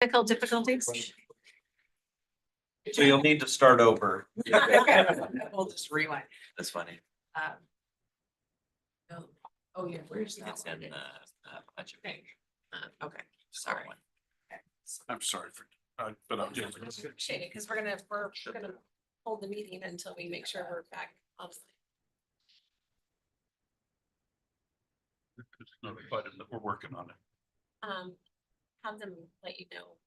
Technical difficulties. So you'll need to start over. We'll just rewind. That's funny. Oh, yeah, where's that? It's in one? budget. Okay. Okay, sorry. I'm sorry for, but I'm just. Appreciate it, because we're gonna hold the meeting until we make sure we're back on. It's notified them that we're working on it. Have them let you know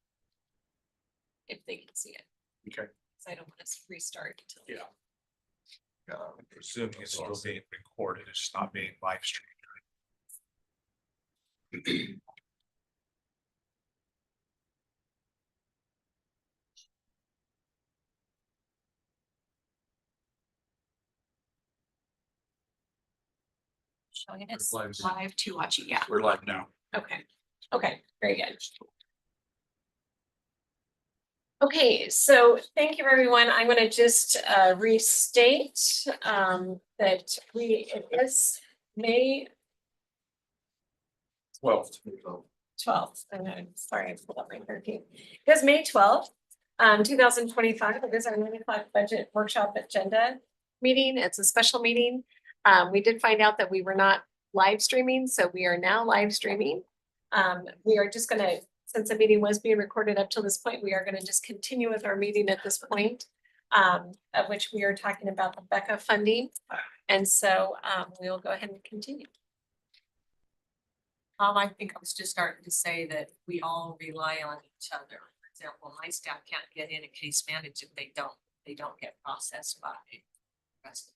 if they can see it, Okay. because I don't want us to restart until. Yeah. Presuming it's still being recorded, it's not being live streamed. Showing it as Live. live to watch it, yeah, We're live now. okay, very good. Okay, so thank you, everyone. I'm gonna just restate that it is May 12th. 12th. I'm sorry, I pulled up my 13th. It was May 12th, 2025. It is our 9 o'clock budget workshop agenda meeting. It's a special meeting. We did find out that we were not live streaming, so we are now live streaming. We are just gonna, since the meeting was being recorded up till this point, we are gonna just continue with our meeting at this point, of which we are talking about the BECA funding. And so we'll go ahead and continue. I think I was just starting to say that we all rely on each other. For example, my staff can't get in a case managed if they don't get processed by the rest of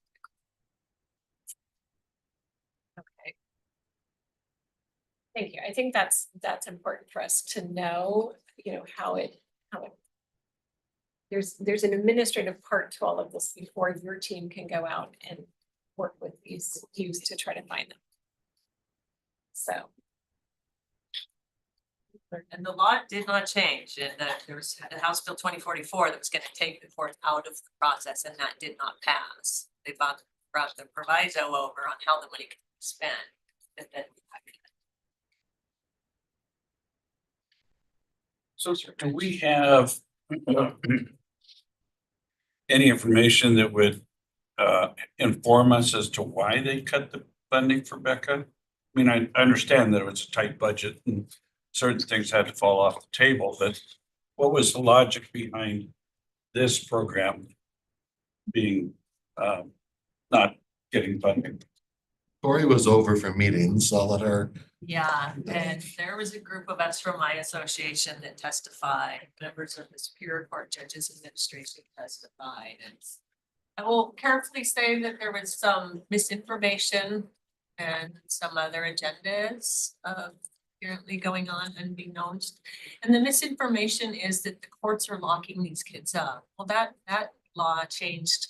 Okay. Thank you. I think that's important for us to know, how it. There's an administrative part to all of this before your team can go out and work with these youth to try to find them. So. And the law did not change, and that there was a House Bill 2044 that was going to take the court out of the process, and that did not pass. They brought the proviso over on how the money could be spent. So do we have any information that would inform us as to why they cut the funding for BECA? I mean, I understand that it was a tight budget and certain things had to fall off the table, but what was the logic behind this program being not getting funding? Tori was over for meetings, so I'll let her. Yeah, and there was a group of us from my association that testified, members of the Superior Court Judges Administration testified, and I will carefully say that there was some misinformation and some other agendas apparently going on unbeknownst. And the misinformation is that the courts are locking these kids up. Well, that law changed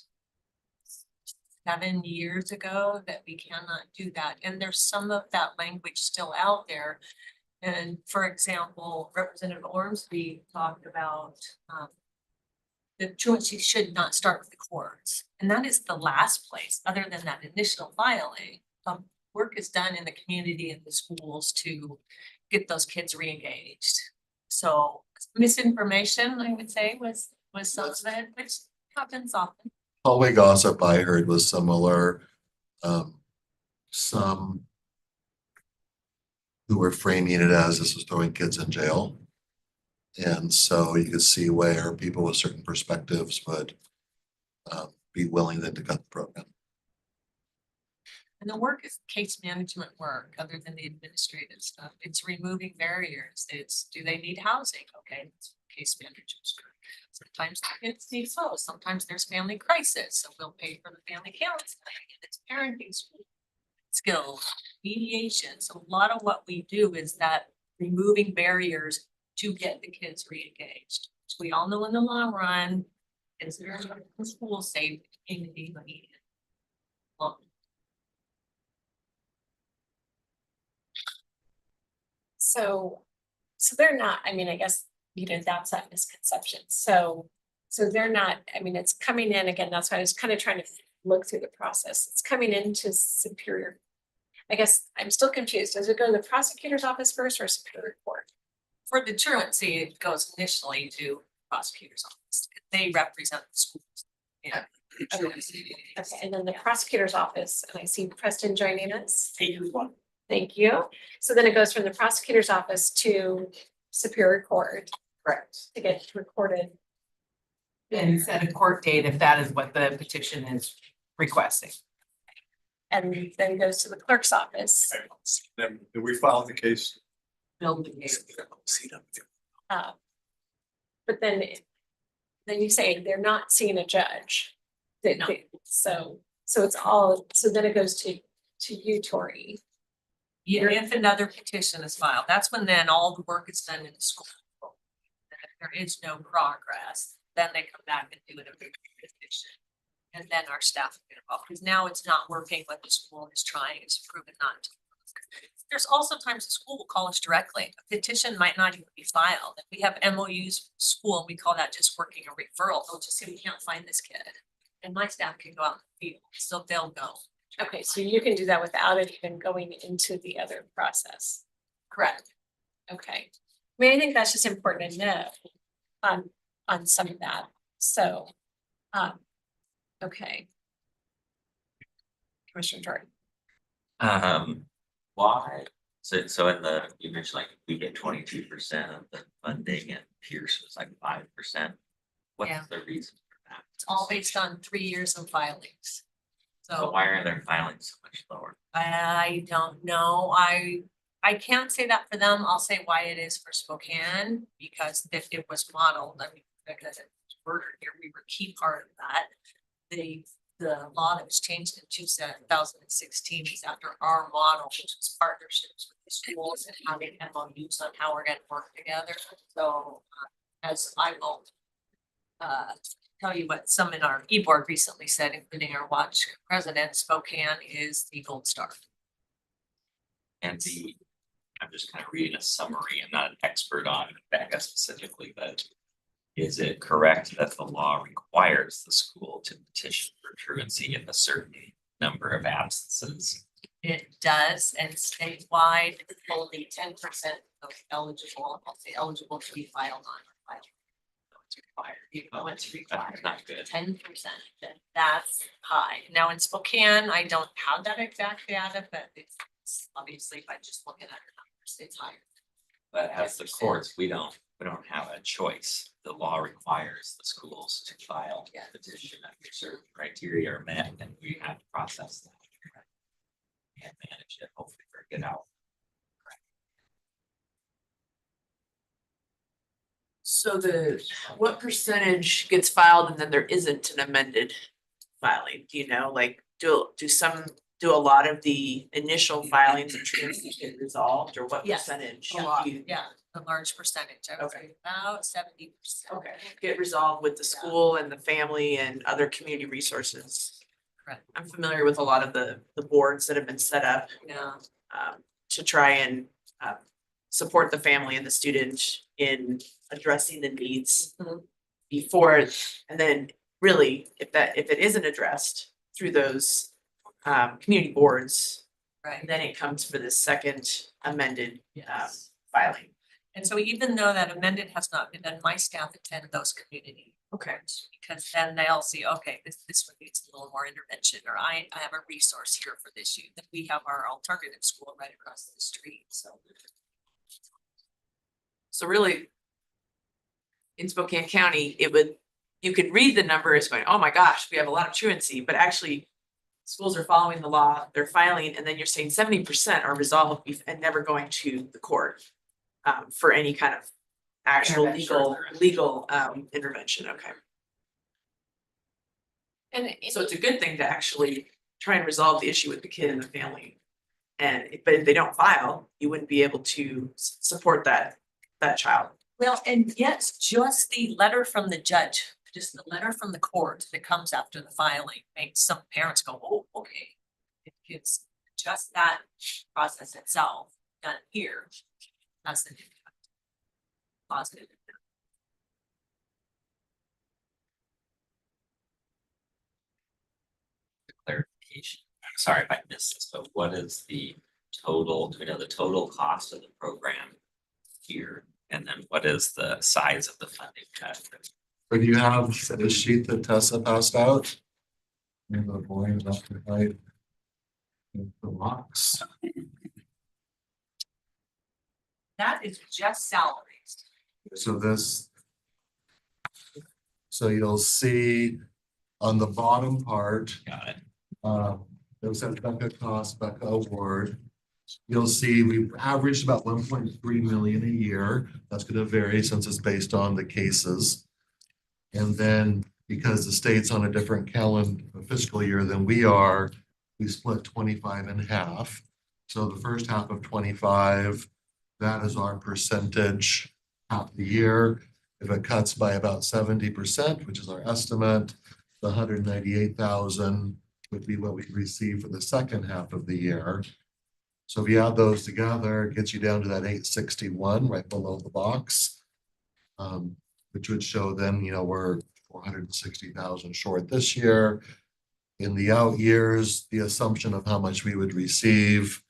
7 years ago, that we cannot do that. And there's some of that language still out there. And for example, Representative Ormsby talked about the truancy should not start with the courts. And that is the last place, other than that initial filing. Work is done in the community and the schools to get those kids re-engaged. So misinformation, I would say, was some of it, which happens often. Hallway gossip I heard was similar. Some who were framing it as this was throwing kids in jail. And so you could see where people with certain perspectives would be willing then to cut the program. And the work is case management work, other than the administrative stuff. It's removing barriers. It's, do they need housing? Okay, it's case management. Sometimes the kids need so, sometimes there's family crisis, so we'll pay for the family counseling, and it's parenting skills, mediation. So a lot of what we do is that removing barriers to get the kids re-engaged. So we all know in the long run, it's the school safe, community money. So they're not, I mean, I guess, that's that misconception. So they're not, I mean, it's coming in again, that's why I was kind of trying to look through the process. It's coming into Superior. I guess I'm still confused. Does it go to the prosecutor's office first or Superior Court? for the truancy, it goes initially to prosecutor's office. They represent the schools. Yeah. Okay, and then the prosecutor's office, and I see Preston joining us. Thank you. So then it goes from the prosecutor's office to Superior Court Correct. to get recorded. And set a court date if that is what the petition is requesting. And then goes to the clerk's office. Then, do we file the case? Build the case. uh, But then you say they're not seeing a judge. No. So it's all, so then it goes to you, Tori. Yeah, if another petition is filed, that's when then all the work is done in the school. And if there is no progress, then they come back and do it every petition. And then our staff get involved, because now it's not working, what the school is trying, it's proven not to. There's also times the school will call us directly, a petition might not even be filed, if we have MOUs with the school, and we call that just working a referral, they'll just say, we can't find this kid. And my staff can go out in the field, so they'll go. Okay, so you can do that without it even going into the other process. Correct. Okay. I mean, I think that's just important to know on some of that. So, okay. Commissioner Jordan. Why? So in the, you mentioned like we get 22% of the funding and Pierce was like 5%. Yeah. What's the reason for that? It's all based on 3 years of filings. So So why are their filings so much lower? I don't know. I can't say that for them. I'll say why it is for Spokane, because if it was modeled, I mean, because it was murdered here, we were a key part of that. The law that was changed in 2016 is after our model, which was partnerships with the schools and having MOUs on how we're gonna work together. So as I will tell you what some in our e-board recently said, including our watch president, Spokane is the gold star. And I'm just kind of reading a summary. I'm not an expert on Becca specifically, but is it correct that the law requires the school to petition for truancy in a certain number of absences? It does, and statewide, only 10% of eligible, I'll say eligible to be filed on. It's required. It's required. That's not good. 10%, that's high. Now in Spokane, I don't have that exact data, but it's obviously by just looking at our numbers, it's higher. But as the courts, we don't have a choice. The law requires the schools to file Yeah. a petition after certain criteria are met, and we have to process that. And manage it, hopefully figure it out. So what percentage gets filed and then there isn't an amended filing? Do you know, like, do a lot of the initial filings and truancy get resolved, or what Yes. percentage? A lot, do you- yeah, a large percentage, I would say about 70%. Okay, get resolved with the school and the family and other community resources. Correct. I'm familiar with a lot of the boards that have been set up Yeah, to try and support the family and the student in addressing the needs Mhm. before, and then really, if it isn't addressed through those community boards, right, then it comes for the second amended yes. filing. And so even though that amended has not been done, my staff attend those community. Okay. Because then they'll see, okay, this one needs a little more intervention, or I have a resource here for this youth, and we have our alternative school right across the street, so. So really, in Spokane County, you could read the numbers going, oh my gosh, we have a lot of truancy, but actually schools are following the law, they're filing, and then you're saying 70% are resolved and never going to the court for any kind of actual legal intervention. Okay. And So it's a good thing to actually try and resolve the issue with the kid and the family. But if they don't file, you wouldn't be able to support that child. Well, and yes, just the letter from the judge, just the letter from the court that comes after the filing makes some parents go, oh, okay. It's just that process itself done here. That's the impact. Positive. Clarification. I'm sorry if I missed this, but what is the total, do we know the total cost of the program here And then what is the size of the funding cut? Or do you have the sheet that Tessa passed out? And the boy is up to right. The box. That is just salaries. So this. So you'll see on the bottom part, Got it. it says Becca cost, Becca award. You'll see we've averaged about 1.3 million a year. That's gonna vary since it's based on the cases. And then because the state's on a different calendar fiscal year than we are, we split 25 in half. So the first half of 25, that is our percentage half the year. If it cuts by about 70%, which is our estimate, the 198,000 would be what we receive for the second half of the year. So if you add those together, it gets you down to that 861 right below the box. Which would show then, we're 460,000 short this year. In the out years, the assumption of how much we would receive,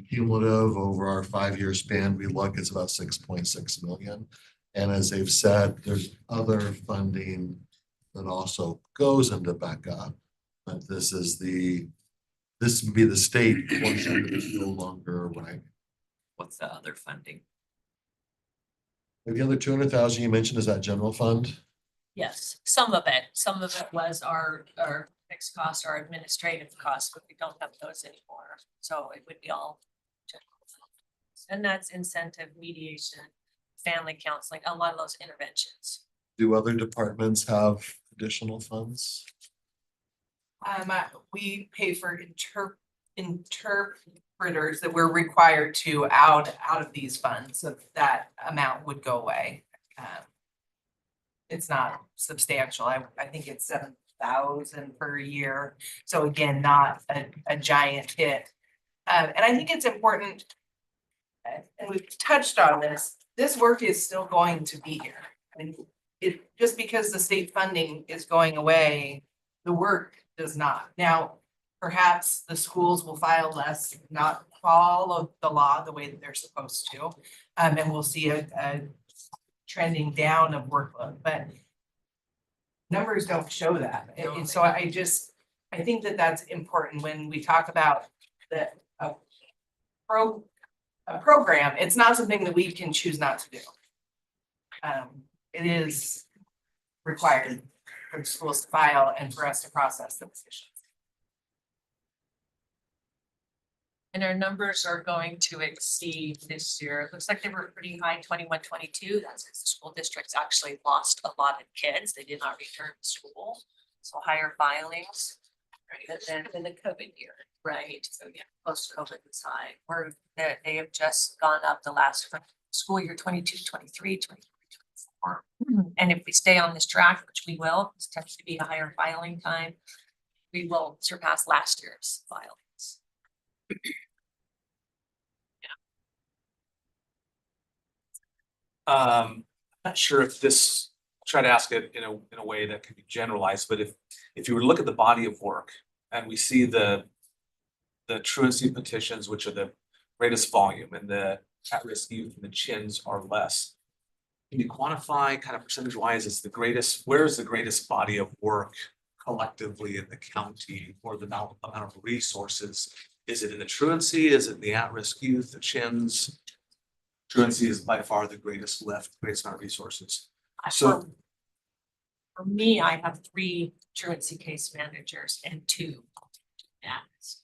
cumulative over our 5-year span, we look, it's about 6.6 million. And as they've said, there's other funding that also goes into Becca. But this would be the state portion that is no longer right. What's the other funding? The other 200,000 you mentioned, is that general fund? Yes, some of it was our fixed costs, our administrative costs, but we don't have those anymore, so it would be all. general funds. And that's incentive, mediation, family counseling, a lot of those interventions. Do other departments have additional funds? We pay for interpreters that we're required to out of these funds, so that amount would go away. It's not substantial. I think it's 7,000 per year. So again, not a giant hit. And I think it's important, and we've touched on this work is still going to be here. I mean, just because the state funding is going away, the work does not. Now, perhaps the schools will file less, not follow the law the way that they're supposed to. And we'll see a trending down of workload, but numbers don't show that. And so I think that that's important when we talk about a program. It's not something that we can choose not to do. It is required for the schools to file and for us to process the petitions. And our numbers are going to exceed this year. It looks like they were pretty high, 21, 22. That's because the school districts actually lost a lot of kids. They did not return to school. So higher filings than in the COVID year, right? So yeah, post-COVID is high. They have just gone up the last school year, 22, 23, 23, 24. And if we stay on this track, which we will, this tends to be a higher filing time, we will surpass last year's filings. Not sure if this, try to ask it in a way that can be generalized, but if you were to look at the body of work and we see the truancy petitions, which are the greatest volume, and the at-risk youth and the chins are less. Can you quantify kind of percentage wise, where is the greatest body of work collectively in the county, or the amount of resources? Is it in the truancy? Is it in the at-risk youth, the chins? Truancy is by far the greatest lift, greatest amount of resources. So For me, I have 3 truancy case managers and 2 admins.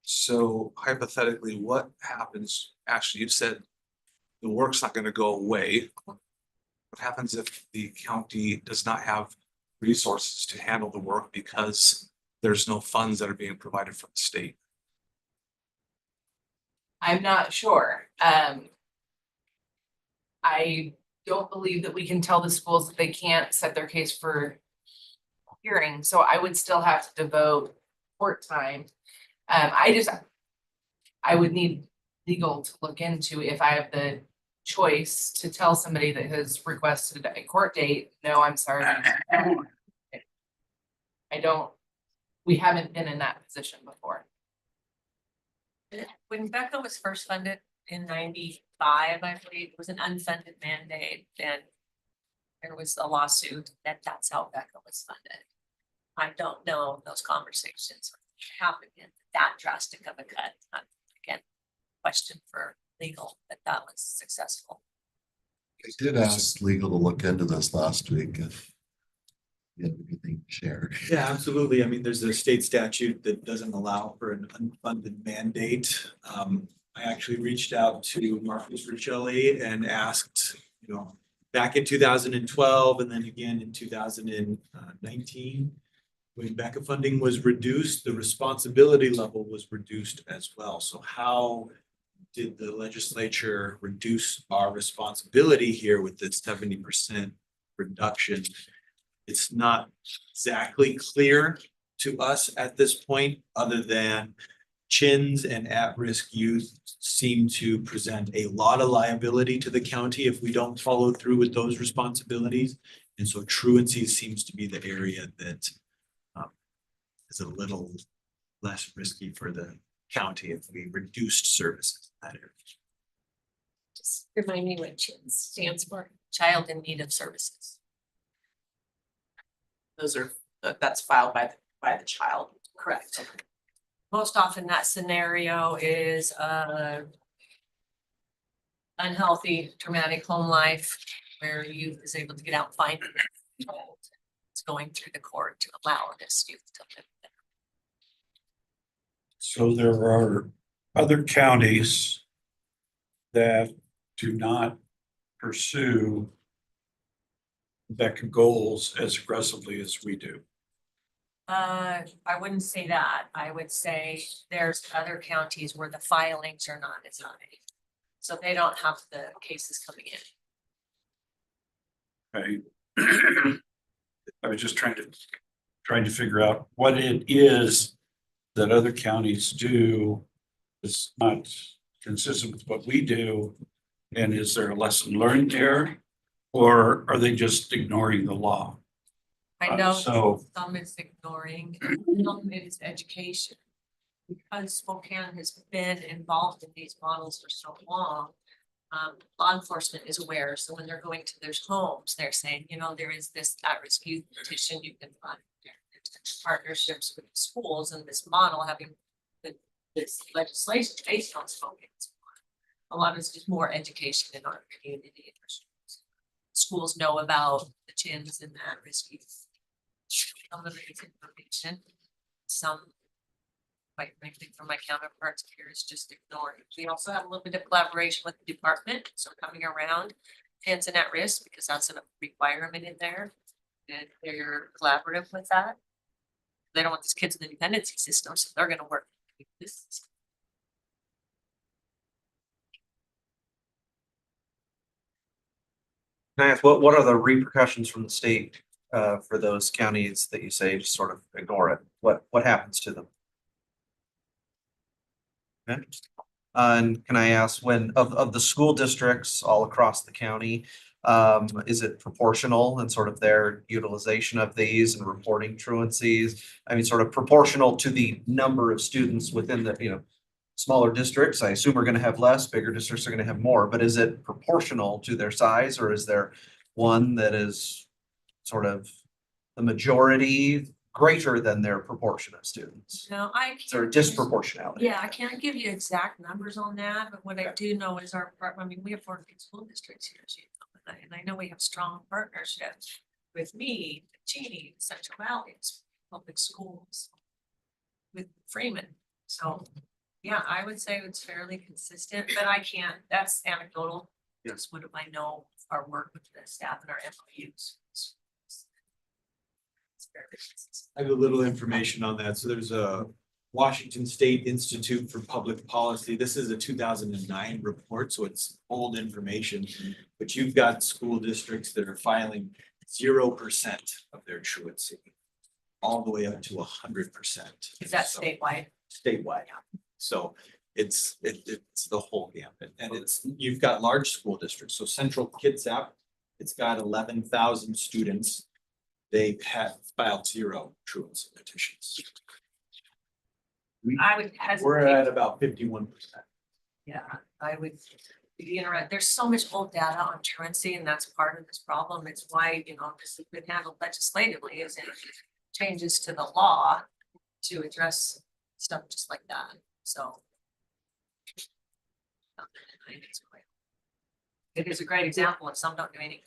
So hypothetically, what happens, Ashley, you said the work's not gonna go away. What happens if the county does not have resources to handle the work because there's no funds that are being provided from the state? I'm not sure. I don't believe that we can tell the schools that they can't set their case for hearing, so I would still have to devote court time. I would need legal to look into if I have the choice to tell somebody that has requested a court date, no, I'm sorry. I don't, we haven't been in that position before. When Becca was first funded, in 95, I believe, it was an unfunded mandate, and there was a lawsuit that that's how Becca was funded. I don't know if those conversations happened in that drastic of a cut. Again, question for legal, but that was successful. I did ask legal to look into this last week if you have anything to share. Yeah, absolutely. I mean, there's a state statute that doesn't allow for an unfunded mandate. I actually reached out to Marcus Riccelli and asked, back in 2012 and then again in 2019, when BECA funding was reduced, the responsibility level was reduced as well. So how did the legislature reduce our responsibility here with this 70% reduction? It's not exactly clear to us at this point, other than chins and at-risk youth seem to present a lot of liability to the county if we don't follow through with those responsibilities. And so truancy seems to be the area that is a little less risky for the county if we reduced services in that area. Just remind me what CHINS stands for. Child in need of services. Those are, that's filed by the child. Correct. Most often that scenario is unhealthy, traumatic home life where youth is able to get out and find it. It's going through the court to allow this youth to live there. So there are other counties that do not pursue BECA goals as aggressively as we do. I wouldn't say that. I would say there's other counties where the filings are not as high. So they don't have the cases coming in. Right? I was just trying to figure out what it is that other counties do is not consistent with what we do. And is there a lesson learned there? Or are they just ignoring the law? I know So- some is ignoring, some is education. Because Spokane has been involved in these models for so long, law enforcement is aware. So when they're going to their homes, they're saying, there is this at-risk youth petition you can find. There's partnerships with schools and this model having this legislation based on Spokane. A lot of it's just more education in our community. Schools know about the CHINS and the at-risk youth. Some of it is information, some, quite frankly, from my counterparts here is just ignored. We also have a little bit of collaboration with the department, so coming around CHINS and at risk, because that's a requirement in there. And they're collaborative with that. They don't want these kids in the dependency system, so they're gonna work with this system. Can I ask, what are the repercussions from the state for those counties that you say just sort of ignore it? What happens to them? Okay. And can I ask, when of the school districts all across the county, is it proportional in sort of their utilization of these and reporting truancies? I mean, sort of proportional to the number of students within the, smaller districts, I assume, are going to have less, bigger districts are going to have more, but is it proportional to their size, or is there one that is sort of the majority greater than their proportion of students? No, I Is there a can't. disproportionality? Yeah, I can't give you exact numbers on that, but what I do know is we have 14 school districts here, as you know, and I know we have strong partnerships with me, Cheney, Central Valley Public Schools, with Freeman. So, yeah, I would say it's fairly consistent, but I can't, that's anecdotal. Just what do I know our work with the staff and our MOUs. It's fairly consistent. I have a little information on that. So there's a Washington State Institute for Public Policy. This is a 2009 report, so it's old information. But you've got school districts that are filing 0% of their truancy, all the way up to 100%. Is that statewide? Statewide. So it's the whole gambit, and you've got large school districts. So Central Kitsap, it's got 11,000 students. They've filed 0 truancy petitions. I would hesitate. We're at about 51%. Yeah, I would be interested, there's so much old data on truancy and that's part of this problem. It's why, this has been handled legislatively is it changes to the law to address stuff just like that, so. I think it's great. It is a great example of some don't do anything.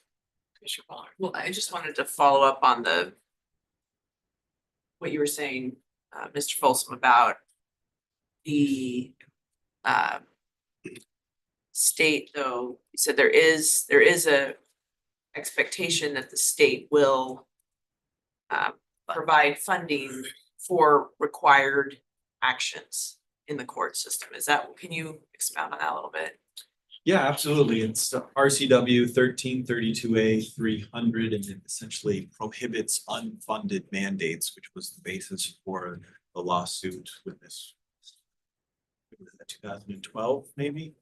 Commissioner Waller. Well, I just wanted to follow up on what you were saying, Mr. Folsom, about the state, though. You said there is a expectation that the state will provide funding for required actions in the court system. Can you expound on that a little bit? Yeah, absolutely. It's RCW 1332A 300, and it essentially prohibits unfunded mandates, which was the basis for the lawsuit with this. 2012, maybe?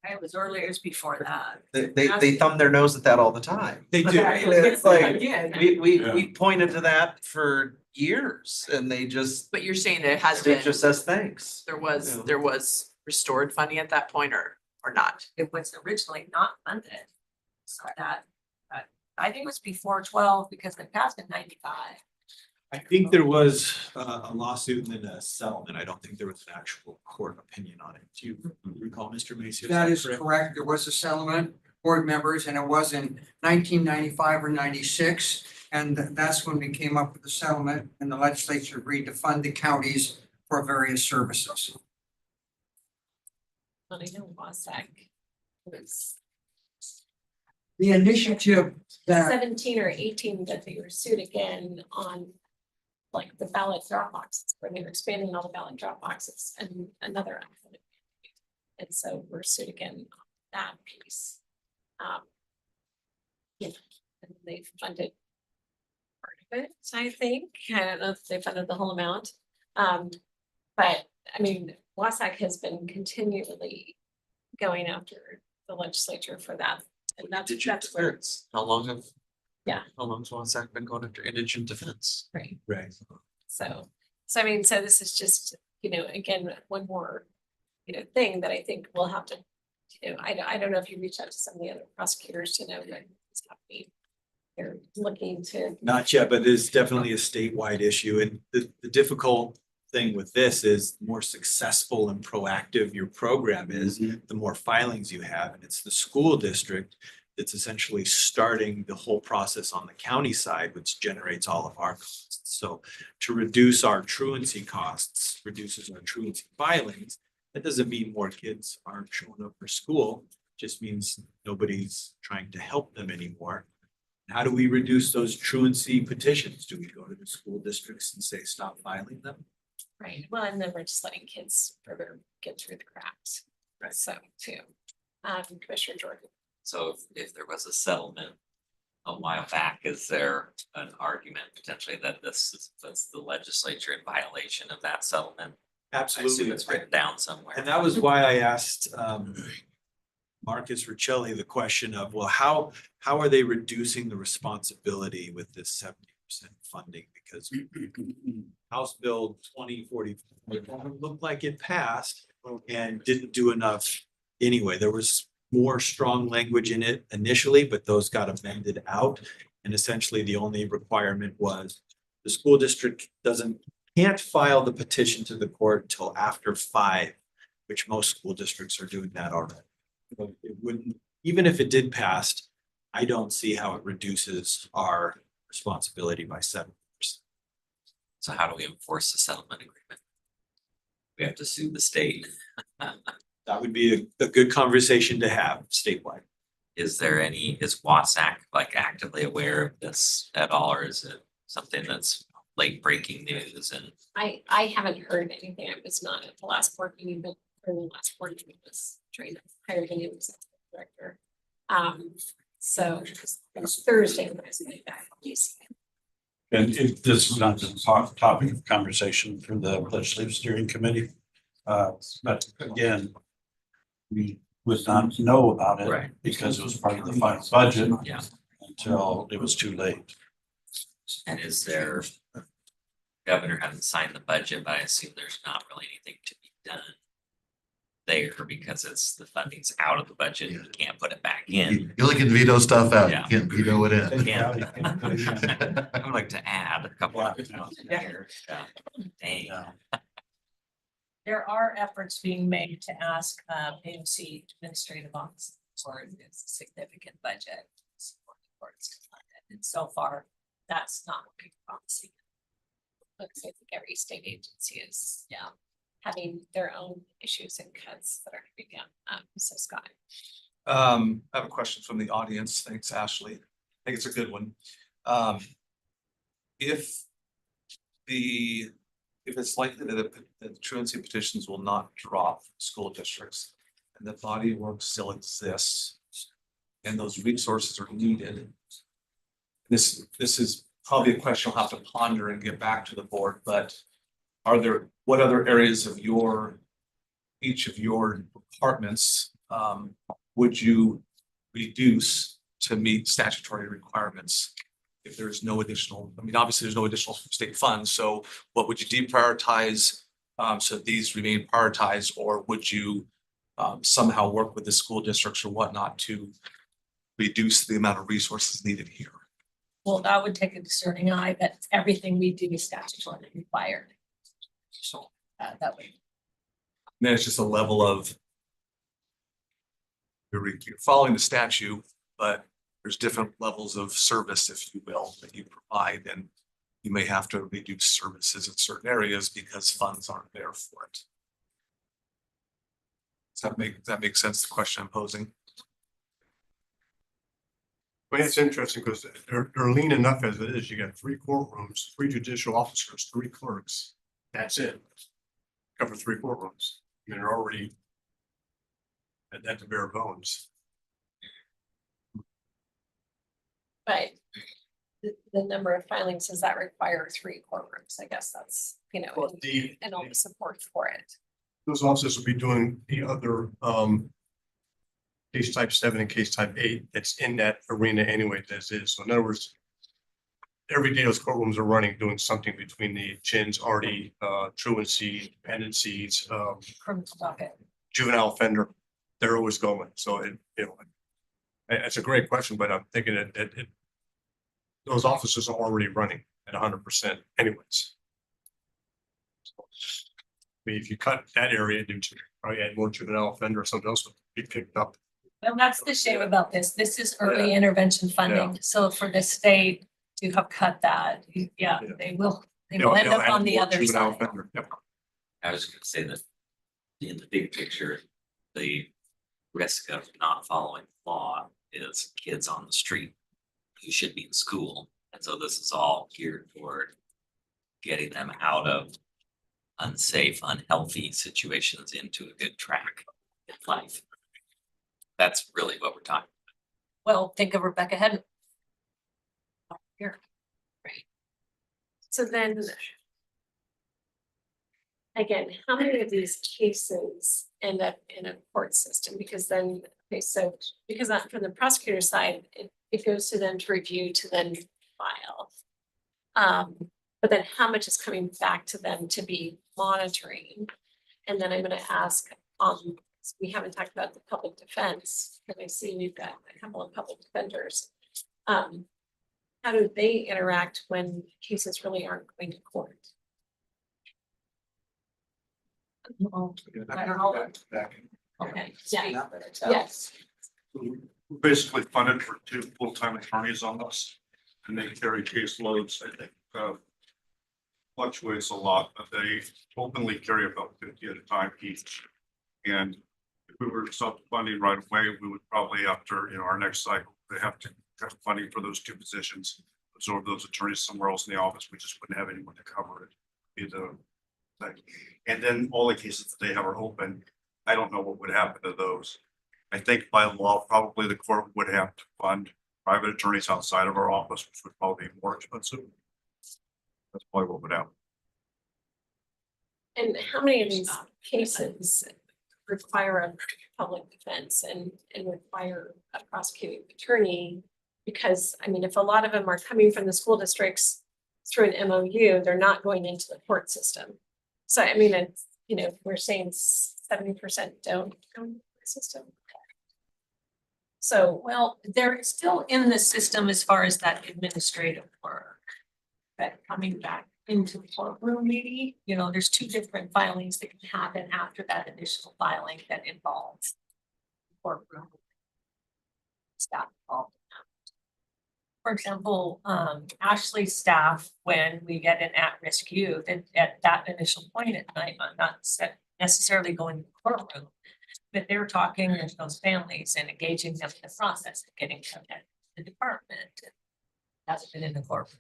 It was earlier, it was before that. They thumb their nose at that all the time. They do. It's like, Again. we pointed to that for years and they just, But you're saying that it has it been, just says thanks. there was Yeah. restored funding at that point or not? It was originally not funded. So that, I think it was before 12 because it passed in 95. I think there was a lawsuit and then a settlement. I don't think there was an actual court opinion on it. Do you recall, Mr. Macy? That is correct. There was a settlement, board members, and it was in 1995 or 96. And that's when we came up with the settlement and the legislature agreed to fund the counties for various services. But I know Wasac was The initiative that 17 or 18 that they were sued again on like the ballot drop boxes, where they were expanding all the ballot drop boxes and another unfunded mandate. And so we're sued again on that piece. Yeah, and they funded part of it, I think. I don't know if they funded the whole amount. But I mean, Wasac has been continually going after the legislature for that. And that's where defense. How long have? Yeah. How long's Wasac been going after indigent defense? right. Right. So I mean, so this is just, again, one more, thing that I think we'll have to, I don't know if you reach out to some of the other prosecutors to know that it's happening. They're looking to, Not yet, but it is definitely a statewide issue. And the difficult thing with this is the more successful and proactive your program is, the more filings you have. And it's the school district that's essentially starting the whole process on the county side, which generates all of our costs. So to reduce our truancy costs, reduces our truancy filings, that doesn't mean more kids aren't showing up for school. It just means nobody's trying to help them anymore. How do we reduce those truancy petitions? Do we go to the school districts and say, stop filing them? right, well, and then we're just letting kids further get through the cracks. Right. So too. Commissioner Jordan. So if there was a settlement a while back, is there an argument potentially that that's the legislature in violation of that settlement? I assume Absolutely. it's written down somewhere. And that was why I asked Marcus Riccelli the question of, well, how are they reducing the responsibility with this 70% funding? Because House Bill 2044 looked like it passed and didn't do enough anyway. There was more strong language in it initially, but those got amended out. And essentially the only requirement was the school district can't file the petition to the court until after 5, which most school districts are doing that already. But it wouldn't, even if it did pass, I don't see how it reduces our responsibility by 7%. So how do we enforce the settlement agreement? We have to sue the state. That would be a good conversation to have statewide. Is Wasac like actively aware of this at all, or is it something that's late breaking news and? I haven't heard anything. I was not at the last board meeting, but for the last board meeting was trained, hired a new executive director. So it was Thursday when I was getting back from DC. And if this is not the topic of conversation for the legislative steering committee. But again, we would not know about it. Right. Because it was part of the final budget. Yeah. Until it was too late. And is there, governor hasn't signed the budget, but I assume there's not really anything to be done. there because it's, the funding's out of the budget, you can't put it back in. You only can veto stuff out, you Yeah. can't veto it in. Yeah. I would like to add a couple of $100,000 here. Yeah. Dang. There are efforts being made to ask AMC administrative office for this significant budget. Support the courts to fund it. And so far, that's not looking promising. Looks like every state agency is, having their own issues and cuts that are coming down. So Scott. I have a question from the audience. Thanks, Ashley. I think it's a good one. If it's likely that the truancy petitions will not drop from school districts and the body of work still exists and those resources are needed. This is probably a question I'll have to ponder and get back to the board, but what other areas of each of your departments, would you reduce to meet statutory requirements? If there's no additional, I mean, obviously there's no additional state funds, so what would you deprioritize? So these remain prioritized, or would you somehow work with the school districts or whatnot to reduce the amount of resources needed here? Well, that would take a discerning eye, but everything we do is statutorily required. So that would. Then it's just a level of you're following the statute, but there's different levels of service, if you will, that you provide, and you may have to reduce services in certain areas because funds aren't there for it. Does that make sense, the question I'm posing? Well, it's interesting because they're lean enough as it is. You got 3 courtrooms, 3 judicial officers, 3 clerks. That's it. Cover 3 courtrooms. I mean, they're already at the bare bones. But the number of filings, does that require 3 courtrooms? I guess that's, and all the support for it. Those officers will be doing the other case type 7 and case type 8 that's in that arena anyway, as is. So in other words, every day those courtrooms are running, doing something between the chins, RD, truancy, dependencies, Criminal docket. juvenile offender. They're always going. So it's a great question, but I'm thinking that those officers are already running at 100% anyways. So, I mean, if you cut that area, you probably add more juvenile offender or something else would be picked up. Well, that's the shame about this. This is early intervention funding. So for the state to have cut that, they will end up on the other side. Yep. I was gonna say that in the big picture, the risk of not following the law is kids on the street who should be in school. And so this is all geared toward getting them out of unsafe, unhealthy situations into a good track in life. That's really what we're talking Well, think of Rebecca Head. Here. So then, again, how many of these cases end up in a court system? Because then, because from the prosecutor side, it goes to them to review, to then file. But then how much is coming back to them to be monitoring? And then I'm gonna ask, we haven't talked about the public defense, and I see we've got a couple of public defenders. How do they interact when cases really aren't going to court? Okay, yeah, yes. We're basically funded for 2 full-time attorneys on this, and they carry caseloads, I think, fluctuates a lot, but they openly carry about 50 at a time each. And if we were self-funding right away, we would probably, after our next cycle, they have to have funding for those 2 positions, absorb those attorneys somewhere else in the office. We just wouldn't have anyone to cover it. And then all the cases that they have are open. I don't know what would happen to those. I think by law, probably the court would have to fund private attorneys outside of our office, which would probably be more expensive. That's probably what would happen. And how many of these cases require a public defense and require a prosecuting attorney? Because, I mean, if a lot of them are coming from the school districts through an MOU, they're not going into the court system. So, I mean, you know, we're saying 70% don't come to the system. So, Well, they're still in the system as far as that administrative work. But coming back into the courtroom, maybe, you know, there's two different filings that can happen after that initial filing that involves courtroom staff involved. For example, Ashley's staff, when we get an at-risk youth, at that initial point at night, I'm not necessarily going to the courtroom, but they're talking with those families and engaging them in the process of getting them to the department. Hasn't been in the courtroom.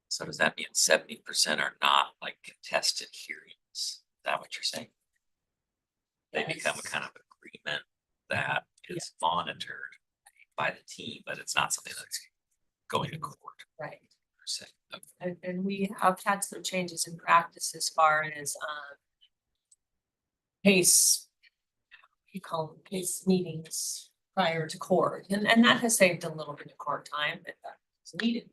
So does that mean 70% are not like contested hearings? Is that what you're saying? They become a kind of agreement that is monitored by the team, but it's not something that's going to court Right. per se. Okay. And we have had some changes in practice as far as case, you call them case meetings prior to court, and that has saved a little bit of court time, but that's needed.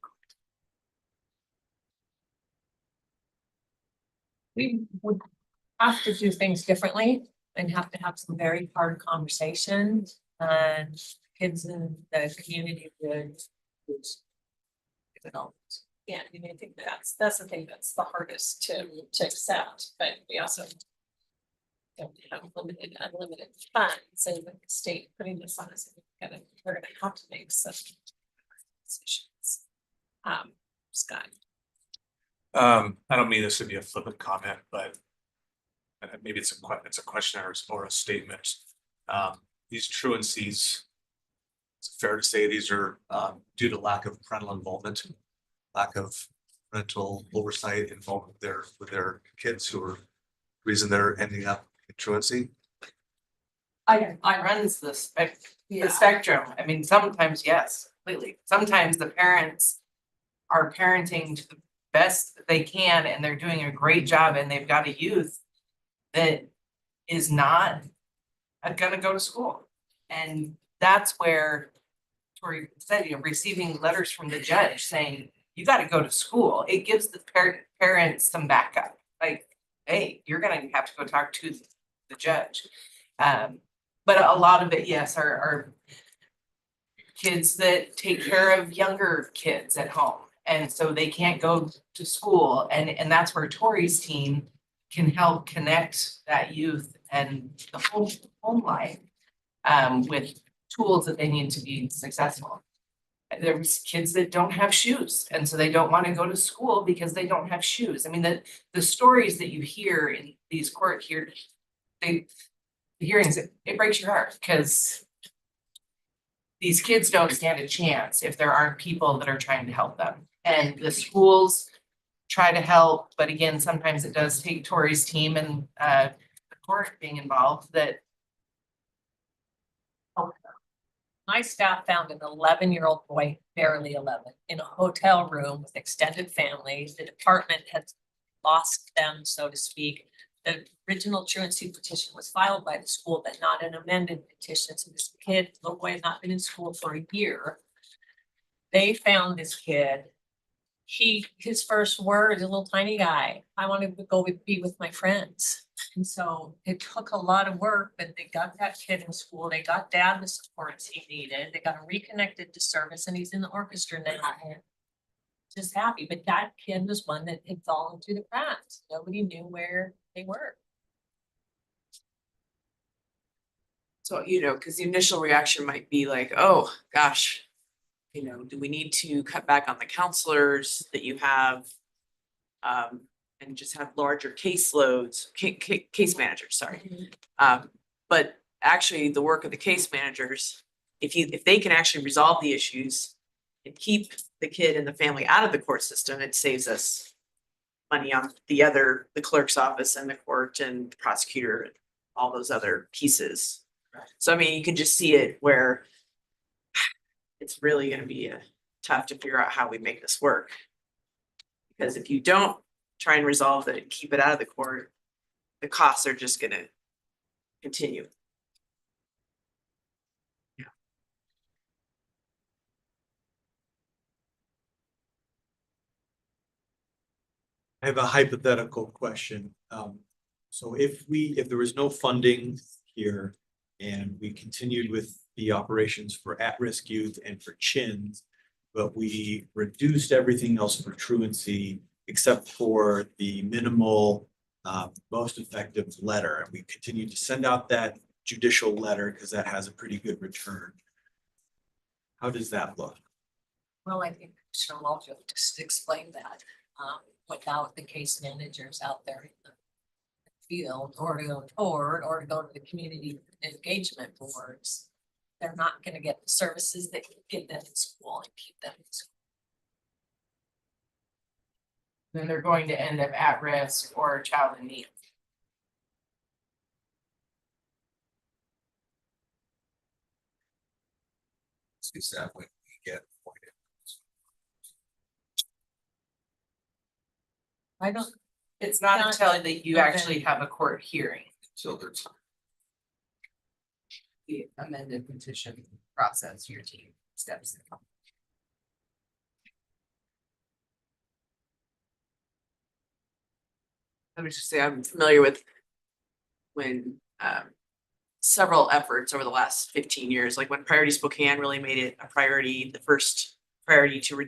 We would have to do things differently and have to have some very hard conversations, and kids in the community would. yeah, I mean, I think that's the thing that's the hardest to accept, but we also don't have unlimited funds, and with the state putting this on us, we're gonna have to make some decisions. Scott. I don't mean this to be a flippant comment, but maybe it's a question or a statement. These truancies, it's fair to say these are due to lack of parental involvement, lack of parental oversight involved with their kids who are reason they're ending up in truancy. I runs the spectrum. I mean, sometimes, yes, completely. Sometimes the parents are parenting to the best that they can, and they're doing a great job, and they've got a youth that is not gonna go to school. And that's where Tori said, you know, receiving letters from the judge saying, you gotta go to school. It gives the parents some backup, like, hey, you're gonna have to go talk to the judge. But a lot of it, yes, are kids that take care of younger kids at home. And so they can't go to school, and that's where Tori's team can help connect that youth and the home life with tools that they need to be successful. There's kids that don't have shoes, and so they don't want to go to school because they don't have shoes. I mean, the stories that you hear in these court hearings, it breaks your heart, because these kids don't stand a chance if there aren't people that are trying to help them. And the schools try to help, but again, sometimes it does take Tori's team and the court being involved that. My staff found an 11-year-old boy, barely 11, in a hotel room with extended family. The department had lost them, so to speak. The original truancy petition was filed by the school, but not an amended petition. So this little boy, had not been in school for a year. They found this kid. His first word, a little tiny guy, I wanted to go be with my friends. And so it took a lot of work, but they got that kid in school. They got dad the supports he needed. They got him reconnected to service, and he's in the orchestra now. And just happy. But that kid was one that had fallen through the cracks. Nobody knew where they were. So, you know, because the initial reaction might be like, oh, gosh, you know, do we need to cut back on the counselors that you have? And just have larger caseloads, case managers, sorry. But actually the work of the case managers, if they can actually resolve the issues and keep the kid and the family out of the court system, it saves us money on the clerk's office and the court and the prosecutor and all those other pieces. So, I mean, you can just see it where it's really gonna be tough to figure out how we make this work. Because if you don't try and resolve it and keep it out of the court, the costs are just gonna continue. I have a hypothetical question. So if there was no funding here and we continued with the operations for at-risk youth and for CHINs, but we reduced everything else for truancy except for the minimal, most effective letter, and we continued to send out that judicial letter because that has a pretty good return. How does that look? Well, I think Commissioner Waldfield just explained that, without the case managers out there in the field or to go to board or to go to the community engagement boards, they're not gonna get the services that can get them in school and keep them in school. Then they're going to end up at risk or child in need. Is that when we get appointed? I don't, It's not Not- until that you okay. actually have a court hearing, So there's. the amended petition process, your team steps in. I would just say I'm familiar with when several efforts over the last 15 years, like when Priority Spokane really made it a priority, the first priority to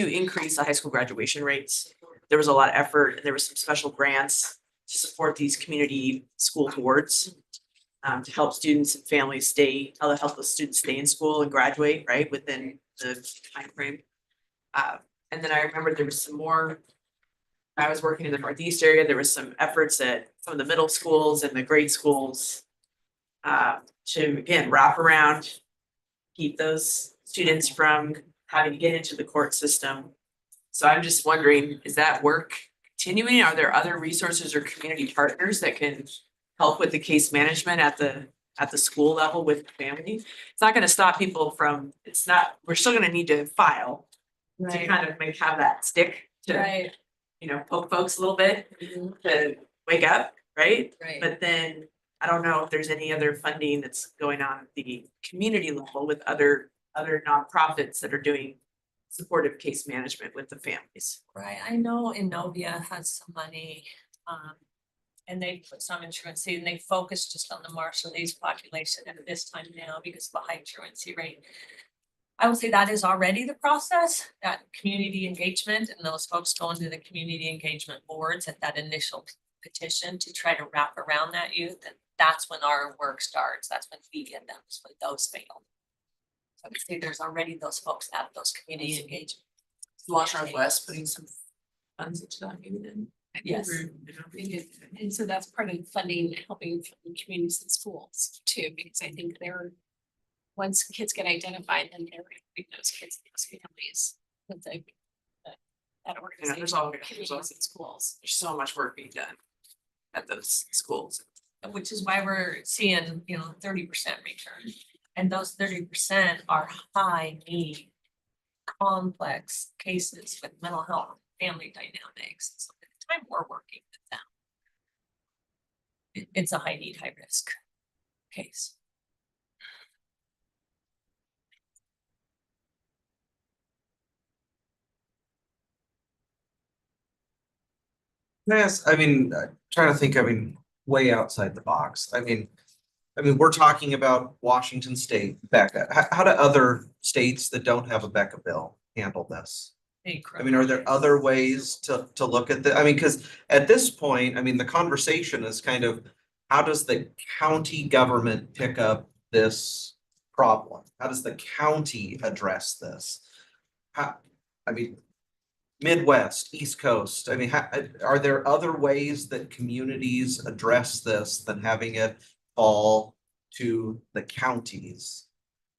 increase the high school graduation rates. There was a lot of effort and there was some special grants to support these community school boards to help students and families help the students stay in school and graduate, right, within the timeframe. And then I remember there was some more. I was working in the Northeast area. There was some efforts at some of the middle schools and the grade schools to again wrap around, keep those students from having to get into the court system. So I'm just wondering, is that work continuing? Are there other resources or community partners that can help with the case management at the school level with the family? It's not going to stop people from. We're still going to need to file to kind of have that stick to. right, Poke folks a little bit to wake up, right? right. But then I don't know if there's any other funding that's going on at the community level with other nonprofits that are doing supportive case management with the families. Right, I know Innovia has some money, and they put some in truancy and they focus just on the Marshallese population at this time now because of the high truancy rate. I would say that is already the process, that community engagement and those folks going to the community engagement boards at that initial petition to try to wrap around that youth. And that's when our work starts. That's when we get them, when those fail. So I would say there's already those folks that have those community engagement. Wash Northwest putting some funds into that maybe then. Yes. And so that's part of funding, helping from communities and schools too, because I think once kids get identified, then they're bring those kids and those families with that organization. there's all- communities and schools. There's so much work being done at those schools. Which is why we're seeing, 30% return. And those 30% are high need, complex cases with mental health, family dynamics. So at the time we're working with them, it's a high need, high risk case. Yes, trying to think, way outside the box. We're talking about Washington State, Becca. How do other states that don't have a Becca bill handle this? Are there other ways to look at the, because at this point, the conversation is kind of, how does the county government pick up this problem? How does the county address this? Midwest, East Coast, are there other ways that communities address this than having it fall to the county's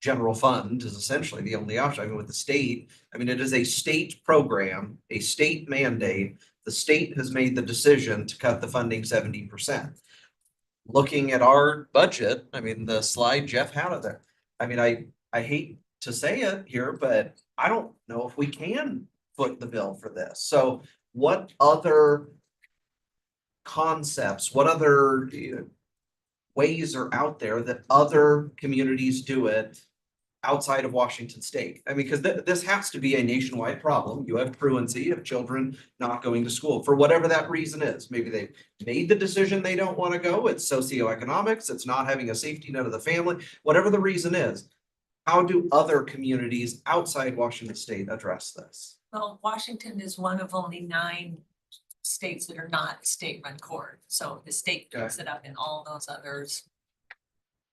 general fund is essentially the only option. With the state, it is a state program, a state mandate. The state has made the decision to cut the funding 70%. Looking at our budget, the slide Jeff had of there. I hate to say it here, but I don't know if we can foot the bill for this. So what other concepts, what other ways are out there that other communities do it outside of Washington State? I mean, because this has to be a nationwide problem. You have truancy of children not going to school for whatever that reason is. Maybe they made the decision they don't want to go. It's socioeconomics. It's not having a safety net of the family, whatever the reason is. How do other communities outside Washington State address this? Well, Washington is one of only 9 states that are not state-run court, so the state picks it up in all those others.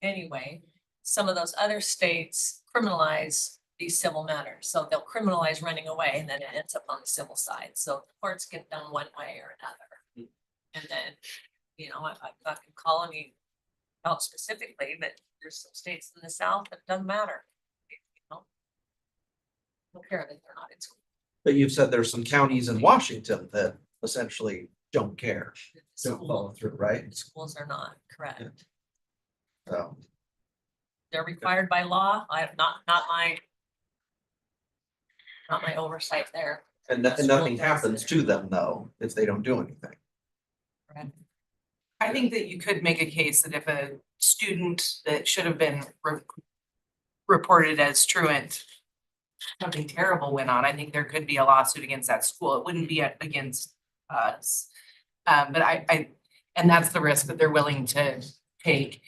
Anyway, some of those other states criminalize these civil matters, so they'll criminalize running away and then it ends up on the civil side, so the courts get done one way or another. And then, you know, I'm not gonna call any out specifically, but there's some states in the South that doesn't matter. You know? Don't care that they're not in school. But you've said there's some counties in Washington that essentially don't care, The don't follow through, right? schools are not, correct. So, They're required by law. I have not my oversight there. and nothing happens to them though, if they don't do anything. Correct. I think that you could make a case that if a student that should have been reported as truant, something terrible went on, I think there could be a lawsuit against that school. It wouldn't be against us. But and that's the risk that they're willing to take.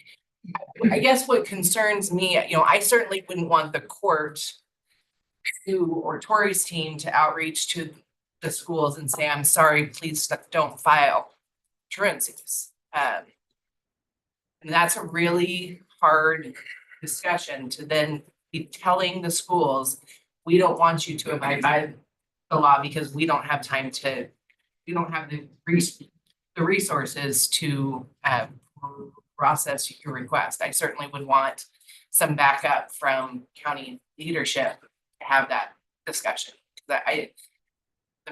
I guess what concerns me, you know, I certainly wouldn't want the court or Tori's team to outreach to the schools and say, I'm sorry, please don't file truancies. And that's a really hard discussion to then be telling the schools, we don't want you to abide by the law because we don't have time to, we don't have the resources to process your request. I certainly would want some backup from county leadership to have that discussion. The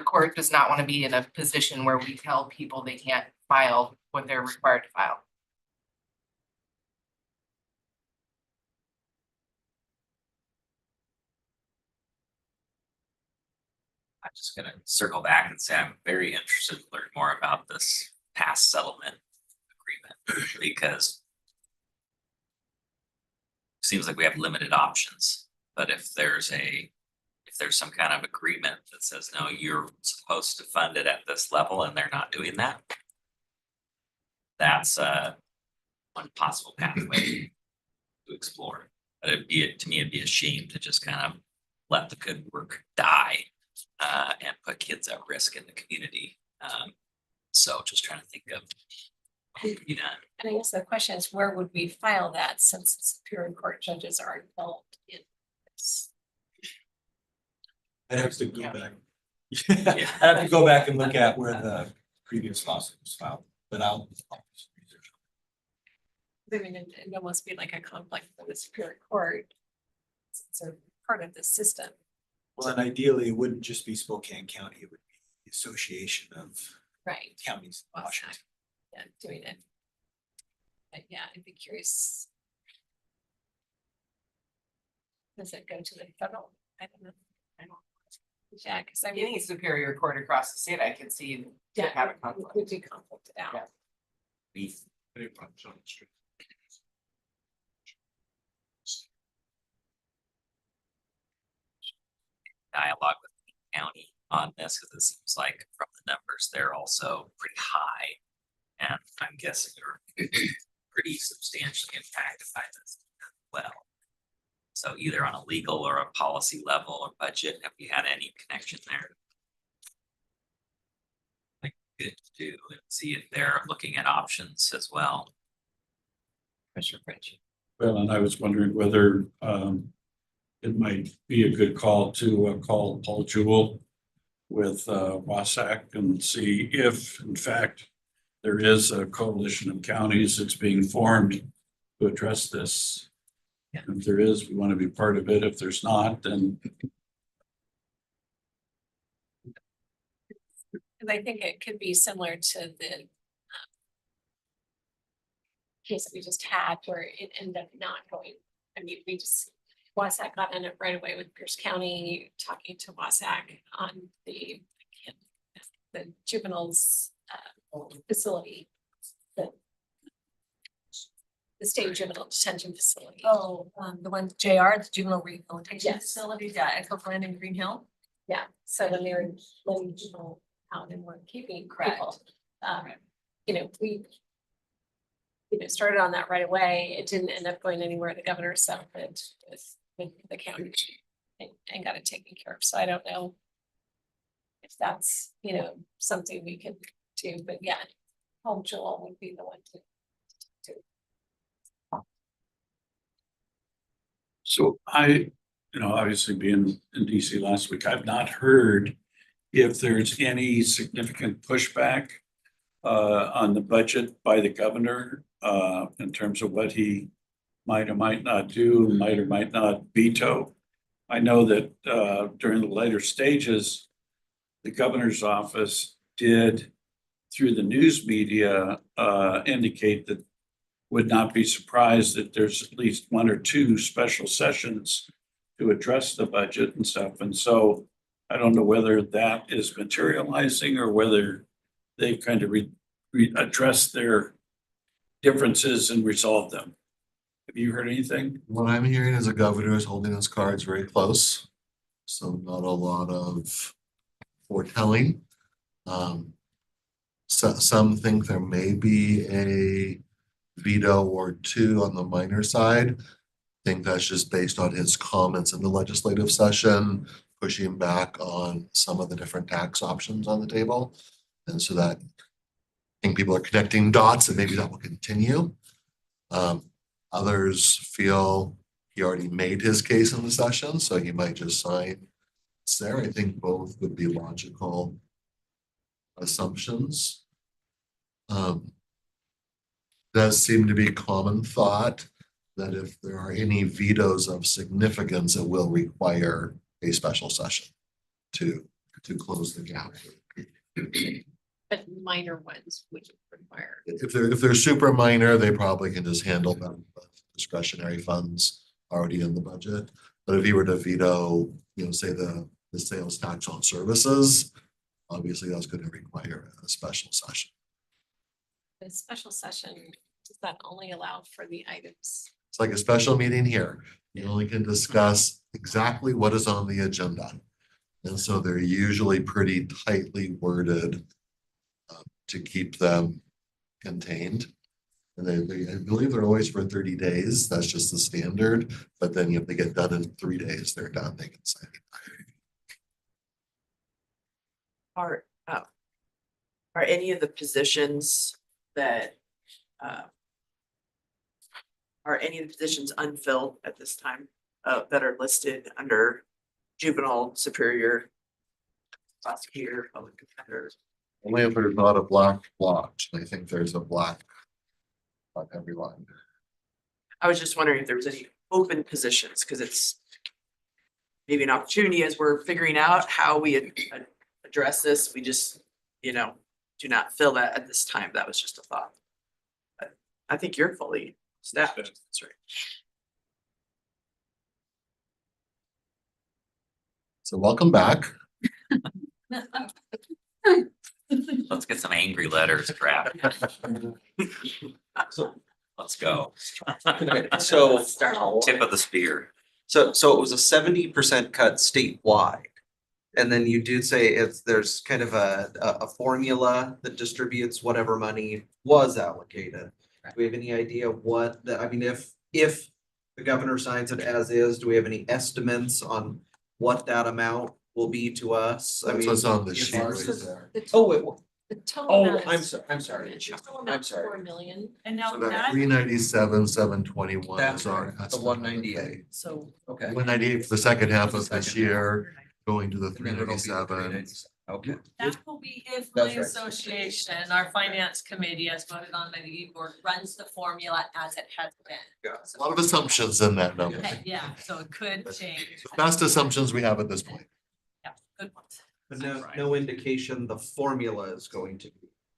court does not want to be in a position where we tell people they can't file what they're required to file. I'm just gonna circle back and say I'm very interested to learn more about this past settlement agreement because it seems like we have limited options, but if there's some kind of agreement that says, no, you're supposed to fund it at this level and they're not doing that, that's one possible pathway to explore. But to me, it'd be a shame to just kind of let the good work die and put kids at risk in the community. So just trying to think of what could be done. And I guess the question is, where would we file that since the Superior Court judges are involved in this? I'd have to go back. I'd have to go back and look at where the previous lawsuit was filed, but I'll do some research. I mean, it'd almost be like a conflict with the Superior Court. It's a part of the system. Well, and ideally, it wouldn't just be Spokane County, it would be the association of Right. counties in Washington. Yeah, doing it. But yeah, I'd be curious. Does it go to the federal? I don't know. Yeah, because I mean, Any superior court across the state, I could see to yeah, have a it conflict. would be conflicted out. Yeah. We dialogue with the county on this because it seems like from the numbers, they're also pretty high. And I'm guessing they're pretty substantially impacted by this as well. So either on a legal or a policy level or budget, have we had any connection there? Like good to do and see if they're looking at options as well. Commissioner French. Well, and I was wondering whether it might be a good call to call Paul Jewell with Wasack and see if, in fact, there is a coalition of counties that's being formed to address this. Yeah. If there is, we want to be part of it. If there's not, then And I think it could be similar to the case that we just had where it ended up not going. I mean, Wasack got in it right away with Pierce County, talking to Wasack on the juveniles facility. the state juvenile detention facility. Oh, the one JR, the juvenile rehabilitation Yes. facility, yeah, Echo Glen and Green Hill. Yeah, so when they were letting people out and weren't keeping people, you know, we started on that right away. It didn't end up going anywhere. The governor settled it with the county and got it taken care of. So I don't know if that's, something we could do, but yeah, Home Joel would be the one to. So obviously being in DC last week, I've not heard if there's any significant pushback on the budget by the governor in terms of what he might or might not do, might or might not veto. I know that during the later stages, the governor's office did, through the news media, indicate that would not be surprised that there's at least one or two special sessions to address the budget and stuff. And so I don't know whether that is materializing or whether they've kind of addressed their differences and resolved them. Have you heard anything? What I'm hearing is the governor is holding his cards very close. So not a lot of foretelling. So some think there may be a veto or two on the minor side. I think that's just based on his comments in the legislative session, pushing back on some of the different tax options on the table. And so that I think people are connecting dots and maybe that will continue. Others feel he already made his case in the session, so he might just sign it's there. I think both would be logical assumptions. Does seem to be common thought that if there are any vetoes of significance, it will require a special session to close the gap. But minor ones would require. If they're super minor, they probably can just handle them with discretionary funds already in the budget. But if you were to veto, say the sales tax on services, obviously that's going to require a special session. The special session, does that only allow for the items? It's like a special meeting here. You only can discuss exactly what is on the agenda. And so they're usually pretty tightly worded to keep them contained. And I believe they're always for 30 days. That's just the standard. But then if they get done in 3 days, they're done. They can say. Are any of the positions that are any of the positions unfilled at this time that are listed under juvenile superior prosecutor, public defender? Only if there's not a black blotch. I think there's a black on every line. I was just wondering if there was any open positions, because it's maybe an opportunity as we're figuring out how we address this. We just, do not fill that at this time. That was just a thought. But I think you're fully staffed. That's right. So welcome back. Let's get some angry letters drafted. Let's go. So, Tip of the spear. so it was a 70% cut statewide. And then you did say if there's kind of a formula that distributes whatever money was allocated. Do we have any idea what if the governor signs it as is, do we have any estimates on what that amount will be to us? That's what's on the if sheet ours right is- there. Oh, wait, The total amount I'm is. sorry, I'm sorry. The total I'm amount is sorry. 4 million. And now So that that, 397, 721 That's is our right, the estimate. 198. so. Okay. 198 for the second half of this year, going to the And then it'll be the 397. 397. Okay. That will be if That's my right. association, our finance committee, as voted on by the board, runs the formula as it has been. Yeah. A lot of assumptions in that number. Okay, yeah, so it could change. The best assumptions we have at this point. Yeah, good ones. But no indication the formula is going to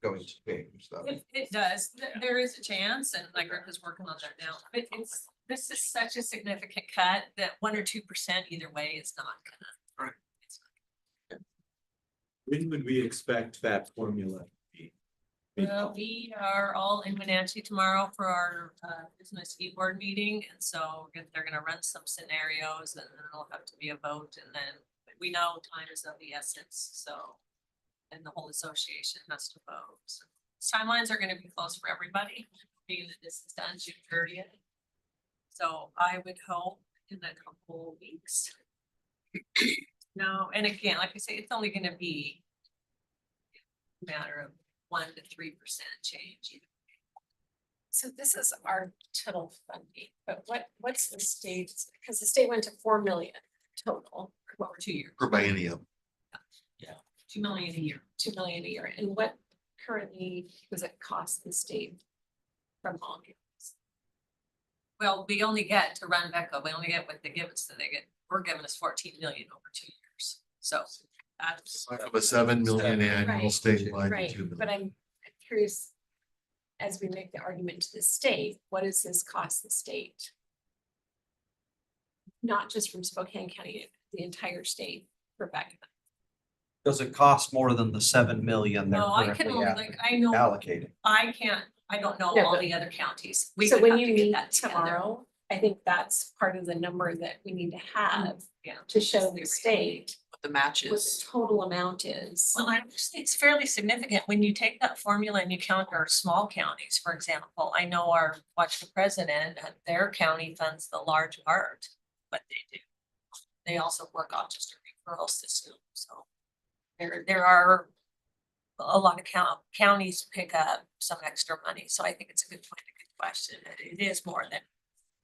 change, though. If it does, there is a chance, and like Rick is working on that now, but this is such a significant cut that 1 or 2% either way is not gonna. Right. It's not When would we expect that formula to be? We are all in Wenatchee tomorrow for our business e-board meeting, and so they're gonna run some scenarios and then it'll have to be a vote, and then we know time is of the essence, so. And the whole association has to vote. So timelines are gonna be close for everybody, being that this is done June 30th. So I would hope in a couple weeks. No, and again, like I say, it's only gonna be a matter of 1 to 3% change. So this is our total funding, but what's the state, because the state went to 4 million total, Over 2 years, Per biennium. 2 million a year. 2 million a year, and what currently does it cost the state from all counties? Well, we only get to run Becca, we only get what they give us, so we're giving us 14 million over 2 years, so. That's. Of a 7 million annual Right, statewide. Right, to 2 million. but I'm curious, as we make the argument to the state, what does this cost the state? Not just from Spokane County, the entire state for Becca. Does it cost more than the 7 million they're No, I can currently only, like, I know, allocated? I don't know No, all but- the other counties. We So would when have you to get meet that together. tomorrow, I think that's part of the number that we need to have Yeah. to show the state What the what matches. the total amount is. Well, I actually, it's fairly significant when you take that formula and you count our small counties, for example. I know our Washington president, their county funds the large part, but they do. They also work off just a referral system, so. There are a lot of counties pick up some extra money, so I think it's a good point, a good question. It is more than,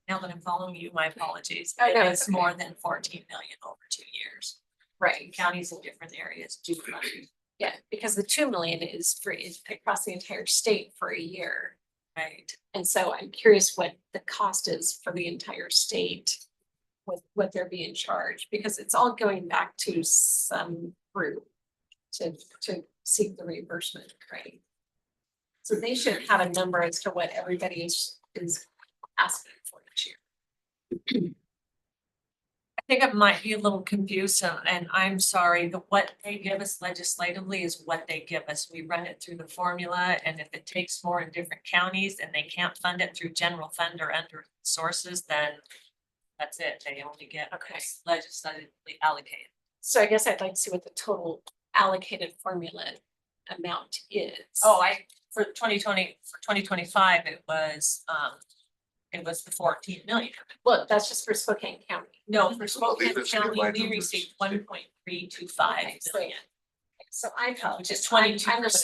now that I'm following you, my apologies. Oh, no, It it's is more than 14 million over 2 years. Right, Counties in different areas do money, yeah, because the 2 million is across the entire state for a year. right? And so I'm curious what the cost is for the entire state. With what they're being charged, because it's all going back to some group. To seek the reimbursement, right? So they should have a number as to what everybody is asking for each year. I think I might be a little confused, and I'm sorry, what they give us legislatively is what they give us. We run it through the formula, and if it takes more in different counties and they can't fund it through general fund or under sources, then that's it. They only get what's legislatively allocated. So I guess I'd like to see what the total allocated formula amount is. Oh, for 2025, it was the 14 million. Well, that's just for Spokane County. No, for Spokane it's County, right we numbers. received 1.325 Okay, so- million. So I felt. Which is I'm 22%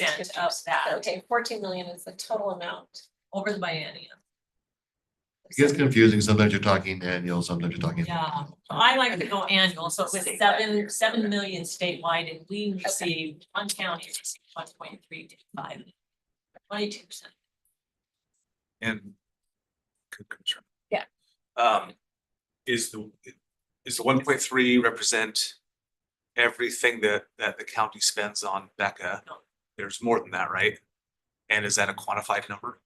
confused. of that. Okay, 14 million is the total amount. Over the biennium. It gets confusing. Sometimes you're talking annual, sometimes you're talking. Yeah, I like to go annual, so it was 7 million statewide, and we received, one county received 1.325. 22%. And. Good concern. Yeah. Is the 1.3 represent everything that the county spends on Becca? No. There's more than that, right? And is that a quantified number?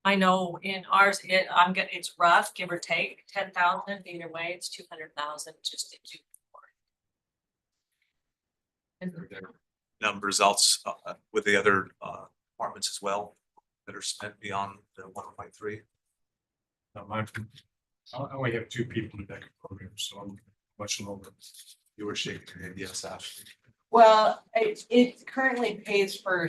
I know in ours, it's rough, give or take, 10,000, either way, it's 200,000 just to do. And Are there numbers else with the other departments as well that are spent beyond the 1.3? I only have 2 people in that program, so I'm much lower. You were shaking your head, yes, Ashley. Well, it currently pays for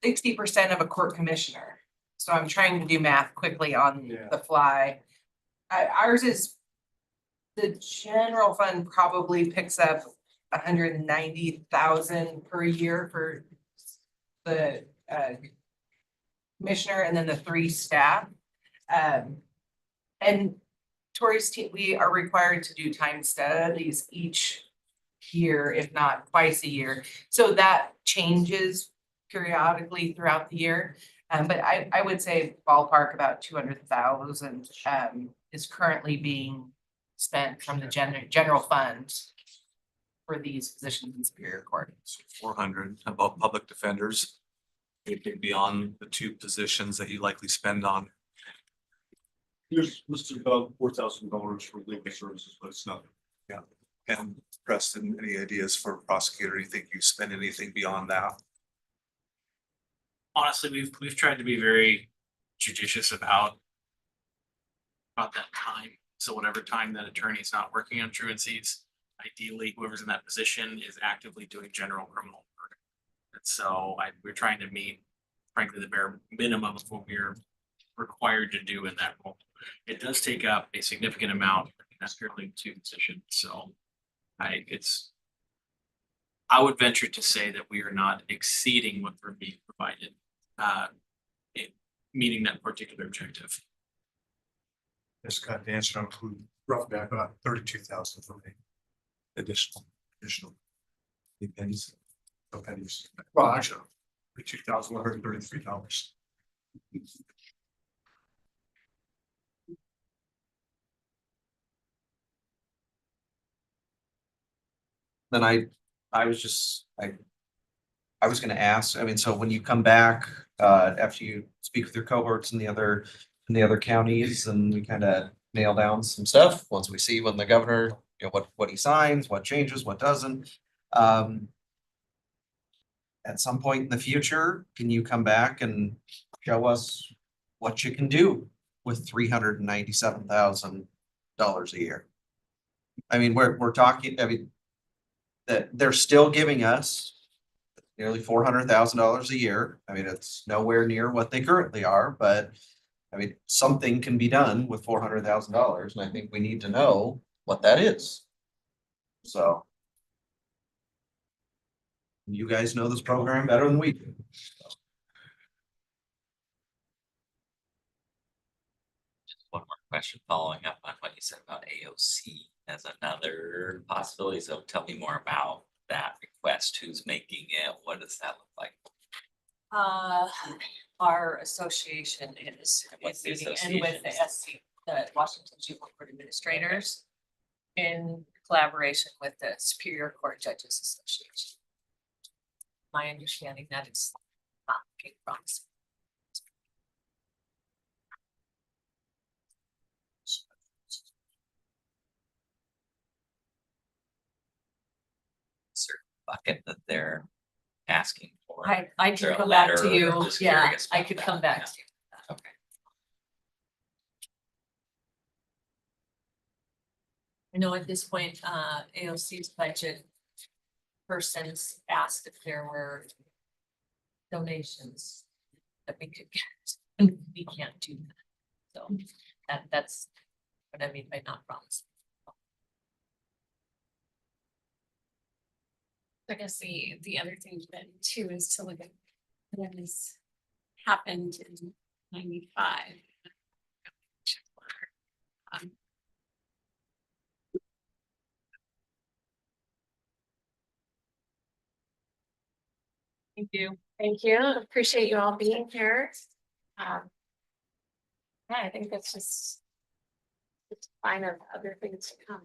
60% of a court commissioner. So I'm trying to do math quickly on Yeah. the fly. Ours is, the general fund probably picks up 190,000 per year for the commissioner and then the 3 staff. And Tori's team, we are required to do time studies each year, if not twice a year. So that changes periodically throughout the year. But I would say ballpark about 200,000 is currently being spent from the general fund for these positions in Superior Court. 400 about public defenders. Anything beyond the 2 positions that you likely spend on. There's listed about $4,000 for legal services, but it's not. And Preston, any ideas for prosecutor? You think you spend anything beyond that? honestly, we've tried to be very judicious about that time. So whatever time that attorney's not working on truancies, ideally whoever's in that position is actively doing general criminal work. And so we're trying to meet, frankly, the bare minimum of what we're required to do in that role. It does take up a significant amount, that's purely two positions, so I would venture to say that we are not exceeding what we're being provided, in meeting that particular objective. This got the answer, include roughly about 32,000 for me. Additional. Pennies. No pennies. Well, actually, $2,133. Then I was gonna ask, I mean, so when you come back, after you speak with your cohorts in the other counties and we kind of nail down some stuff, once we see when the governor, you know, what he signs, what changes, what doesn't. At some point in the future, can you come back and show us what you can do with $397,000 a year? I mean, we're talking, I mean, that they're still giving us nearly $400,000 a year. I mean, it's nowhere near what they currently are, but I mean, something can be done with $400,000, and I think we need to know what that is. So. You guys know this program better than we do. One more question following up on what you said about AOC as another possibility. So tell me more about that request. Who's making it? What does that look like? Our association is What's the meeting and with the association? SC, the Washington Juvenile Court Administrators, in collaboration with the Superior Court Judges Association. My understanding that it's not looking promising. Certain bucket that they're asking for. I Is there can a come back letter? to you, I'm just yeah, curious I about could that. come back Yeah. to you. Okay. I know at this point, AOC's budget persons asked if there were donations that we could get, and we can't do that. So that's what I mean by not promising. I guess the other thing then too is to look at what has happened in 95. Thank you. Thank you. Appreciate you all being here. Yeah, I think that's just it's a sign of other things to come.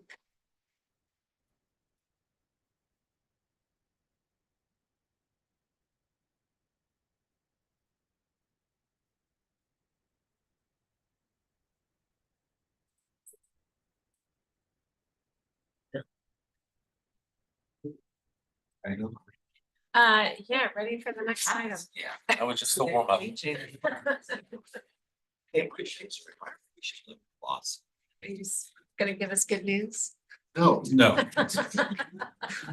Yeah, ready for the next item. Yeah, I was just so warm up. They appreciate your requirement. We should live with laws. Are you just gonna give us good news? No, No,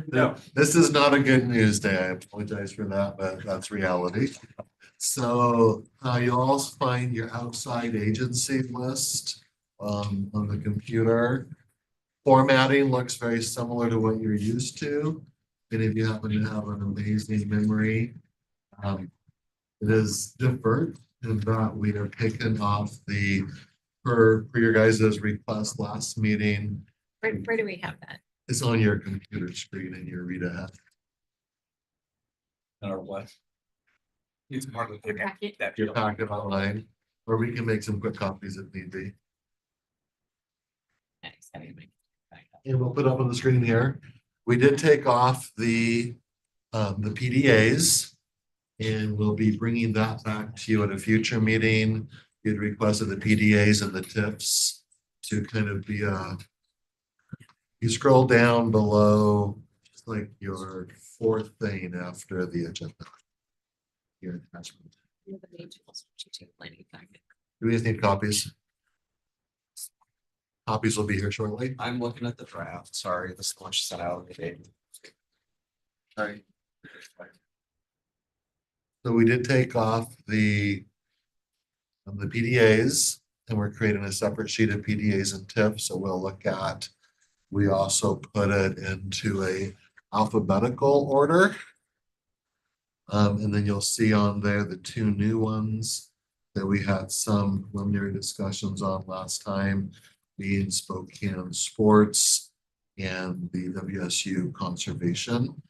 no, this is not a good news day. I apologize for that, but that's reality. So you'll also find your outside agency list on the computer. Formatting looks very similar to what you're used to. And if you happen to have an amazing memory, it is different in that we are taking off the for your guys' request last meeting. Where do we have that? It's on your computer screen and your read ahead. or what? It's part of the. Packet? That Your packet online, or we can make some quick copies if need be. And we'll put up on the screen here. We did take off the PDAs. And we'll be bringing that back to you at a future meeting. You'd requested the PDAs and the tips to kind of be you scroll down below, just like your fourth thing after the agenda. Your attachment. We have the May 12th strategic planning packet. Do we just need copies? Copies will be here shortly. I'm looking at the draft, sorry, this much sent out today. Sorry. So we did take off the PDAs, and we're creating a separate sheet of PDAs and TIF, so we'll look at. We also put it into a alphabetical order. And then you'll see on there the two new ones that we had some preliminary discussions on last time, being Spokane Sports and the WSU Conservation.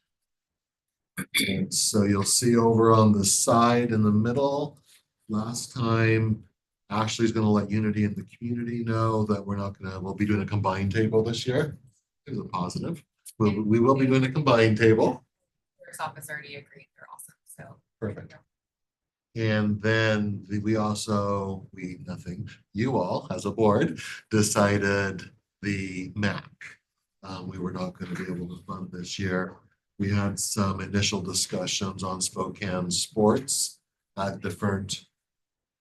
And so you'll see over on the side in the middle, last time, Ashley's gonna let Unity and the community know that we'll be doing a combined table this year. There's a positive. We will be doing a combined table. First office already agreed, they're awesome, so. Perfect. And then you all as a board decided the MAC. We were not gonna be able to fund this year. We had some initial discussions on Spokane Sports at different,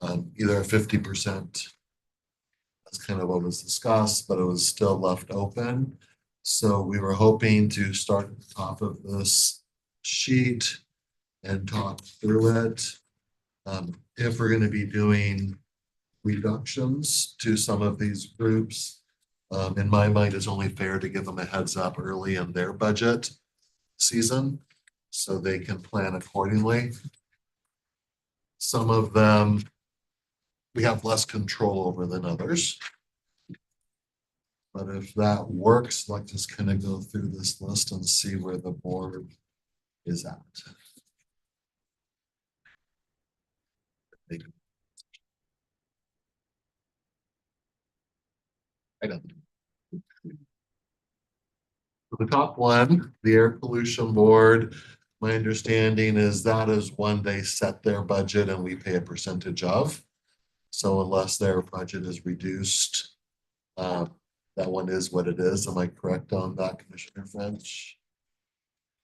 either 50%. That's kind of what was discussed, but it was still left open. So we were hoping to start at the top of this sheet and talk through it. If we're gonna be doing reductions to some of these groups, in my mind, it's only fair to give them a heads up early in their budget season so they can plan accordingly. Some of them we have less control over than others. But if that works, let's just kind of go through this list and see where the board is at. I don't. The top one, the Air Pollution Board, my understanding is that is one they set their budget and we pay a percentage of. So unless their budget is reduced, that one is what it is. Am I correct on that, Commissioner French?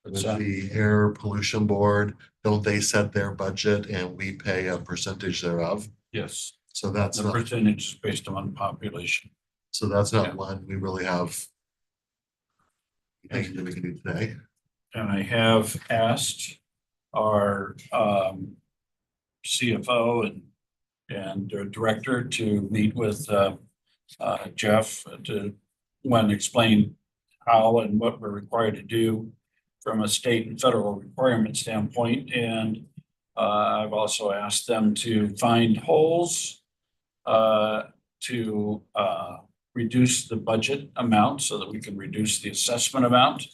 With the Air Pollution Board, don't they set their budget and we pay a percentage thereof? Yes, So that's the not, percentage is based on population. so that's not Yeah. one we really have. Anything that we can do today. And I have asked our CFO and their director to meet with Jeff to explain how and what we're required to do from a state and federal requirement standpoint. And I've also asked them to find holes to reduce the budget amount so that we can reduce the assessment amount.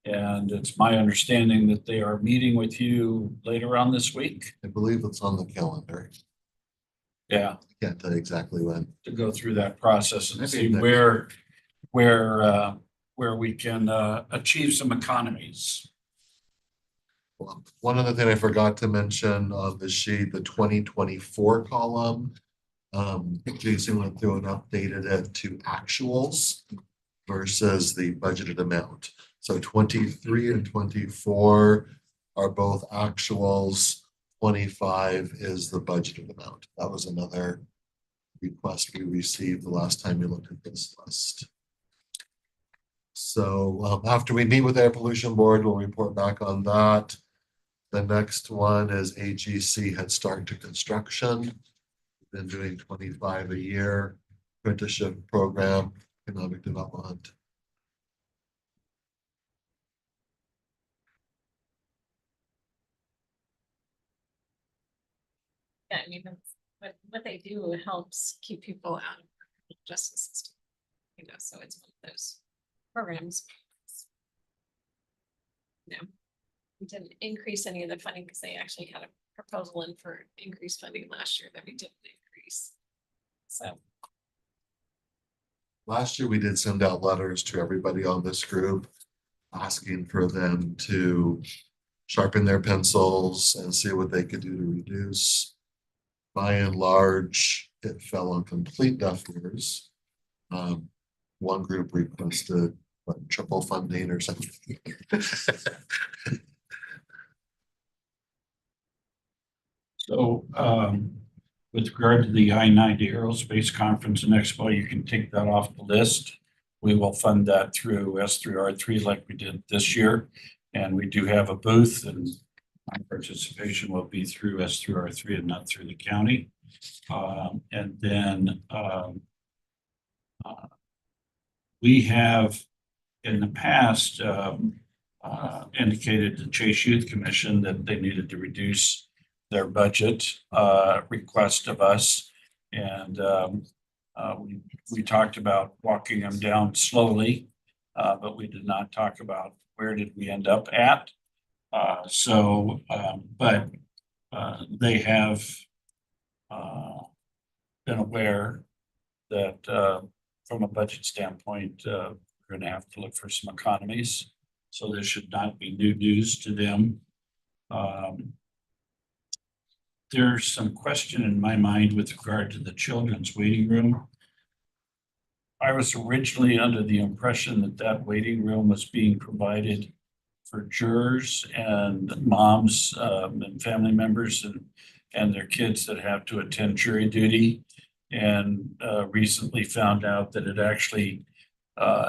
And it's my understanding that they are meeting with you later on this week. I believe it's on the calendar. Yeah, Can't tell you exactly when. to go through that process and Maybe see next- where we can achieve some economies. Well, one other thing I forgot to mention on the sheet, the 2024 column. Jason went through and updated it to actuals versus the budgeted amount. So 23 and 24 are both actuals. 25 is the budgeted amount. That was another request we received the last time we looked at this list. So after we meet with Air Pollution Board, we'll report back on that. The next one is AGC Head Start to Construction. Been doing 25 a year apprenticeship program, economic development. Yeah, I mean, that's what they do helps keep people out of the criminal justice system. You know, so it's one of those programs. No, we didn't increase any of the funding because they actually had a proposal in for increased funding last year that we didn't increase. So. Last year, we did send out letters to everybody on this group asking for them to sharpen their pencils and see what they could do to reduce. By and large, it fell on complete deaf ears. One group requested triple funding or something. So, with regard to the I-90 Aerospace Conference and Expo, you can take that off the list. We will fund that through S3R3 like we did this year. And we do have a booth, and my participation will be through S3R3 and not through the county. And then we have in the past indicated to Chase Youth Commission that they needed to reduce their budget request of us. And we talked about walking them down slowly, but we did not talk about where did we end up at. But they have been aware that from a budget standpoint, we're going to have to look for some economies. So this should not be new news to them. There's some question in my mind with regard to the children's waiting room. I was originally under the impression that that waiting room was being provided for jurors and moms and family members and their kids that have to attend jury duty. And recently found out that it actually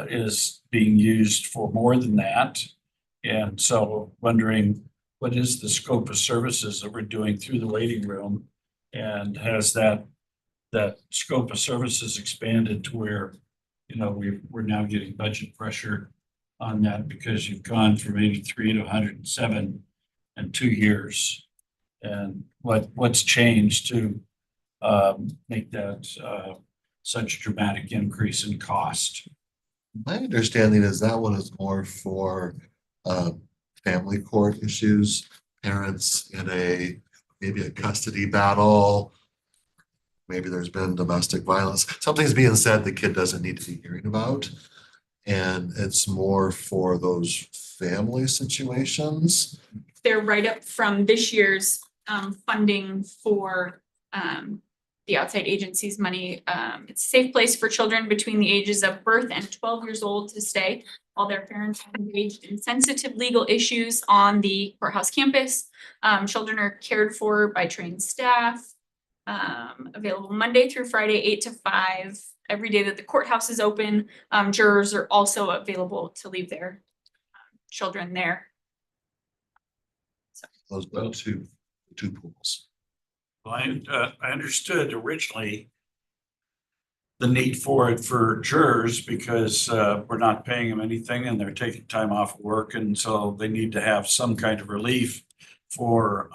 is being used for more than that. And so wondering, what is the scope of services that we're doing through the waiting room? And has that scope of services expanded to where, you know, we're now getting budget pressure on that because you've gone from 83 to 107 in 2 years? And what's changed to make that such a dramatic increase in cost? My understanding is that one is more for family court issues, parents in maybe a custody battle. Maybe there's been domestic violence. Something's being said the kid doesn't need to be hearing about. And it's more for those family situations. They're right up from this year's funding for the outside agency's money. It's a safe place for children between the ages of birth and 12 years old to stay while their parents are engaged in sensitive legal issues on the courthouse campus. Children are cared for by trained staff. Available Monday through Friday, 8 to 5. Every day that the courthouse is open. Jurors are also available to leave their children there. Those go to two pools. Well, I understood originally the need for it for jurors because we're not paying them anything and they're taking time off of work. And so they need to have some kind of relief for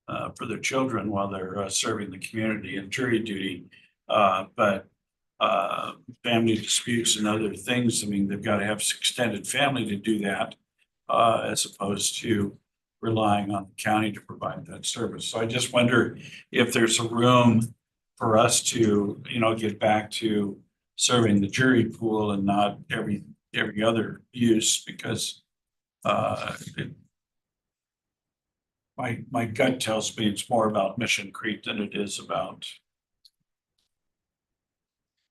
their children while they're serving the community and jury duty. But family disputes and other things, I mean, they've got to have extended family to do that as opposed to relying on the county to provide that service. So I just wonder if there's a room for us to, you know, get back to serving the jury pool and not every other use, because my gut tells me it's more about Mission Creek than it is about.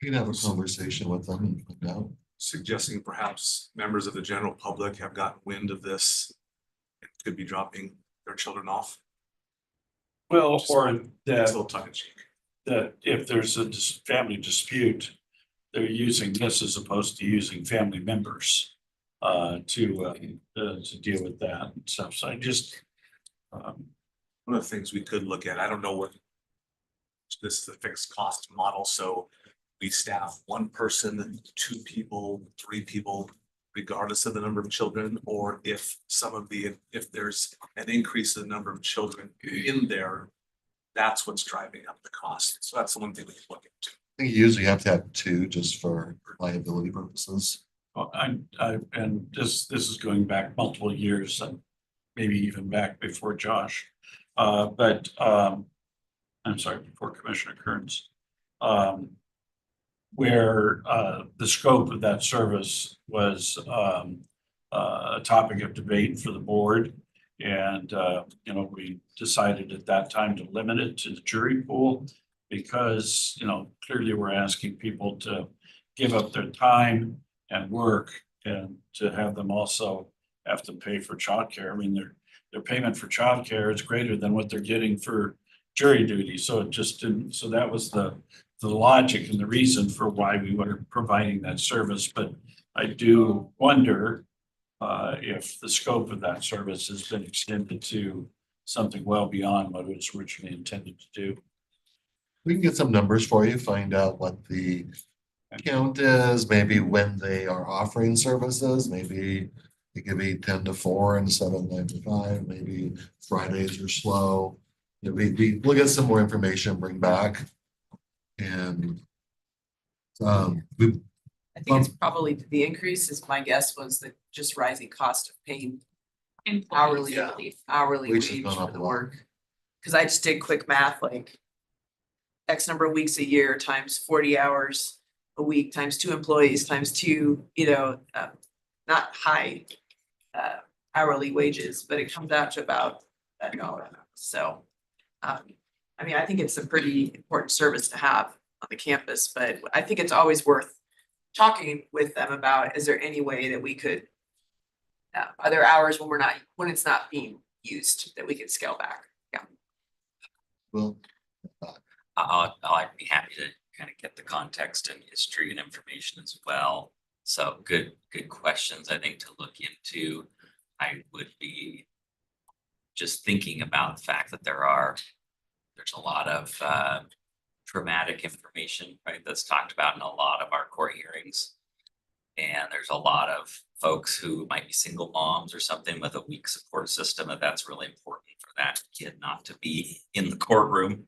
You can have a conversation with them and find out. Suggesting perhaps members of the general public have gotten wind of this and could be dropping their children off. Well, or It's that, a little tongue in cheek. that if there's a family dispute, they're using this as opposed to using family members to deal with that and stuff. So I just One of the things we could look at, I don't know what this is a fixed cost model, so we staff 1 person, 2 people, 3 people, regardless of the number of children, or if there's an increase in the number of children in there, that's what's driving up the cost. So that's the one thing we can look into. I think you usually have to have 2 just for liability purposes. well, and this is going back multiple years and maybe even back before Josh. But I'm sorry, before Commissioner Kearns. Where the scope of that service was a topic of debate for the board. And, you know, we decided at that time to limit it to the jury pool because, you know, clearly we're asking people to give up their time and work and to have them also have to pay for childcare. I mean, their payment for childcare is greater than what they're getting for jury duty. So it just didn't, so that was the logic and the reason for why we were providing that service. But I do wonder if the scope of that service has been extended to something well beyond what it was originally intended to do. We can get some numbers for you, find out what the count is, maybe when they are offering services, maybe it could be 10 to 4 and 7 to 9 to 5, maybe Fridays are slow. You know, we'll get some more information, bring back. And we I think it's probably the increase is my guess was the just rising cost of paying hourly, Yeah. hourly Wages wage gone up for a the lot. work. Cause I just did quick math, like X number of weeks a year times 40 hours a week times 2 employees times 2, not high hourly wages, but it comes out to about that dollar. So, I mean, I think it's a pretty important service to have on the campus, but I think it's always worth talking with them about, is there any way that we could, are there hours when it's not being used that we could scale back? Yeah. will. I'd be happy to kind of get the context and history and information as well. So good questions, I think, to look into. I would be just thinking about the fact that there's a lot of traumatic information, right, that's talked about in a lot of our court hearings. And there's a lot of folks who might be single moms or something with a weak support system, and that's really important for that kid not to be in the courtroom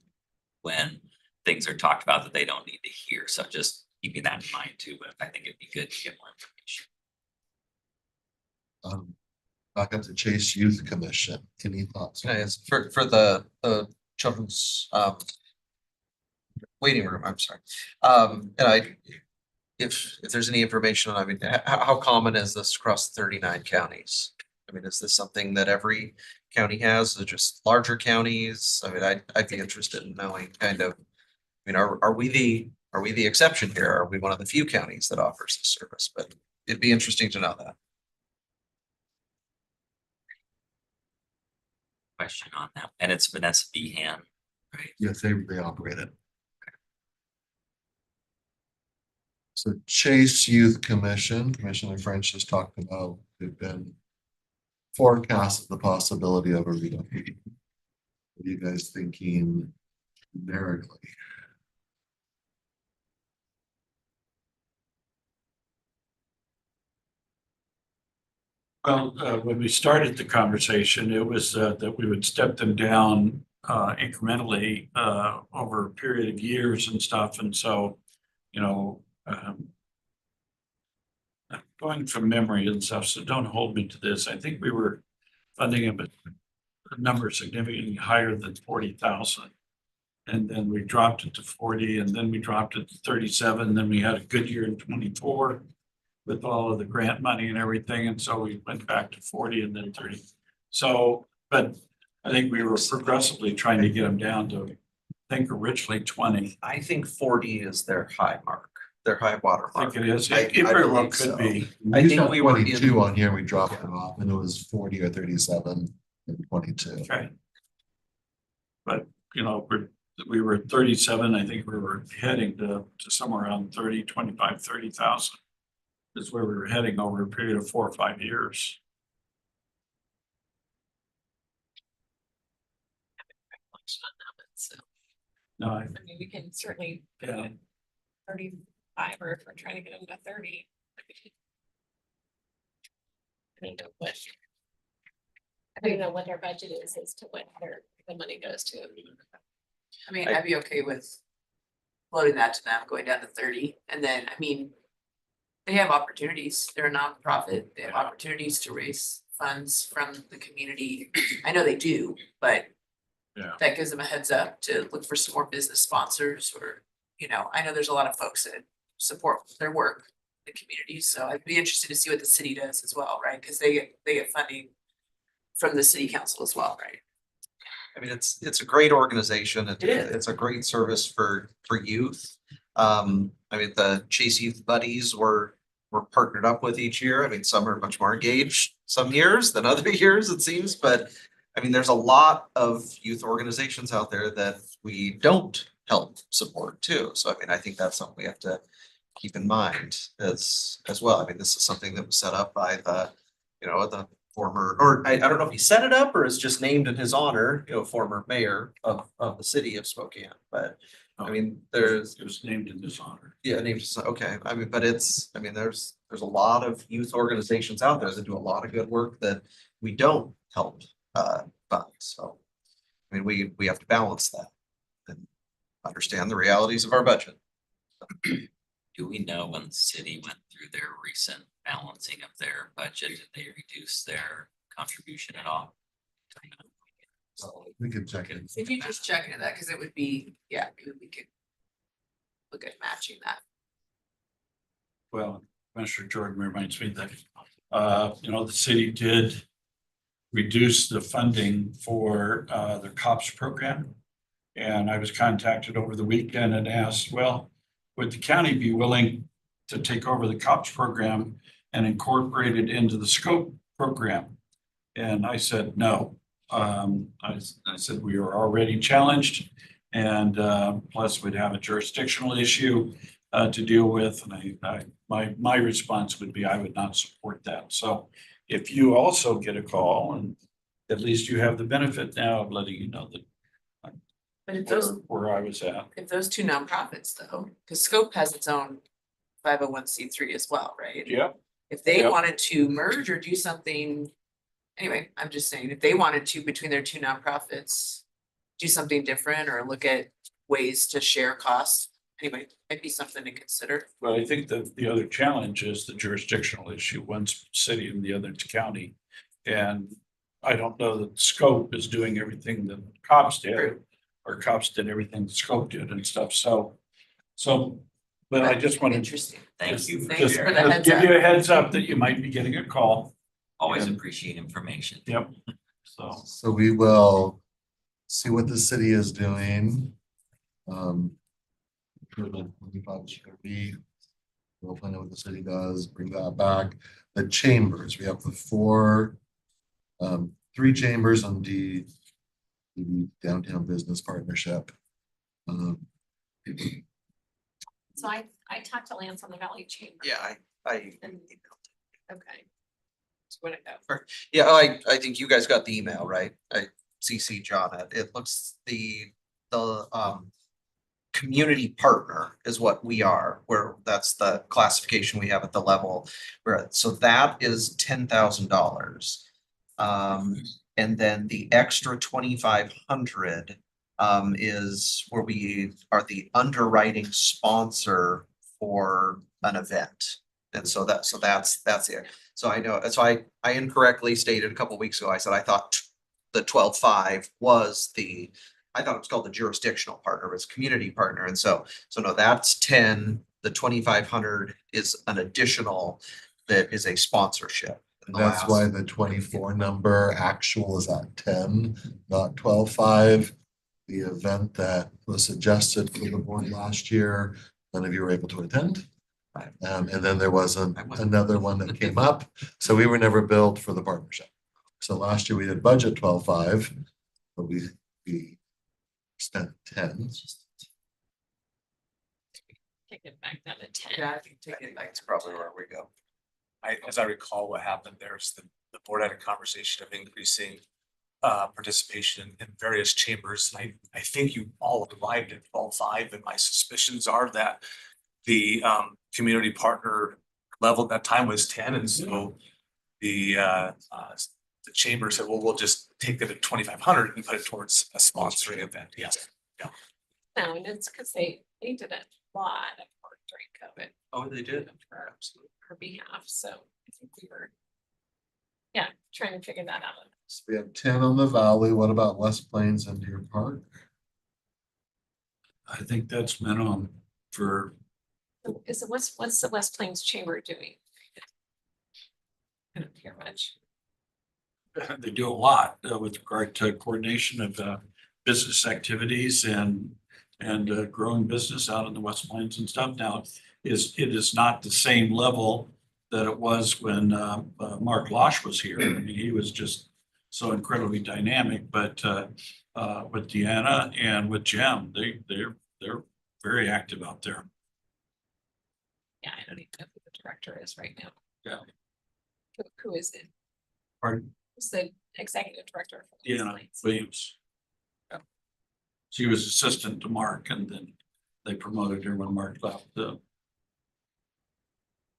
when things are talked about that they don't need to hear. So just keeping that in mind too, but I think it'd be good to get more information. Back up to Chase Youth Commission. Any thoughts? Yes, for the children's waiting room, I'm sorry. And if there's any information, I mean, how common is this across 39 counties? I mean, is this something that every county has, or just larger counties? I mean, I'd be interested in knowing kind of, I mean, are we the exception here? Are we one of the few counties that offers this service? But it'd be interesting to know that. Question on that, and it's Vanessa Behan, right? Yes, they operate it. So Chase Youth Commission, Commissioner French has talked about, they've been forecasted the possibility of a relocation. What are you guys thinking numerically? Well, when we started the conversation, it was that we would step them down incrementally over a period of years and stuff. And so, going from memory and stuff, so don't hold me to this. I think we were funding a number significantly higher than 40,000. And then we dropped it to 40, and then we dropped it to 37. Then we had a good year in 24 with all of the grant money and everything. And so we went back to 40 and then 30. So, but I think we were progressively trying to get them down to, I think originally 20. I think 40 is their high mark, their high water I mark. think it is. I It very well believe could so. be. I We think got we were 22 on here, we dropped it off, and it was 40 or 37 and 22. Okay. But, we were at 37. I think we were heading to somewhere around 30,000 is where we were heading over a period of 4 or 5 years. No, I mean, we can certainly put yeah. it 35, or if we're trying to get them to 30. I don't know what their budget is as to what the money goes to. I mean, I'd be okay with floating that to them, going down to 30, and then, I mean, they have opportunities, they're a nonprofit, they have opportunities to raise funds from the community. I know they do, but Yeah. that gives them a heads up to look for some more business sponsors, or, I know there's a lot of folks that support their work in the community, so I'd be interested to see what the city does as well, right? Cause they get funding from the city council as well, right? I mean, it's a great organization. It is. It's a great service for youth. I mean, the Chase Youth Buddies were we're partnered up with each year. I mean, some are much more engaged some years than other years, it seems, but I mean, there's a lot of youth organizations out there that we don't help support too. So I mean, I think that's something we have to keep in mind as well. I mean, this is something that was set up by the, the former, or I don't know if he set it up or is just named in his honor, former mayor of the city of Spokane, but I mean, there's. It was named in his honor. Yeah, named, okay, I mean, but there's a lot of youth organizations out there that do a lot of good work that we don't help fund, so. I mean, we have to balance that and understand the realities of our budget. Do we know when the city went through their recent balancing of their budget, did they reduce their contribution at all? We could check it. If you just check into that, because it would be, yeah, maybe we could look at matching that. Well, Commissioner Jordan reminds me that, the city did reduce the funding for the COPS program. And I was contacted over the weekend and asked, well, would the county be willing to take over the COPS program and incorporate it into the SCOPE program? And I said, no. I said, we are already challenged, and plus we'd have a jurisdictional issue to deal with. And my response would be, I would not support that. So if you also get a call, and at least you have the benefit now of letting you know that But if those, where I was at. if those two nonprofits though, because Scope has its own 501c3 as well, right? Yep. If they Yep. wanted to merge or do something, anyway, I'm just saying, if they wanted to, between their two nonprofits, do something different or look at ways to share costs, anyway, might be something to consider. Well, I think that the other challenge is the jurisdictional issue, one's city and the other county. And I don't know that SCOPE is doing everything that COPS did, or COPS did everything that SCOPE did and stuff, so. But I just wanted. Interesting. Thank you for Just for the sharing. heads give up. you a heads up that you might be getting a call. Always Yeah. appreciate information. Yep. So. So we will see what the city is doing. For the 25 square feet. We'll find out what the city does, bring that back. The chambers, we have the three chambers on the downtown business partnership. So I talked to Lance on the Valley Chamber. Yeah, I And- Okay. So what I got. yeah, I think you guys got the email, right? I CC John, it looks the community partner is what we are, where that's the classification we have at the level. So that is $10,000. And then the extra 2,500 is where we are the underwriting sponsor for an event. And so that's it. So I know, so I incorrectly stated a couple of weeks ago, I said, I thought the 12.5 was I thought it was called the jurisdictional partner, it's community partner. And so no, that's 10, the 2,500 is an additional that is a sponsorship. And that's why the 24 number actual is at 10, not 12.5. The event that was suggested for the board last year, none of you were able to attend. And then there was another one that came up, so we were never billed for the partnership. So last year we did budget 12.5, but we spent 10. Take it back down to 10. Yeah, I think take it back. That's probably where we go. As I recall, what happened there is the board had a conversation of increasing participation in various chambers. And I think you all arrived at 12.5, and my suspicions are that the community partner level at that time was 10, and so the chamber said, well, we'll just take that at 2,500 and put it towards a sponsoring event. Yes. No, and it's because they did a lot of work during COVID. Oh, they did. For her behalf, so I think we were. Yeah, trying to figure that out. So we have 10 on the valley. What about West Plains and Deer Park? I think that's minimum for, Is it what's the West Plains Chamber doing? I don't hear much. they do a lot with regard to coordination of business activities and growing business out in the West Plains and stuff. Now, it is not the same level that it was when Mark Losh was here. I mean, he was just so incredibly dynamic, but with Deanna and with Jem, they're very active out there. Yeah, I don't even know who the director is right now. Yeah. Who is it? Pardon? Who's the executive director? for Deanna Lions? Williams. She was assistant to Mark, and then they promoted her when Mark left. And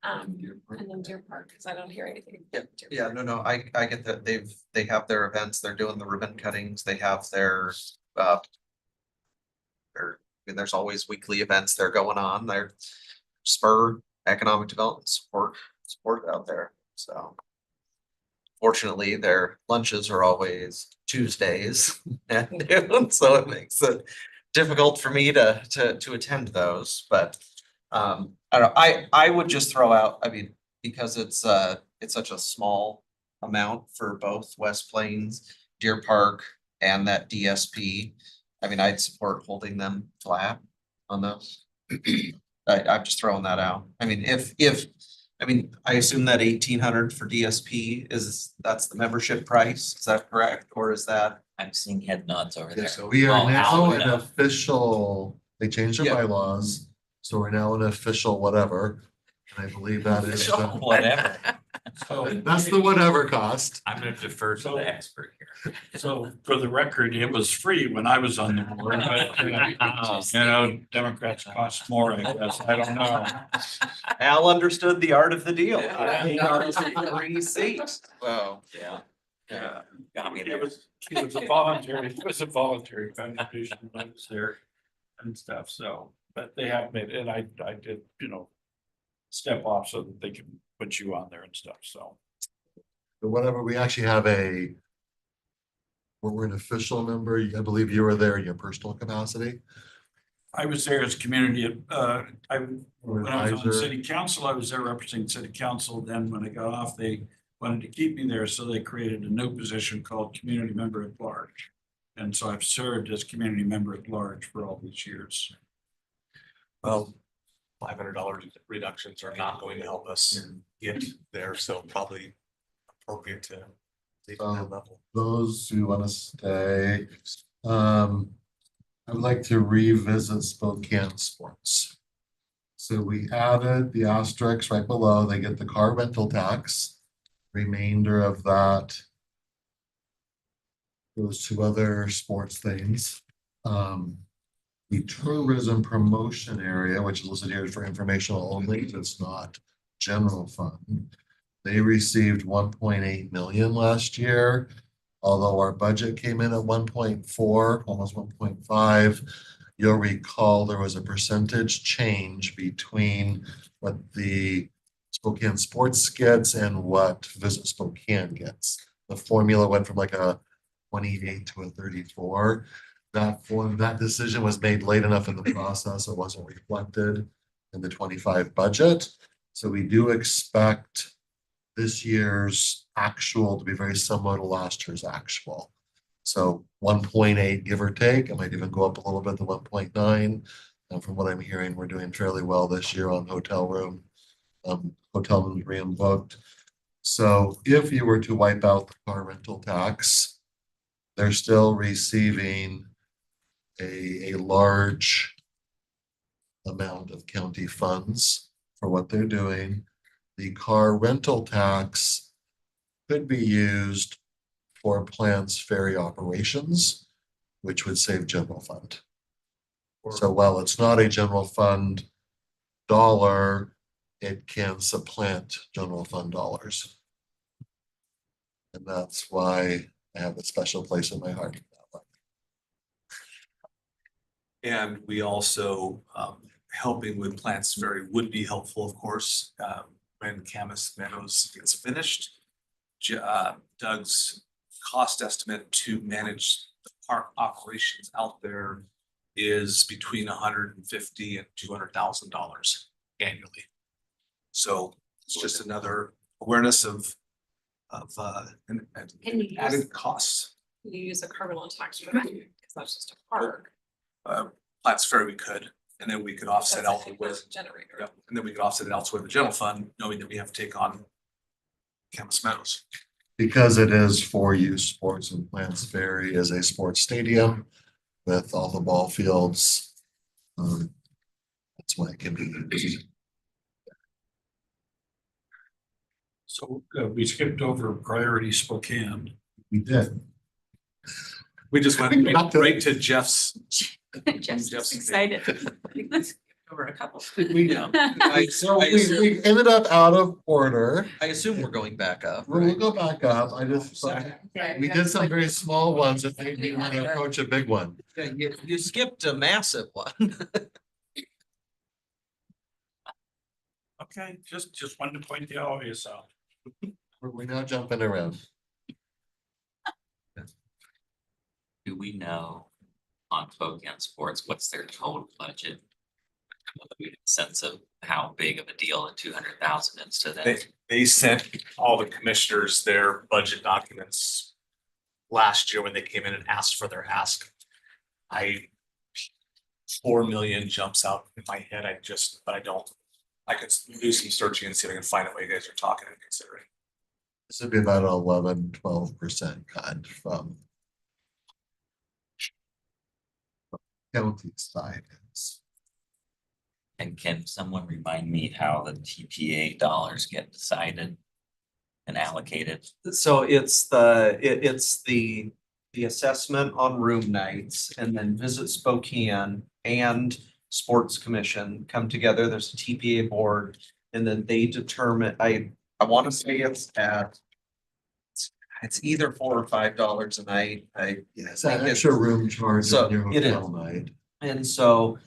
then Deer Park, because I don't hear anything. Yeah, Deer yeah, Park. no, I get that they have their events, they're doing the ribbon cuttings, they have their I mean, there's always weekly events they're going on, they're spur economic development support out there, so. Fortunately, their lunches are always Tuesdays at noon, so it makes it difficult for me to attend those, but I don't know, I would just throw out, I mean, because it's such a small amount for both West Plains, Deer Park, and that DSP. I mean, I'd support holding them flat on those. I'm just throwing that out. I mean, I mean, I assume that 1,800 for DSP that's the membership price, is that correct, or is that? I'm seeing head nods over there. So we are Well, now Al would an know. official, they changed their Yeah. bylaws, so we're now an official whatever. And I believe that is, Whatever. So that's the whatever cost. I'm gonna defer to the expert here. So for the record, it was free when I was on the board, but you know, Democrats cost more, I guess. I don't know. Al understood the art of the deal. Yeah. He got us a free seat. Wow. Yeah. Yeah. Got me It there. was a voluntary contribution when I was there and stuff, so, but they have made, and I did, you know, step off so that they can put you on there and stuff, so. But whatever, we actually have we're an official member, I believe you were there in your personal capacity. I was there as community, when I was on Advisor. city council, I was there representing city council. Then when I got off, they wanted to keep me there, so they created a new position called community member at large. And so I've served as community member at large for all these years. Well, $500 reductions are not going to help us get there, so probably appropriate to leave at that level. Those who want to stay, I would like to revisit Spokane sports. So we added the asterisks right below, they get the car rental tax. Remainder of that goes to other sports things. The tourism promotion area, which is listed here for informational only, it's not general fund. They received 1.8 million last year, although our budget came in at 1.4, almost 1.5. You'll recall there was a percentage change between what the Spokane Sports gets and what Visit Spokane gets. The formula went from like a 28 to a 34. That decision was made late enough in the process, it wasn't reflected in the 25 budget. So we do expect this year's actual to be very similar to last year's actual. So 1.8 give or take, it might even go up a little bit to 1.9. And from what I'm hearing, we're doing fairly well this year on hotel room. Hotel rooms being booked. So if you were to wipe out the car rental tax, they're still receiving a large amount of county funds for what they're doing. The car rental tax could be used for plans ferry operations, which would save general fund. So while it's not a general fund dollar, it can supplant general fund dollars. And that's why I have a special place in my heart. And we also, helping with Plants Ferry would be helpful, of course, when Camas Meadows gets finished. Doug's cost estimate to manage the park operations out there is between $150,000 and $200,000 annually. So it's just another awareness of an Can you added use, costs. can you use a carbon tax for that? Because that's just a park. Plants Ferry we could, And then we could offset That's a elsewhere. generator. Yep, and then we could offset it elsewhere in the general fund, knowing that we have to take on Camas Meadows. Because it is for youth sports and Plants Ferry is a sports stadium with all the ball fields. That's why it can be used. So we skipped over priority Spokane. We did. We just went right to Jeff's. Jeff's excited. Over a couple. We So we ended up out of order. I assume we're going back up. We'll go back up. I just, we did some very small ones that made me want to approach a big one. Yeah, you skipped a massive one. Okay, just wanted to point the obvious out. We're now jumping around. Do we know on Spokane Sports, what's their total budget? We have a sense of how big of a deal the 200,000 is to them. They sent all the commissioners their budget documents last year when they came in and asked for their ask. 4 million jumps out in my head. But I could do some searching and see if I can find out what you guys are talking and considering. This would be about 11-12% cut from county side. And can someone remind me how the TPA dollars get decided and allocated? So it's the assessment on room nights, and then Visit Spokane and Sports Commission come together. There's a TPA board, and then they determine, I want to say it's either $4 or $5 a night. Yes, that extra room charge So on your it is. hotel night. And so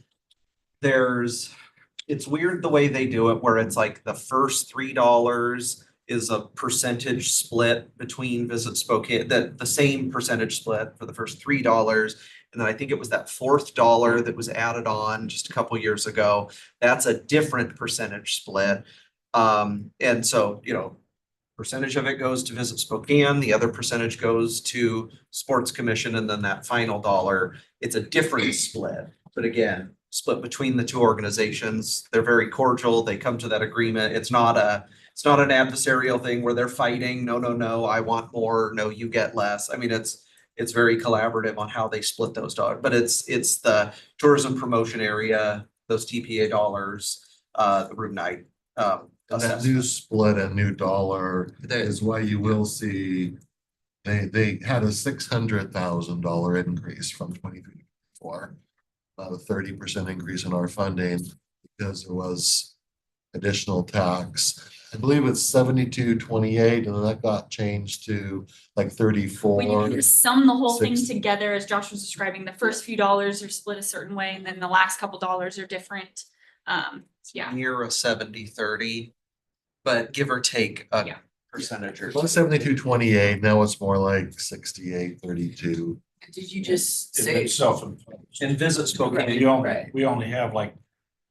it's weird the way they do it, where it's like the first $3 is a percentage split between Visit Spokane, the same percentage split for the first $3. And then I think it was that fourth dollar that was added on just a couple years ago. That's a different percentage split. And so, percentage of it goes to Visit Spokane, the other percentage goes to Sports Commission, and then that final dollar, it's a different split. But again, split between the two organizations. They're very cordial. They come to that agreement. It's not an adversarial thing where they're fighting. No, I want more. No, you get less. I mean, it's very collaborative on how they split those dollars, but it's the tourism promotion area, those TPA dollars, the room night. That new split and new dollar is why you will see they had a $600,000 increase from 23 to 24. About a 30% increase in our funding because there was additional tax. I believe it's 72.28, and then that got changed to like 34. When you sum the whole thing 60. together, as Josh was describing, the first few dollars are split a certain way, and then the last couple dollars are different. Yeah. Near a 70-30, but give or take a percentage or It was 72.28, now it's more like 68.32. Did you just If say? it's self-imposed. And Visit Spokane. We only have like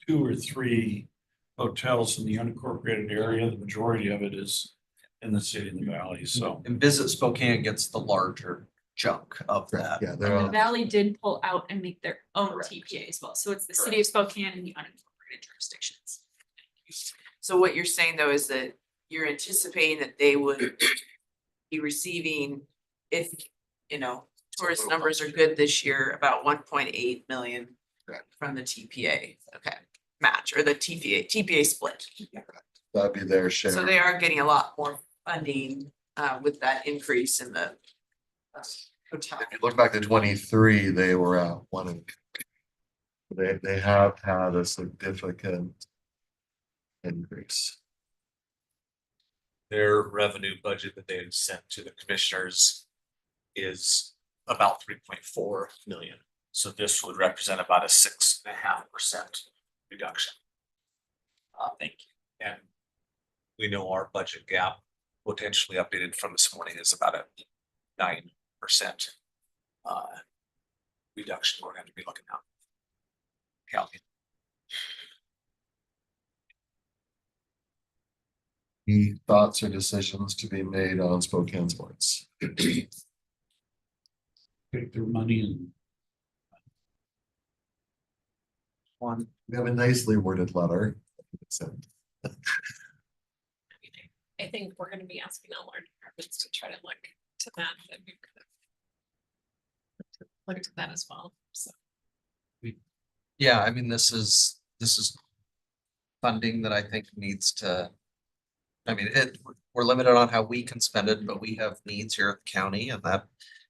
2 or 3 hotels in the unincorporated area. The majority of it is in the city and the valley, so. And Visit Spokane gets the larger chunk of that. Yeah, And they're the on. Valley did pull out and make their own TPA as well. So it's the city of Spokane and the unincorporated jurisdictions. So what you're saying though is that you're anticipating that they would be receiving, if, tourist numbers are good this year, about 1.8 million from the TPA, okay, match, or the TPA split. That'd be their share. So they are getting a lot more funding with that increase in the hotel. If you look back to 23, they were at 1. They have had a significant increase. Their revenue budget that they have sent to the commissioners is about 3.4 million. So this would represent about a 6.5% reduction. Thank you. And we know our budget gap, potentially updated from this morning, is about a 9% reduction we're going to be looking at. Calvin. Any thoughts or decisions to be made on Spokane Sports? Take their money and one. We have a nicely worded letter. So, I think we're gonna be asking all our departments to try to look to that, that we could. Look to that as well, so. Yeah, I mean, this is funding that I think needs to. I mean, we're limited on how we can spend it, but we have needs here at the county and that I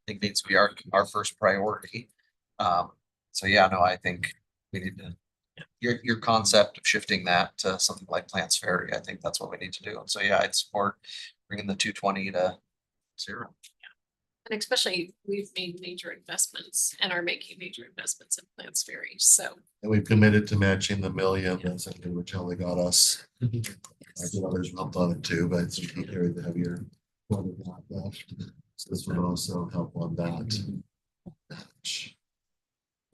think needs to be our first priority. So yeah, no, I think we need to. Your concept of shifting that to something like Plants Ferry, I think that's what we need to do. And so yeah, I'd support bringing the 220 to 0. And especially, we've made major investments and are making major investments in Plants Ferry, so. and we've committed to matching the million that Senator Richelli got us. I did others jumped on it too, but since he carried the heavier. load of that left. So this would also help on that.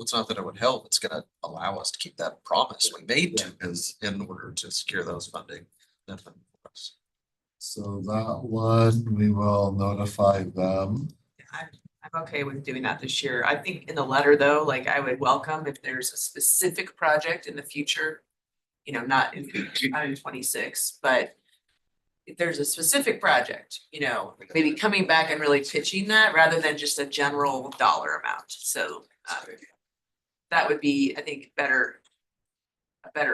It's not that it would help, it's gonna allow us to keep that promise we made to, Because in order to secure those funding. Definitely for us. so that one, we will notify them. I'm okay with doing that this year. I think in the letter though, like I would welcome if there's a specific project in the future. You know, not in 26, but if there's a specific project, you know, maybe coming back and really pitching that rather than just a general dollar amount. So that would be, I think, a better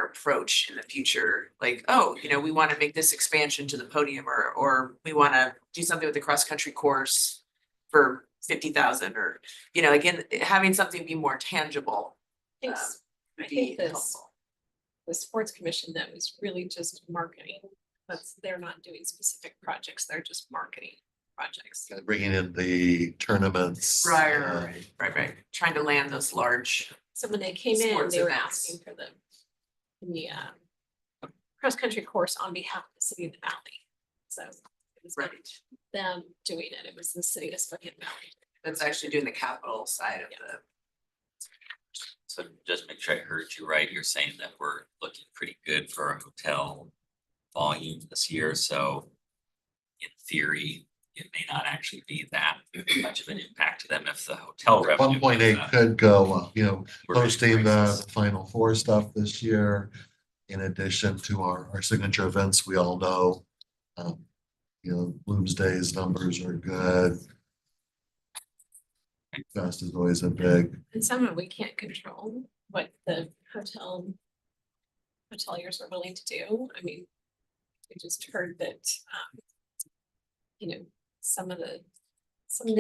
approach in the future. Like, oh, you know, we want to make this expansion to the podium or we want to do something with the cross-country course for 50,000 or, you know, again, having something be more tangible. Thanks. Would I be think this, helpful. the sports commission that was really just marketing. They're not doing specific projects, they're just marketing projects. Bringing in the tournaments. Right. Trying to land those large. So when they came in, Sports they were events. asking for the cross-country course on behalf of the city of the Valley. So it was not Right. them doing it, it was the city of Spokane Valley. That's actually doing the capital side of the. So just make sure I heard you right. You're saying that we're looking pretty good for our hotel volume this year, so in theory, it may not actually be that much of an impact to them if the hotel revenue. 1.8 goes up. could go up, you know, We're raising hosting prices. the Final Four stuff this year. In addition to our signature events, we all know. You know, Bloomsday's numbers are good. Fest is always a big, And some of it we can't control what the hoteliers are willing to do. I mean, we just heard that, you know, some of the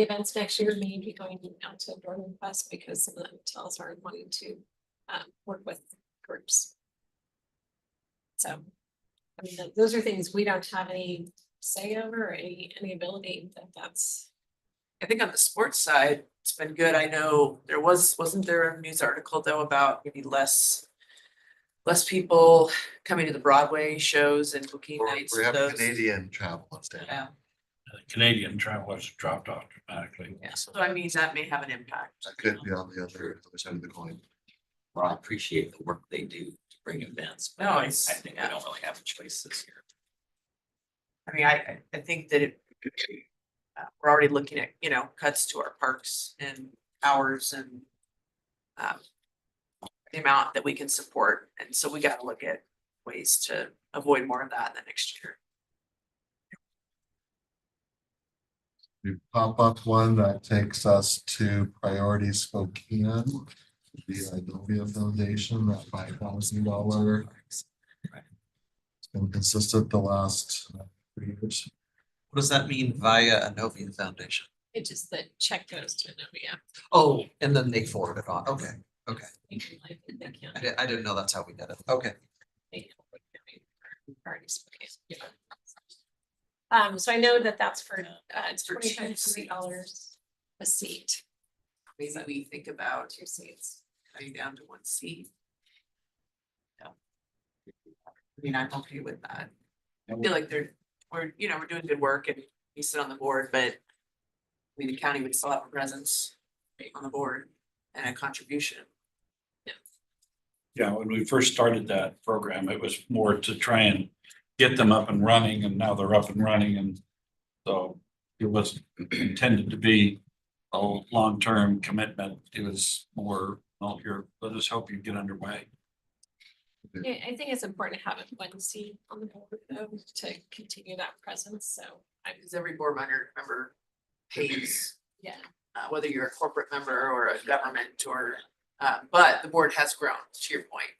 events next year may be going out to Jordan Fest because some of the hotels are wanting to work with groups. So, I mean, those are things we don't have any say over, or any ability that's. I think on the sports side, it's been good. I know wasn't there a news article though about maybe less people coming to the Broadway shows and booking nights. we for have those. Canadian travel instead. Yeah, Canadian travelers dropped off dramatically. yeah. So I mean, that may have an impact. That could be on the other side of the coin. Well, I appreciate the work they do to bring events, but No, I it's- think we yeah. don't really have a choice this year. I mean, I think that we're already looking at, you know, cuts to our parks and hours and the amount that we can support. And so we got to look at ways to avoid more of that in the next year. We pop up one that takes us to Priority Spokane. The Inovia Foundation, that $5,000. It's been consistent the last 3 years. What does that mean via Inovia Foundation? It just, the check goes to Inovia. Oh, and then they forward it on. Okay, okay. They can't. I didn't know that's how we did it. Okay. So I know that that's for, it's For $2,500 a seat, Maybe we think about 2 seats. cutting down to 1 seat. Yeah. I mean, I'm okay with that. I feel like we're doing good work and we sit on the board, but I mean, the county would still have a presence on the board and a contribution. Yeah, when we first started that program, it was more to try and get them up and running, and now they're up and running, and so it was intended to be a long-term commitment. It was more, well, here, let us help you get underway. I think it's important to have one seat on the board though, to continue that presence, so Because every board member pays, yeah. whether you're a corporate member or a government or, but the board has grown, to your point.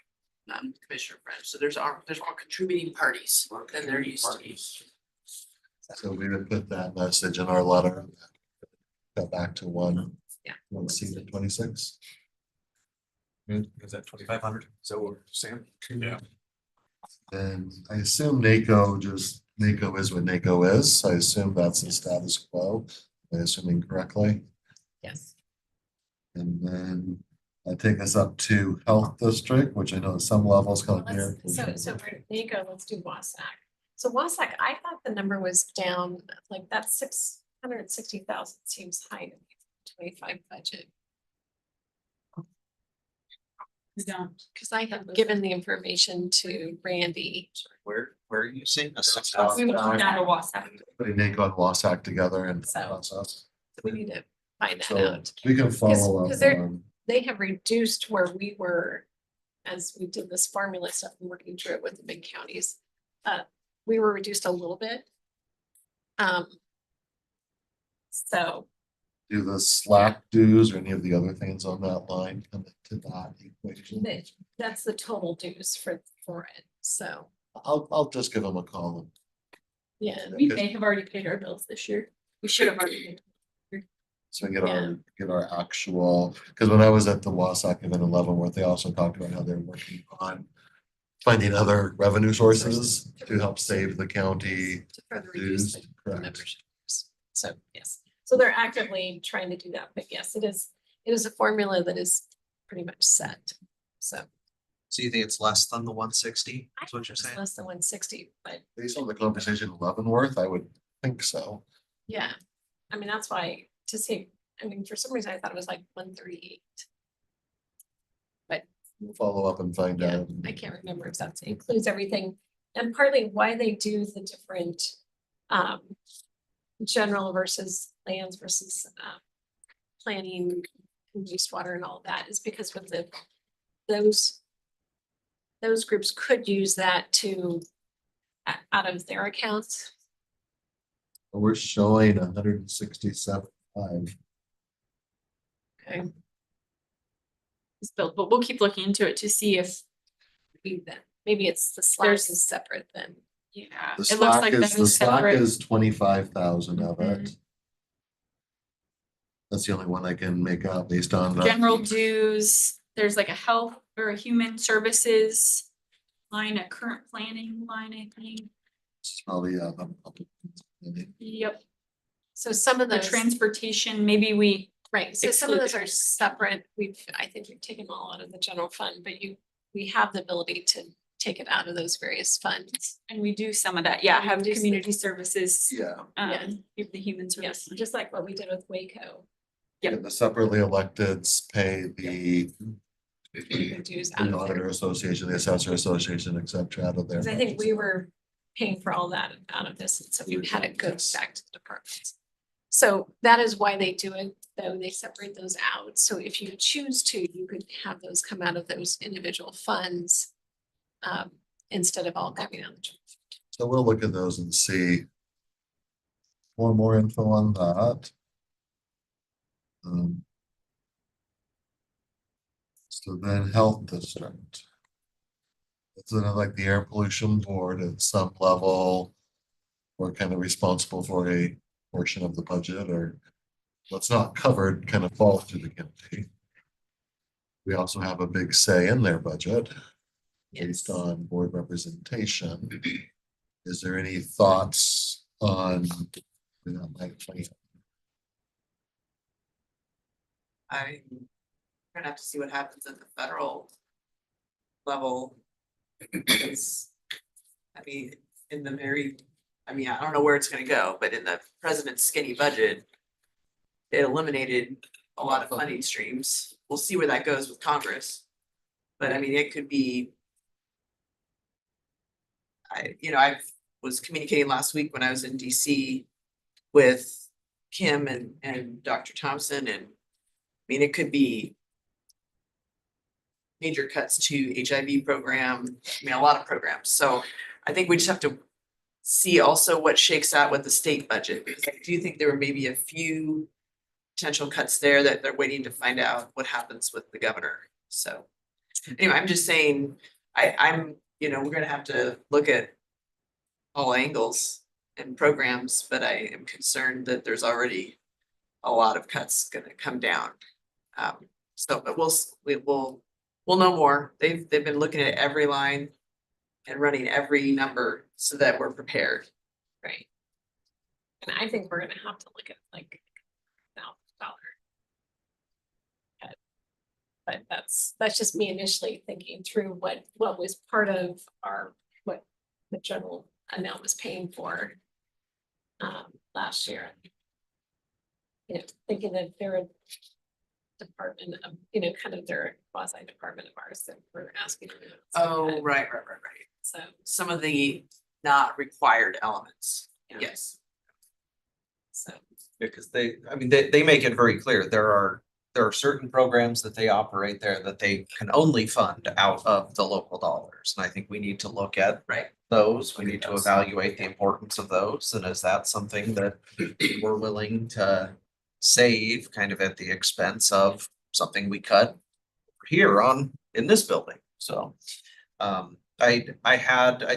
Commissioner French, so there's more contributing parties than there used to be. So we would put that message in our letter. Go back to one. Yeah. 1 seat at 26. Is that 2,500? So we're saying. Yeah. And I assume NACO is what NACO is. I assume that's the status quo. Am I assuming correctly? Yes. And then I take us up to health district, which I know at some levels kind of here. So for NACO, let's do Wasac. So Wasac, I thought the number was down, like that 660,000 seems high to me, 25 budget. We don't. Cause I have given the information to Randy. Where are you seeing a We would come down to Wasac. Putting NACO and WASAC together and So- process. We need to find that So out. we can follow up 'cause they're- on. They have reduced where we were, as we did this formula stuff and working through it with the big counties. We were reduced a little bit. So Do the Slack dues or any of the other things on that line come into that equation? that's the total dues for it, so, I'll just give them a call. yeah. We may have already paid our bills this year. We should have already paid. So we get our actual, because when I was at the Wasac event in Leavenworth, they also talked about how they're working on finding other revenue sources to help save the county To further reduce dues. the Correct. memberships, so, yes, so they're actively trying to do that, but yes, it is a formula that is pretty much set, so. So you think it's less than the 160? I Is what think you're it's saying? less than 160, but Based on the conversation in Leavenworth, I would think so. yeah, I mean, that's why to say, I mean, for some reason I thought it was like 138. But We'll follow up and find yeah, out. I can't remember exactly, it includes everything, and partly why they do the different general versus lands versus planning, and wastewater and all that is because with those groups could use that to out of their accounts. We're showing 167.5. Okay. It's built, but we'll keep looking into it to see if, Maybe it's the slash There's- is separate then. yeah, The it looks Slack like is, that the is Slack separate. is 25,000 of it. Mhm. That's the only one I can make out based on. General dues, there's like a health or a human services line, a current planning line, I think. It's probably, Yep, So some of the those, transportation, maybe we, right, so some of those are excluded. separate. I think we've taken them all out of the general fund, but we have the ability to take it out of those various funds. and we do some of that, yeah, We have do some- community services, yeah. Yeah. give the human Yes, service. just like what we did with Waco. Yep. And the separately electeds pay the The dues out the of auditor there. association, the assessor association, et cetera, out of there. Because I think we were paying for all that out of this, and so we had it go back to the departments. So that is why they do it, though, they separate those out. So if you choose to, you could have those come out of those individual funds. Instead of all coming out of the general fund. So we'll look at those and see. More info on that. So then health district. It's like the air pollution board at some level. We're kind of responsible for a portion of the budget, or what's not covered kind of falls to the county. We also have a big say in their budget based on board representation. Is there any thoughts on? I'm gonna have to see what happens at the federal level. Because, I mean, in the I don't know where it's gonna go, but in the president's skinny budget, it eliminated a lot of funding streams. We'll see where that goes with Congress. But I mean, it could be. I was communicating last week when I was in DC with Kim and Dr. Thompson, and I mean, it could be major cuts to HIV program, I mean, a lot of programs. So I think we just have to see also what shakes out with the state budget. Because I do think there were maybe a few potential cuts there that they're waiting to find out what happens with the governor. So anyway, I'm just saying, I'm, you know, we're gonna have to look at all angles and programs, but I am concerned that there's already a lot of cuts gonna come down. So, but we'll know more. They've been looking at every line and running every number so that we're prepared. Right. And I think we're gonna have to look at like $1,000. But that's just me initially thinking through what was part of what the general amount was paying for last year. You know, thinking that they're a department of, you know, kind of their quasi department of ours that we're asking. them to Oh, cut. right. So, Some of the not required elements. Yeah. Yes. so, Because they make it very clear, there are certain programs that they operate there that they can only fund out of the local dollars. And I think we need to look at Right. those, we Look at need to those. evaluate the importance of those, and is that something that we're willing to save kind of at the expense of something we cut here in this building, so. I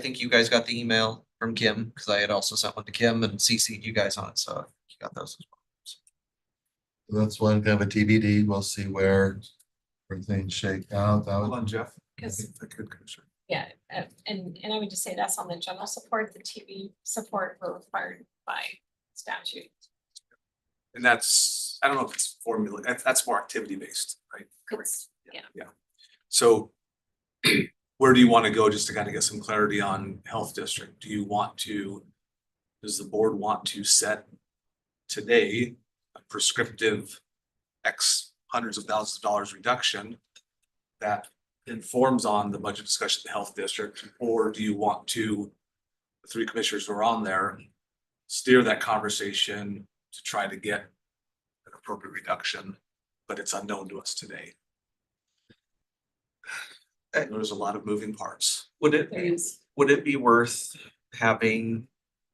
think you guys got the email from Kim, because I had also sent one to Kim and CC'd you guys on it, so you got those as well. That's one kind of a TBD. We'll see where things shake out. That Hold would- on, Jeff. Because- If I could, Commissioner. yeah, and I would just say that's on the general support, the TV support were required by statute. And that's, I don't know if it's formula, that's more activity based, right? It's- yeah. So where do you want to go just to kind of get some clarity on health district? Does the board want to set today a prescriptive X hundreds of thousands of dollars reduction that informs on the budget discussion of the health district? Or do you want to, the three commissioners who are on there, steer that conversation to try to get an appropriate reduction, but it's unknown to us today? There's a lot of moving parts. Would it There be, is. would it be worth having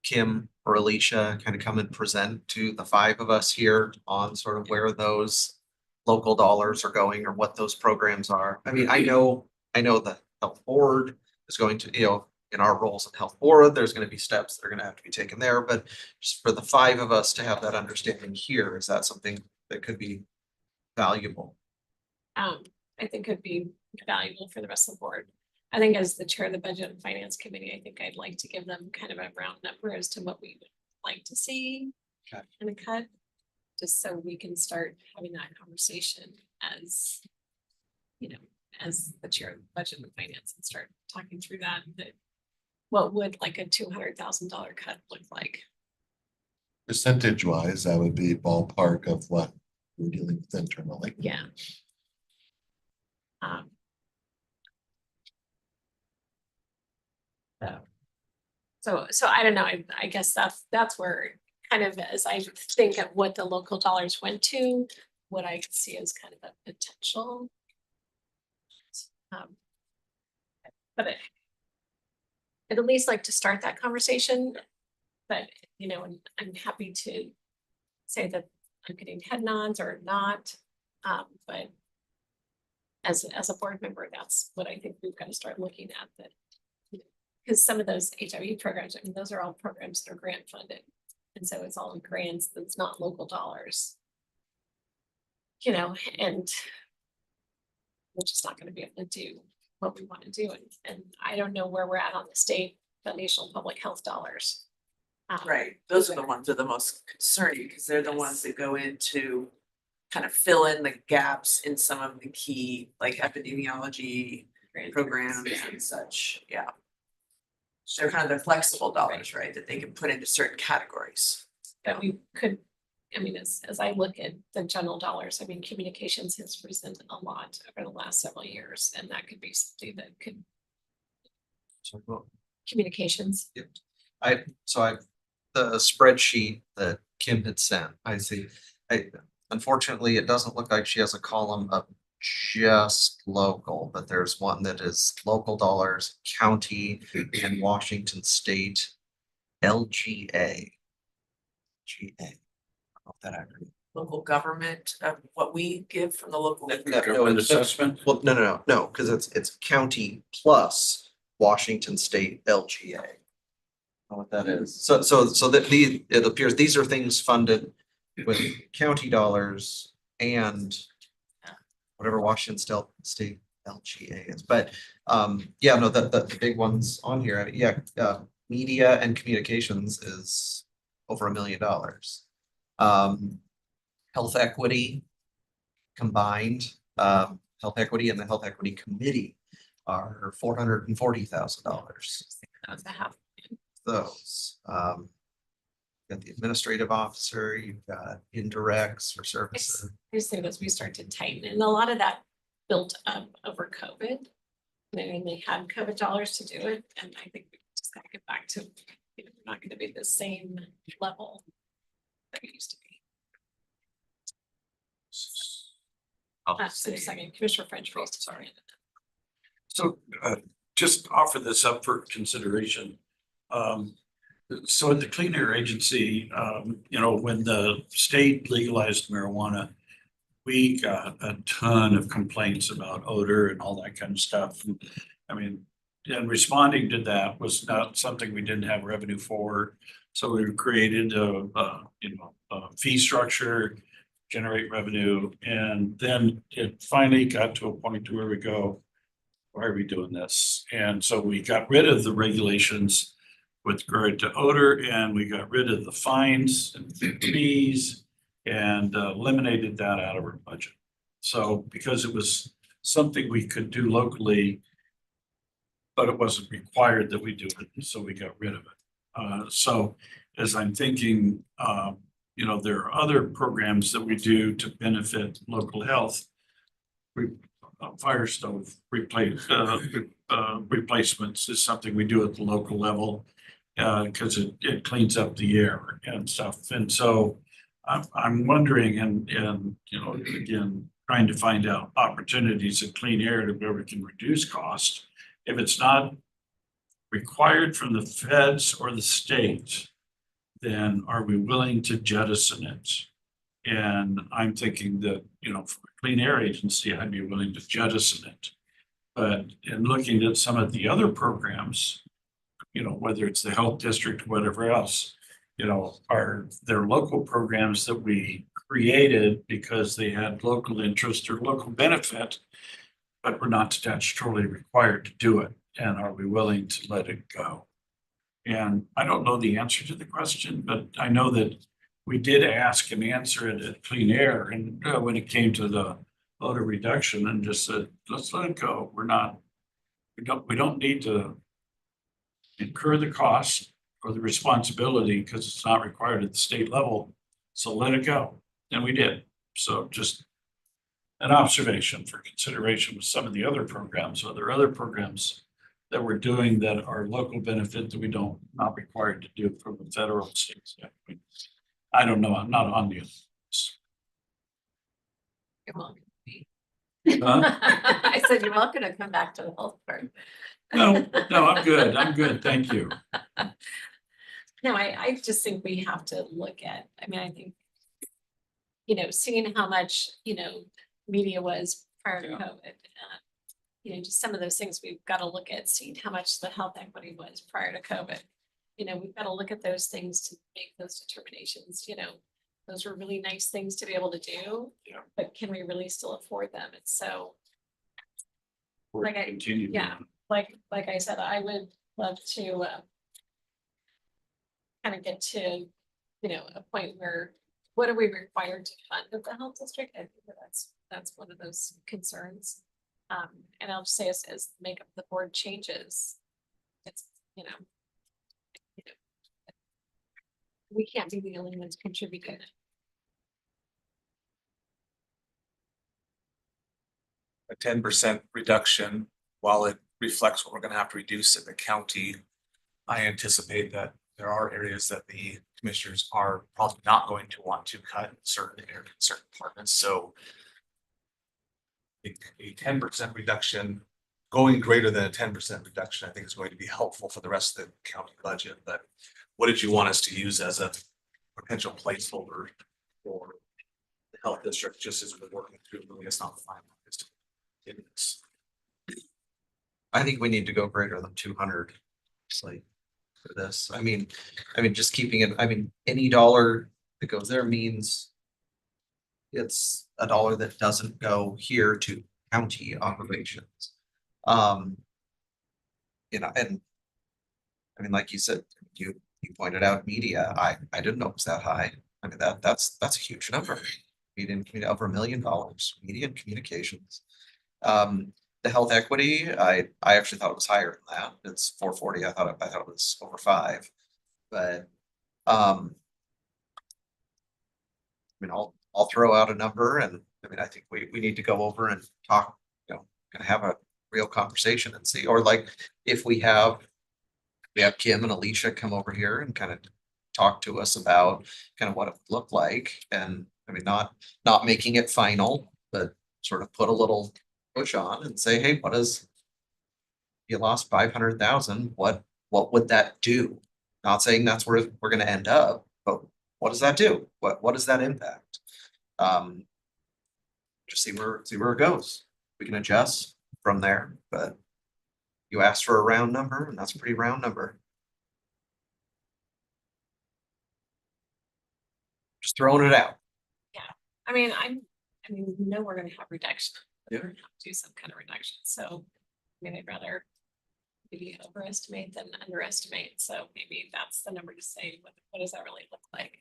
Kim or Alicia kind of come and present to the five of us here on sort of where those local dollars are going or what those programs are? I mean, I know the health board is going to, you know, in our roles in health board, there's gonna be steps that are gonna have to be taken there, but just for the five of us to have that understanding here, is that something that could be valuable? I think could be valuable for the rest of the board. I think as the chair of the Budget and Finance Committee, I think I'd like to give them kind of a round number as to what we would like to see Okay. in a cut, just so we can start having that conversation as, you know, as the chair of the Budget and Finance and start talking through that, what would like a $200,000 cut look like? Percentage wise, that would be ballpark of what we're dealing with internally. Yeah. So I don't know, I guess that's where kind of as I think of what the local dollars went to, what I could see as kind of a potential. But I'd at least like to start that conversation, but you know, and I'm happy to say that I'm getting head nods or not, but as a board member, that's what I think we've got to start looking at, that. Because some of those HIV programs, I mean, those are all programs that are grant funded. And so it's all grants, that's not local dollars. You know, and we're just not gonna be able to do what we want to do. And I don't know where we're at on the state foundational public health dollars. Right, those are the ones that are the most concerning, because they're the ones that go into kind of fill in the gaps in some of the key, like epidemiology programs and such, yeah. They're kind of the flexible dollars, right, that they can put into certain categories. That we could, I mean, as I look at the general dollars, I mean, communications has risen a lot over the last several years, and that could be something that could. Communications. The spreadsheet that Kim had sent, I see, unfortunately, it doesn't look like she has a column of just local, but there's one that is local dollars, county and Washington State, LGA. GA. I don't know if that acronym. Local government, what we give from the local. Government assessment. Well, no, because it's county plus Washington State LGA. I don't know what that is. So that it appears these are things funded with county dollars and whatever Washington State LGA is. But yeah, no, the big ones on here, yeah, media and communications is over $1 million. Health equity combined, health equity and the health equity committee are $440,000. That was a half. Those, got the administrative officer, you've got indirects for services. I just think as we start to tighten, and a lot of that built up over COVID. I mean, they had COVID dollars to do it, and I think we just gotta get back to, you know, we're not gonna be the same level that we used to be. I'll So say, second, Commissioner French, please, sorry. So just offer this up for consideration. So at the Clean Air Agency, you know, when the state legalized marijuana, we got a ton of complaints about odor and all that kind of stuff. I mean, and responding to that was not something we didn't have revenue for. So we created a fee structure, generate revenue, and then it finally got to a point where we go, why are we doing this? And so we got rid of the regulations with regard to odor, and we got rid of the fines and fees and eliminated that out of our budget. So because it was something we could do locally, but it wasn't required that we do it, so we got rid of it. So as I'm thinking, you know, there are other programs that we do to benefit local health. Fire stove replacements is something we do at the local level because it cleans up the air and stuff. And so I'm wondering, and you know, again, trying to find out opportunities in clean air to where we can reduce cost. If it's not required from the feds or the state, then are we willing to jettison it? And I'm thinking that, you know, for a Clean Air Agency, I'd be willing to jettison it. But in looking at some of the other programs, you know, whether it's the health district, whatever else, you know, are there local programs that we created because they had local interest or local benefit, but we're not statutorily required to do it? And are we willing to let it go? And I don't know the answer to the question, but I know that we did ask and answer it at Clean Air, and when it came to the odor reduction, and just said, let's let it go. We don't need to incur the cost or the responsibility because it's not required at the state level. So let it go. And we did. So just an observation for consideration with some of the other programs. Are there other programs that we're doing that are local benefit that we not required to do from the federal and state standpoint? I don't know. I'm not on the others. You're welcome. Huh? I said, you're welcome to come back to the health part. No, I'm good. I'm good. Thank you. No, I just think we have to look at, I mean, I think, you know, seeing how much, you know, media was prior to COVID. You know, just some of those things we've got to look at, seeing how much the health equity was prior to COVID. You know, we've got to look at those things to make those determinations, you know. Those are really nice things to be able to do, but can we really still afford them? And so, like I said, I would love to kind of get to, you know, a point where what are we required to fund at the health district? I think that's one of those concerns. And I'll just say as the makeup of the board changes, it's, you know, we can't be the only ones contributing. A 10% reduction, while it reflects what we're gonna have to reduce at the county, I anticipate that there are areas that the commissioners are probably not going to want to cut in certain areas, certain departments. So a 10% reduction, going greater than a 10% reduction, I think is going to be helpful for the rest of the county budget, but what did you want us to use as a potential placeholder for the health district, just as we're working through, really, it's not finalized. It is. I think we need to go greater than 200. Like for this, I mean, just keeping it, any dollar that goes there means it's a dollar that doesn't go here to county operations. And like you said, you pointed out media, I didn't know it was that high. I mean, that's a huge number. Median, over $1 million, media and communications. The health equity, I actually thought it was higher than that. It's 440. I thought it was over 5. But I'll throw out a number, and I think we need to go over and talk, and have a real conversation and see, or like if we have Kim and Alicia come over here and kind of talk to us about kind of what it would look like, and not making it final, but sort of put a little push on and say, hey, you lost 500,000, what would that do? Not saying that's where we're gonna end up, but what does that do? What does that impact? Just see where it goes. We can adjust from there, but you asked for a round number, and that's a pretty round number. Just throwing it out. We know we're gonna have reduction. Yeah. We're gonna have to do some kind of reduction, so, I'd rather maybe overestimate than underestimate, so maybe that's the number to say, what does that really look like?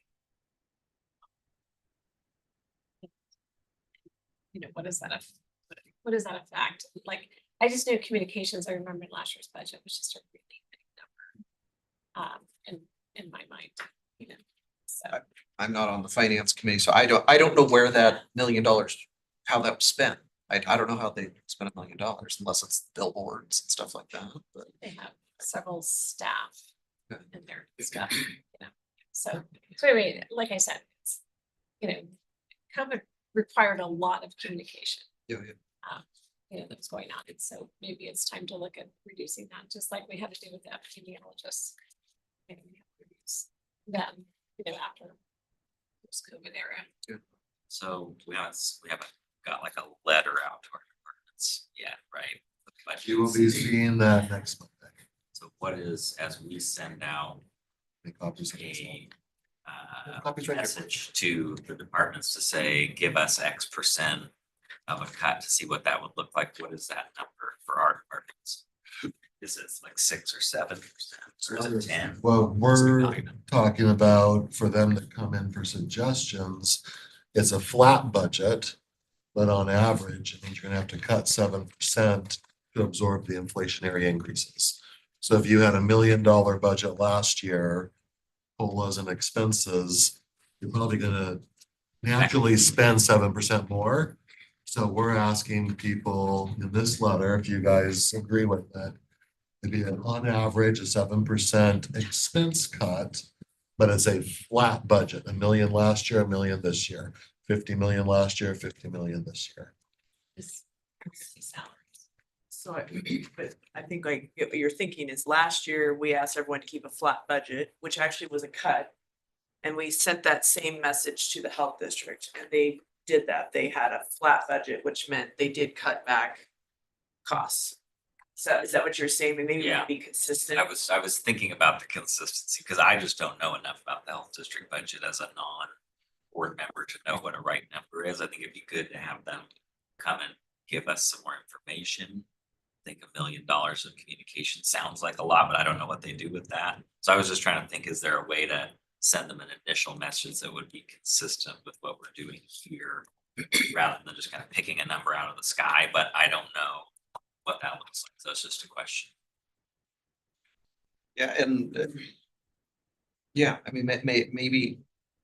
What does that affect? Like, I just know communications, I remember last year's budget was just a really big number. In my mind, so. I'm not on the finance committee, so I don't know where that $1 million, how that was spent. I don't know how they spent $1 million unless it's billboards and stuff like that, but. They have several staff Yeah. in their stuff, so anyway, like I said, it's, COVID required a lot of communication. Yeah. That's going on, and so maybe it's time to look at reducing that, just like we had to do with the epidemiologists. Maybe we have to reduce them, after this COVID era. So we haven't got like a letter out to our departments yet, right? But You will be seeing that next Monday. so what is, as we send out Make copies of this. a message to the departments to say, give us X% of a cut to see what that would look like, what is that number for our departments? Is it like 6 or 7%, or is it 10? Well, we're talking about for them to come in for suggestions, it's a flat budget, but on average, it means you're gonna have to cut 7% to absorb the inflationary increases. So if you had $1 million budget last year, COLAs and expenses, you're probably gonna naturally spend 7% more. So we're asking people in this letter, if you guys agree with that, it'd be on average a 7% expense cut, but it's a flat budget, $1 million last year, $1 million this year, 50 million last year, 50 million this year. So, but I think like what you're thinking is last year, we asked everyone to keep a flat budget, which actually was a cut. And we sent that same message to the health district, and they did that. They had a flat budget, which meant they did cut back costs. So is that what you're saying? Maybe we Yeah. can be consistent. I was thinking about the consistency, because I just don't know enough about the health district budget as a non-board member to know what a right number is. I think it'd be good to have them come and give us some more information. I think $1 million of communication sounds like a lot, but I don't know what they do with that. So I was just trying to think, is there a way to send them an initial message that would be consistent with what we're doing here, rather than just kind of picking a number out of the sky, but I don't know what that looks like. So it's just a question. Yeah, and yeah, maybe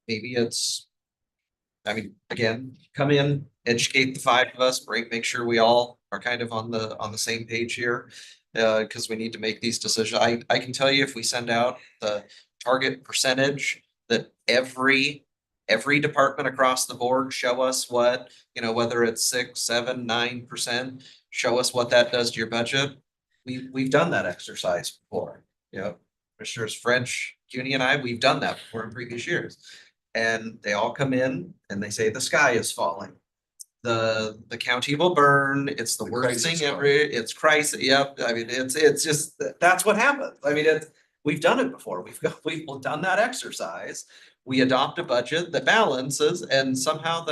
it's, again, come in, educate the 5 of us, make sure we all are kind of on the same page here. Because we need to make these decisions. I can tell you, if we send out the target percentage that every every department across the board, show us what, you know, whether it's 6, 7, 9%, show us what that does to your budget. We've done that exercise before, you know, Commissioners French, CUNY and I, we've done that before in previous years. And they all come in and they say the sky is falling. The county will burn, it's the worst thing ever, it's crisis, yep, I mean, it's just, that's what happens. I mean, we've done it before, we've done that exercise. We adopt a budget that balances and somehow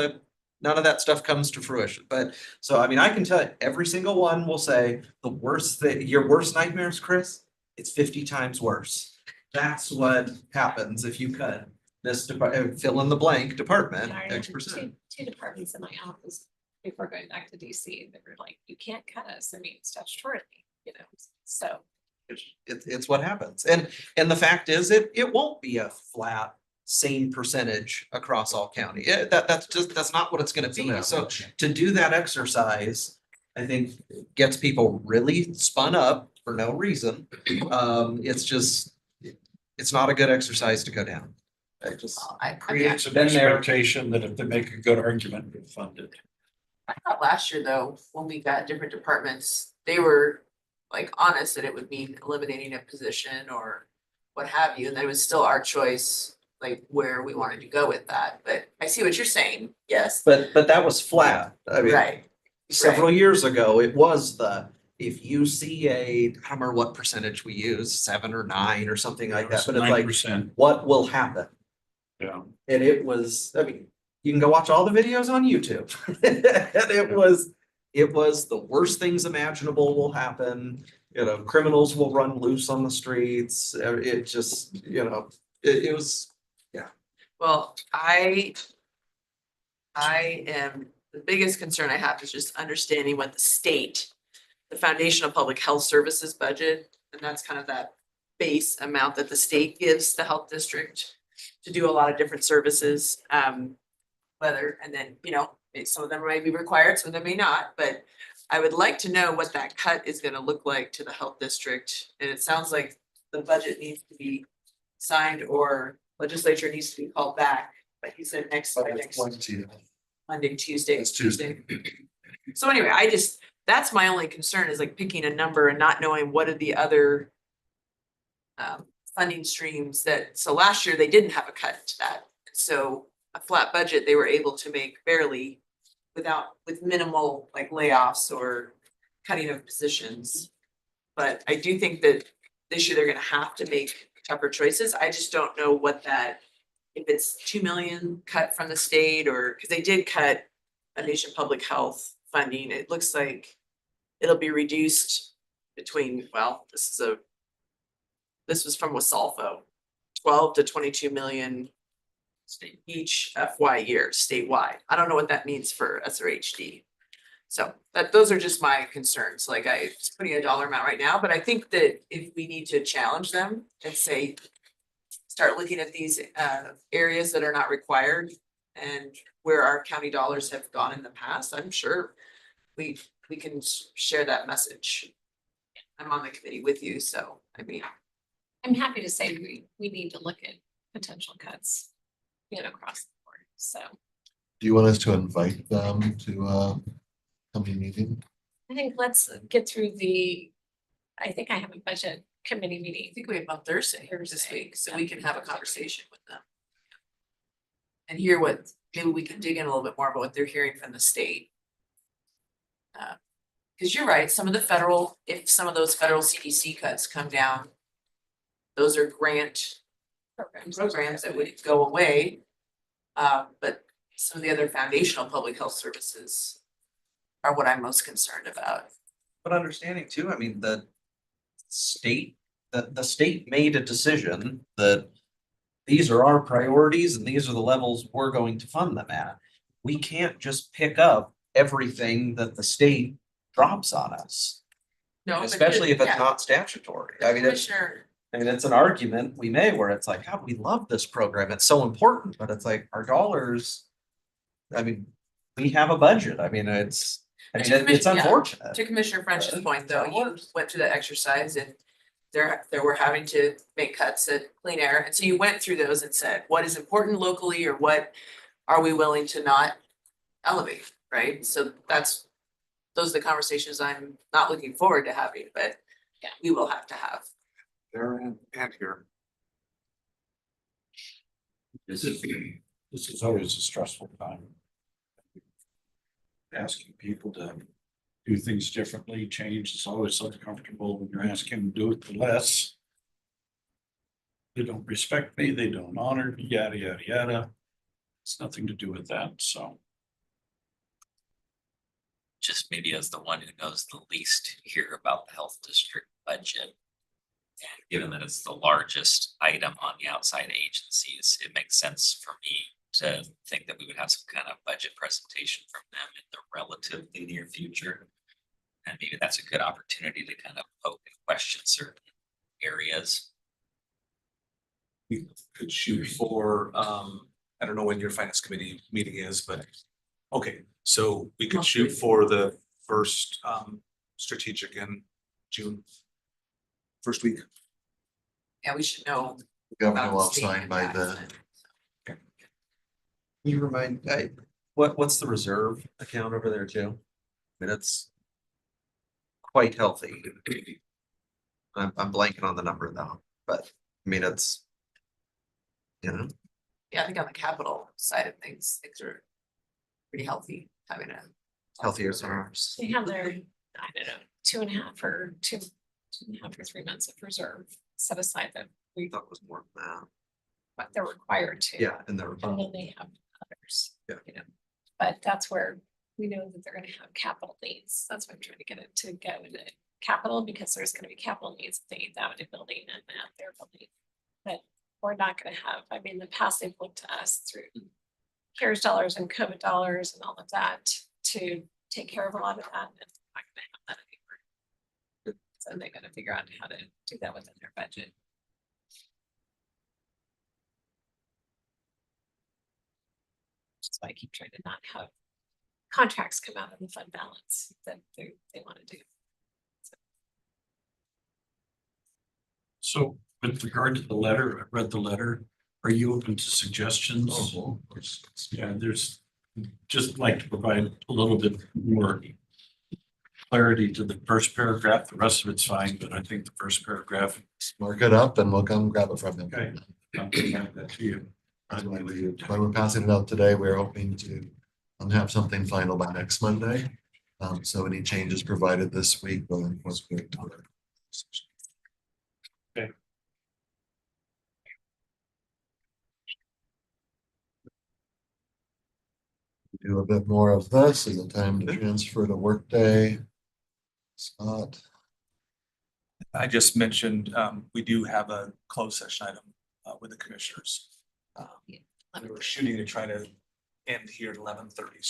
none of that stuff comes to fruition. But, so, I mean, I can tell you, every single one will say the worst thing, your worst nightmares, Chris, it's 50 times worse. That's what happens if you cut this fill in the blank department I had X%. two departments in my office before going back to DC that were like, you can't cut us, I mean, statutorily, you know, so. It's what happens. And the fact is, it won't be a flat same percentage across all county. That's not what it's gonna be. So to do that exercise, I think gets people really spun up for no reason. It's not a good exercise to go down. Creates an expectation that if they make a good argument, they'll fund it. I thought last year though, when we got different departments, they were like honest that it would mean eliminating a position or what have you, and that it was still our choice, like where we wanted to go with that, but I see what you're saying, yes. But that was flat. I mean, Right. several years ago, it was if you see I don't remember what percentage we use, 7 or 9 or something like that, but it's like, 9%. what will happen? Yeah. And it was, I mean, you can go watch all the videos on YouTube. And it was the worst things imaginable will happen. You know, criminals will run loose on the streets. It just, you know, it was, yeah. Well, I am, the biggest concern I have is just understanding what the Foundation of Public Health Services budget, and that's kind of that base amount that the state gives the health district to do a lot of different services. Whether, and then, you know, some of them may be required, some of them may not, but I would like to know what that cut is gonna look like to the health district. And it sounds like the budget needs to be signed or legislature needs to be called back, like you said, next Monday, Tuesday. It's Tuesday. So anyway, that's my only concern is like picking a number and not knowing what are the other funding streams so last year they didn't have a cut to that. So a flat budget, they were able to make barely with minimal like layoffs or cutting of positions. But I do think that this year they're gonna have to make tougher choices. I just don't know if it's 2 million cut from the state or, because they did cut Foundation Public Health funding. It looks like it'll be reduced between, well, this was from Wasalfo, 12 to 22 million each FY year statewide. I don't know what that means for SRHD. So those are just my concerns. Like I'm putting a dollar amount right now, but I think that if we need to challenge them and say, start looking at these areas that are not required and where our county dollars have gone in the past, I'm sure we can share that message. I'm on the committee with you, so I mean. I'm happy to say we need to look at potential cuts, you know, across the board, so. Do you want us to invite them to coming meeting? I think let's get through I think I have a budget committee meeting. I think we have on Thursday this week, so we can have a conversation with them. And hear maybe we can dig in a little bit more about what they're hearing from the state. Because you're right, if some of those federal CDC cuts come down, those are grant programs that would go away. But some of the other foundational public health services are what I'm most concerned about. But understanding too, I mean, the state made a decision that these are our priorities and these are the levels we're going to fund them at. We can't just pick up everything that the state drops on us. No, Especially if it's not statutory. I mean, it's an argument we made where it's like, God, we love this program. It's so important, but it's like our dollars. I mean, we have a budget. I mean, it's unfortunate. To Commissioner French's point though, you went through that exercise and there were having to make cuts at Clean Air. And so you went through those and said, what is important locally or what are we willing to not elevate, right? So those are the conversations I'm not looking forward to having, but Yeah. we will have to have. There and here. This is always a stressful time. Asking people to do things differently, change is always uncomfortable when you're asking them to do it for less. They don't respect me, they don't honor me, yada, yada, yada. It's nothing to do with that, so. Just maybe as the one who knows the least here about the health district budget. And given that it's the largest item on the outside agencies, it makes sense for me to think that we would have some kind of budget presentation from them in the relatively near future. And maybe that's a good opportunity to kind of poke and question certain areas. We could shoot for, I don't know when your finance committee meeting is, but, okay, so we could shoot for the first, strategic in June. First week. Yeah, we should know. The governor about will the have state signed by impacts then. and- Can you remind, what's the reserve account over there too? I mean, it's quite healthy. I'm blanking on the number though, but I mean, it's, you know, Yeah, I think on the capital side of things are pretty healthy, having a. healthier reserves. They have their, I don't know, 2.5 or 2.5 or 3 months of reserve set aside that I thought it was more than that. but they're required to. Yeah, and they're. And then they have others. Yeah. You know, but that's where we know that they're gonna have capital needs. That's why I'm trying to get it to go into capital, because there's gonna be capital needs if they need that in a building and at their building. But we're not gonna have, I mean, in the past, they've looked to us through CARES dollars and COVID dollars and all of that to take care of a lot of that. And we're not gonna have that anymore. So they gotta figure out how to do that within their budget. That's why I keep trying to not have contracts come out of the fund balance that they want to do. So with regard to the letter, I read the letter. Are you open to suggestions? Oh, of course. Yeah, there's just like to provide a little bit more clarity to the first paragraph. The rest of it's fine, but I think the first paragraph. Mark it up and we'll come grab it from him. Okay. I'll give that to you. That's why we're passing it out today. We're hoping to have something final by next Monday. So any changes provided this week will incorporate to it. Okay. Do a bit more of this. Is it time to transfer to Workday? Scott? I just mentioned, we do have a closed session item, with the commissioners. We were shooting to try to end here at 11:30, so we could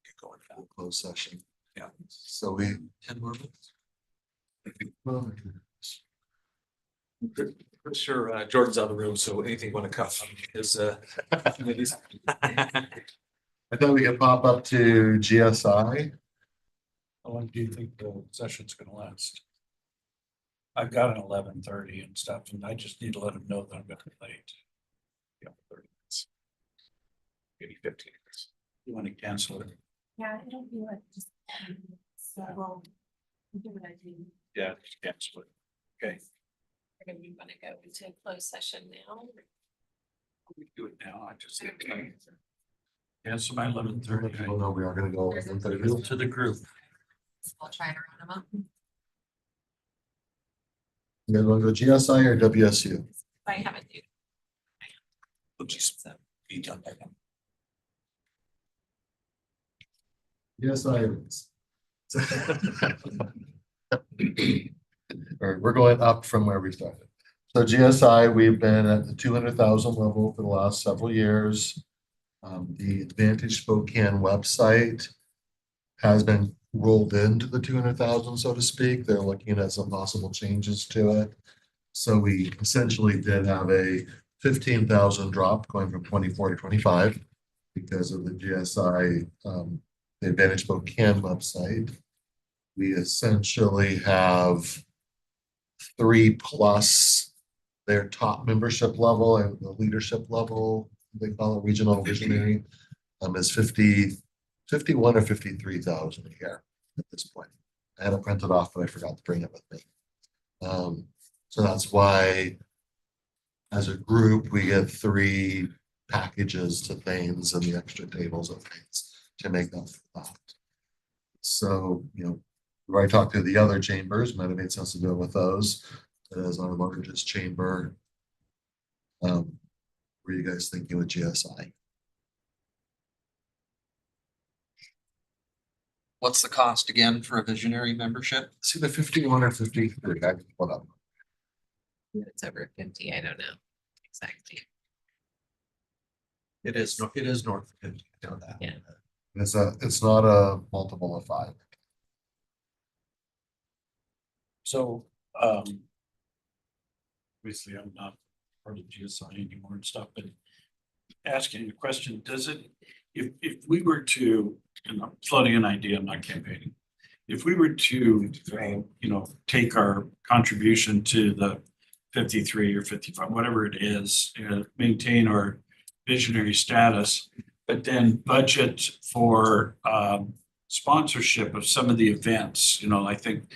get going. Full closed session. Yeah. So we. 10 more minutes? Well, Sure, Jordan's out of the room, so anything you want to cut on his, committees. I thought we could pop up to GSI. How long do you think the session's gonna last? I've got an 11:30 and stuff, and I just need to let them know that I'm gonna be late. Yeah, 30 minutes. Maybe 15 minutes. You wanna cancel it? Yeah, it'll be like just. So we'll do what I do. Yeah, just cancel it. Okay, We're gonna wanna go into closed session now. we do it now. I just. Cancel my 11:30. Oh, no, we are gonna go. There's a- 11:30. To the group. I'll try and round them up. You guys wanna go GSI or WSU? I haven't. We'll just be done by then. GSI it is. All right, we're going up from where we started. So GSI, we've been at the 200,000 level for the last several years. The Advantage Spokane website has been rolled into the 200,000, so to speak. They're looking at some possible changes to it. So we essentially did have a 15,000 drop going from 24 to 25 because of the GSI, the Advantage Spokane website. We essentially have three plus their top membership level and the leadership level, they call it regional visionary, is 51 or 53,000 a year at this point. I had it printed off, but I forgot to bring it with me. So that's why as a group, we get 3 packages to Thanes and the extra tables of Thanes to make up for that. So, you know, where I talked to the other chambers, might have made sense to go with those as our largest chamber. What are you guys thinking with GSI? What's the cost again for a visionary membership? It's either 51 or 53. I can pull it up. It's over 50, I don't know exactly. It is north of 50, I know that. Yeah. It's not a multiple of 5. So, obviously I'm not part of GSI anymore and stuff, but asking you a question, does it, if we were to, and I'm floating an idea, I'm not campaigning. If we were to, you know, take our contribution to the 53 or 55, whatever it is, maintain our visionary status, but then budget for sponsorship of some of the events, you know, I think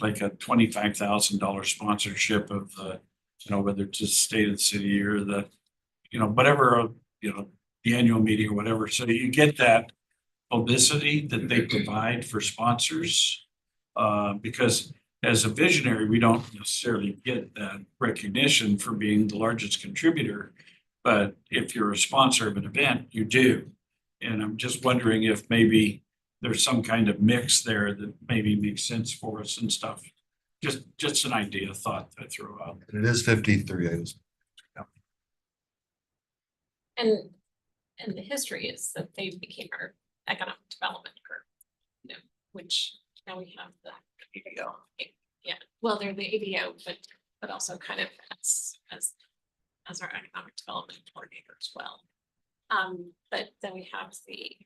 like a $25,000 sponsorship of the, you know, whether it's the state of the city or the, you know, whatever, you know, the annual meeting or whatever. So you get that publicity that they provide for sponsors. Because as a visionary, we don't necessarily get that recognition for being the largest contributor. But if you're a sponsor of an event, you do. And I'm just wondering if maybe there's some kind of mix there that maybe makes sense for us and stuff. Just an idea, thought that I throw out. And it is 53. And the history is that they became our economic development group, you know, which now we have the ABO. Yeah, well, they're the ABO, but also kind of as our economic development coordinator as well. But then we have the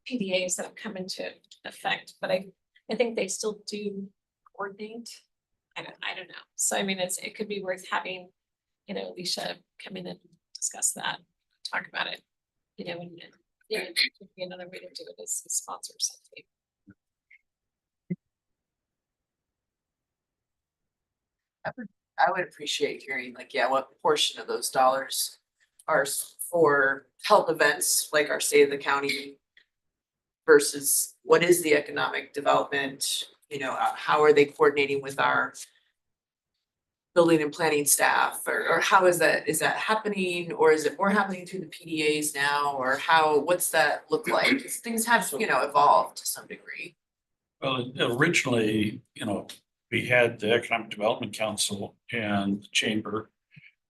PDAs that have come into effect, but I think they still do coordinate. I don't know. So I mean, it could be worth having, you know, Alicia come in and discuss that, talk about it, you know, and yeah, it could be another way to do it is sponsor something. I would appreciate hearing like, yeah, what portion of those dollars are for health events, like our state of the county versus what is the economic development, you know, how are they coordinating with our building and planning staff, or how is that happening, or is it more happening through the PDAs now, or what's that look like? 'Cause things have, you know, evolved to some degree. Well, originally, you know, we had the Economic Development Council and the Chamber.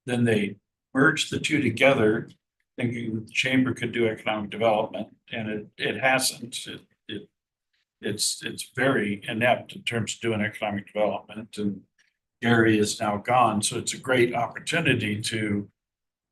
Then they merged the two together, thinking the Chamber could do economic development, and it hasn't. It's very inept in terms of doing economic development, and Gary is now gone, so it's a great opportunity to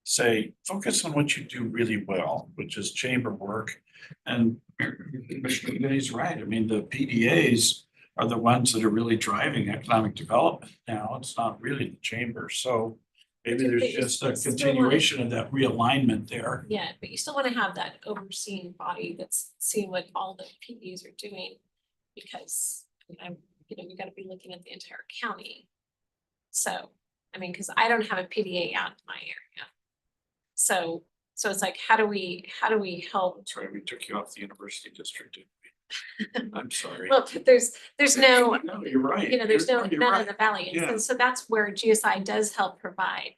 say, focus on what you do really well, which is chamber work. And Commissioner Denny's right. I mean, the PDAs are the ones that are really driving economic development now. It's not really the chamber. So maybe there's just a continuation of that realignment there. Yeah, but you still want to have that overseeing body that's seeing what all the PDs are doing. Because you know, we got to be looking at the entire county. So, I mean, because I don't have a PDA out in my area. So it's like, how do we help? Sorry, we took you off the university district, didn't we? I'm sorry. Well, there's no, No, you're right. you know, there's You're none right. in the valley. Yeah. And so that's where GSI does help provide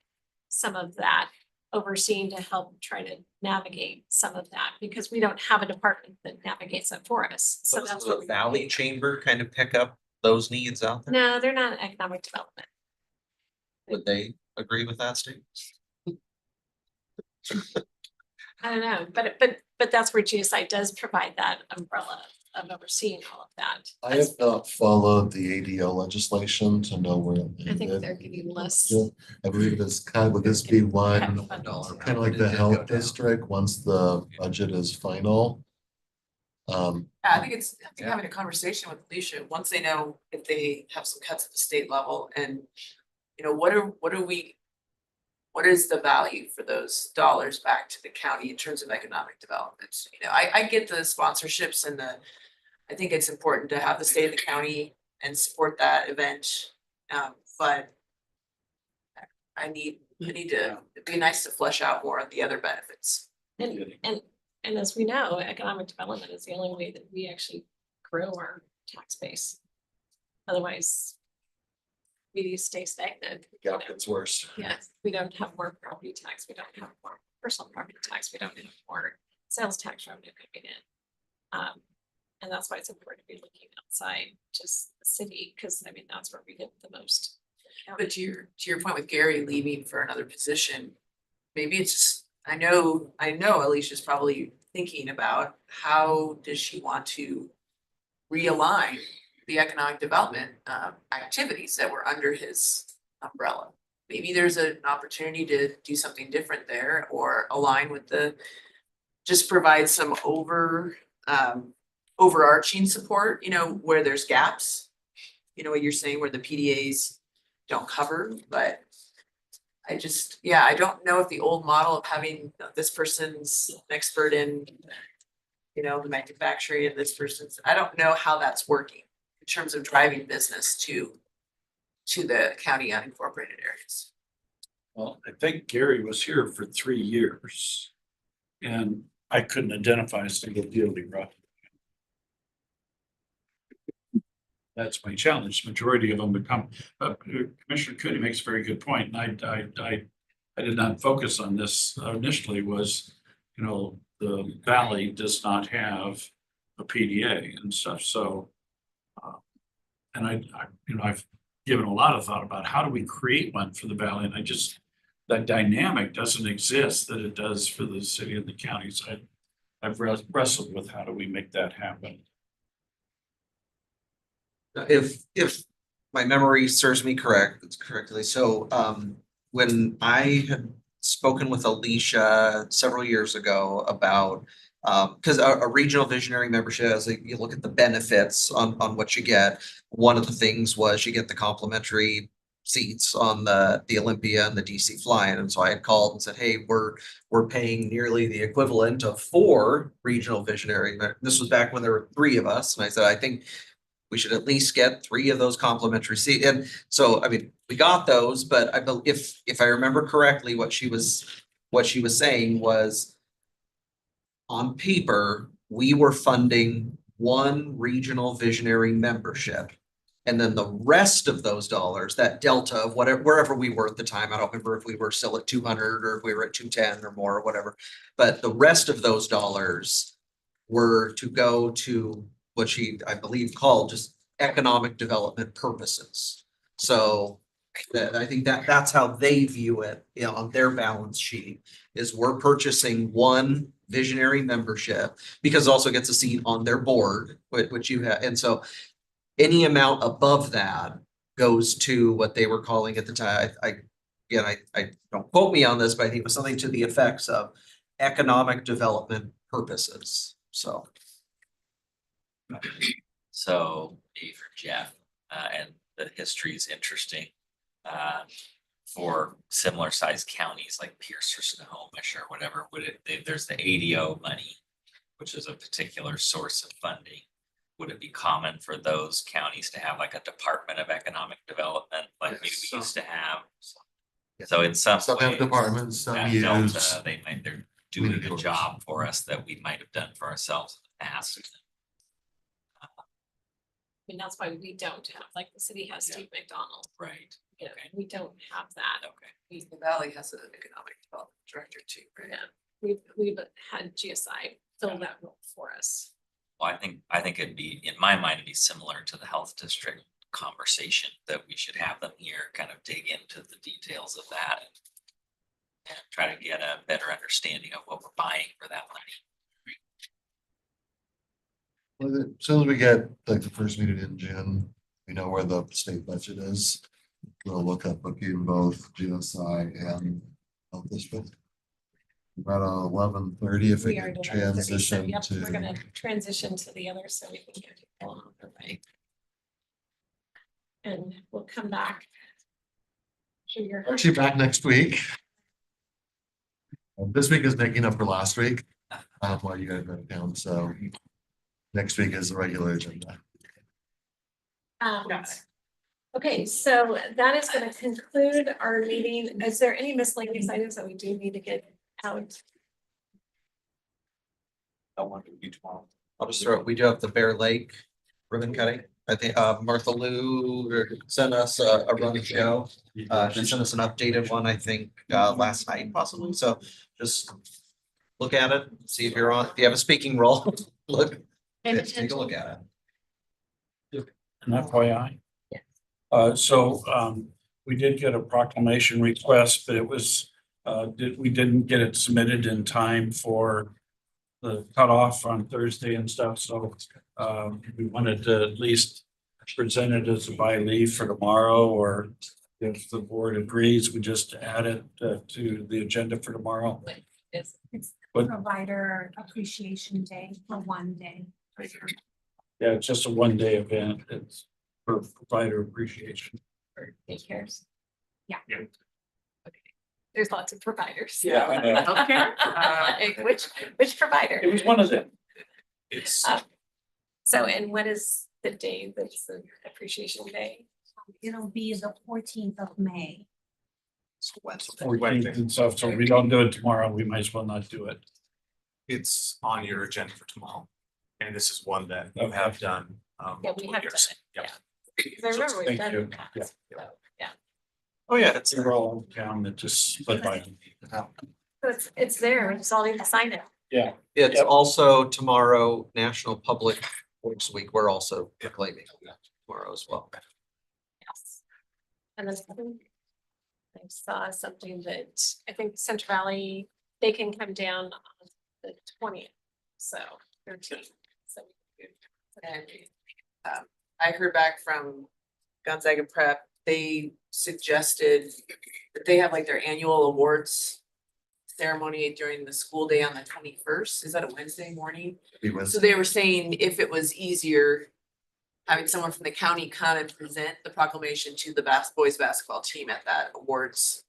some of that overseeing to help try to navigate some of that, because we don't have a department that navigates it for us. So Does that's the what Valley Chamber kind of pick up those needs out there? No, they're not economic development. Would they agree with that statement? I don't know, but that's where GSI does provide that umbrella of overseeing all of that. I have not followed the ADO legislation to know where. I think they're getting less. I believe it's would this be one, $1. kind of like the health district, once the budget is final? I think having a conversation with Alicia, once they know if they have some cuts at the state level and, you know, what is the value for those dollars back to the county in terms of economic development? You know, I get the sponsorships and I think it's important to have the state and the county and support that event. But I need to, it'd be nice to flesh out more of the other benefits. And as we know, economic development is the only way that we actually grow our tax base. Otherwise, we stay stagnant. Gap gets worse. Yes, we don't have more property tax, we don't have more personal property tax, we don't have more sales tax revenue coming in. And that's why it's important to be looking outside just the city, because I mean, that's where we get the most. But to your point with Gary leaving for another position, maybe it's just, I know Alicia's probably thinking about how does she want to realign the economic development activities that were under his umbrella. Maybe there's an opportunity to do something different there or align with just provide some overarching support, you know, where there's gaps. You know what you're saying, where the PDAs don't cover, but I don't know if the old model of having this person's an expert in, you know, the manufacturing and this person's, I don't know how that's working in terms of driving business to the county unincorporated areas. Well, I think Gary was here for 3 years. And I couldn't identify a single deal he brought. That's my challenge. Majority of them become, Commissioner Cooney makes a very good point. And I did not focus on this initially was, you know, the Valley does not have a PDA and stuff. So, and I've given a lot of thought about how do we create one for the Valley, and that dynamic doesn't exist that it does for the city and the counties. I've wrestled with how do we make that happen. If my memory serves me correctly, so when I had spoken with Alicia several years ago about because a regional visionary membership, as you look at the benefits on what you get, one of the things was you get the complimentary seats on the Olympia and the DC Flying. And so I had called and said, hey, we're paying nearly the equivalent of 4 regional visionary. This was back when there were 3 of us. And I said, I think we should at least get 3 of those complimentary seats. And so, I mean, we got those, but if I remember correctly, what she was saying was on paper, we were funding 1 regional visionary membership. And then the rest of those dollars, that delta of wherever we were at the time, I don't remember if we were still at 200 or if we were at 210 or more or whatever. But the rest of those dollars were to go to what she, I believe, called just economic development purposes. So I think that's how they view it, you know, on their balance sheet, is we're purchasing 1 visionary membership because it also gets a seat on their board, which you have. And so any amount above that goes to what they were calling at the time. I don't quote me on this, but I think it was something to the effects of economic development purposes. So maybe for Jeff, and the history is interesting. For similar sized counties like Pierce or Snohomish or whatever, there's the ADO money, which is a particular source of funding. Would it be common for those counties to have like a Department of Economic Development, like maybe we used to have? So in some Some have ways, departments, some that use. delta, they're doing a job for us that we might have done for ourselves in the past. I mean, that's why we don't have, like, the city has Steve McDonald. Right. You know, we don't have that. Okay. The Valley has an economic development director too, right? Yeah, we've had GSI fill that role for us. Well, I think it'd be, in my mind, it'd be similar to the health district conversation that we should have them here, kind of dig into the details of that and try to get a better understanding of what we're buying for that money. Well, as soon as we get like the first meeting in June, we know where the state budget is. We'll look up in both GSI and health district. About 11:30 if we We are can doing 11:30, so transition yep, we're to. gonna transition to the other so we can get people on the way. And we'll come back. To your. Actually back next week. This week is making up for last week, while you guys are in town, so next week is the regular agenda. Okay, so that is gonna conclude our meeting. Is there any miscellaneous items that we do need to get out? I want to be tomorrow. I'll just throw it, we do have the Bear Lake ribbon cutting. I think Martha Lou sent us a run show. She sent us an updated one, I think, last night possibly, so just look at it, see if you're on, if you have a speaking role, look, take a look at it. An FYI. Yeah. We did get a proclamation request, but it was, we didn't get it submitted in time for the cutoff on Thursday and stuff, so we wanted to at least present it as a by leave for tomorrow, or if the board agrees, we just add it to the agenda for tomorrow. It's But- Provider Appreciation Day for one day. Yeah, it's just a one-day event. It's for provider appreciation. for daycares. Yeah. Yeah. Okay, there's lots of providers. Yeah, I know. Healthcare, which provider? It was one of them. It's, So, and what is the day that's the appreciation day? It'll be the 14th of May. 14th and stuff, so if we don't do it tomorrow, we might as well not do it. it's on your agenda for tomorrow. And this is one that you have done. Yeah, we multiple have done years. it, Yep. yeah. Because I remember we've Thank done you. it in the past, so, yeah. Oh, yeah, it's a roll town that just split by. So it's there, we just all need to sign it. Yeah. It's Yep. also tomorrow, National Public Works Week, we're also proclaiming tomorrow as well. Yes. And then I saw something that I think Central Valley, they can come down on the 20th, so 13th. So we can do- I heard back from Gonzaga Prep, they suggested that they have like their annual awards ceremony during the school day on the 21st. Is that a Wednesday morning? So they were saying if it was easier, having someone from the county come and present the proclamation to the boys basketball team at that awards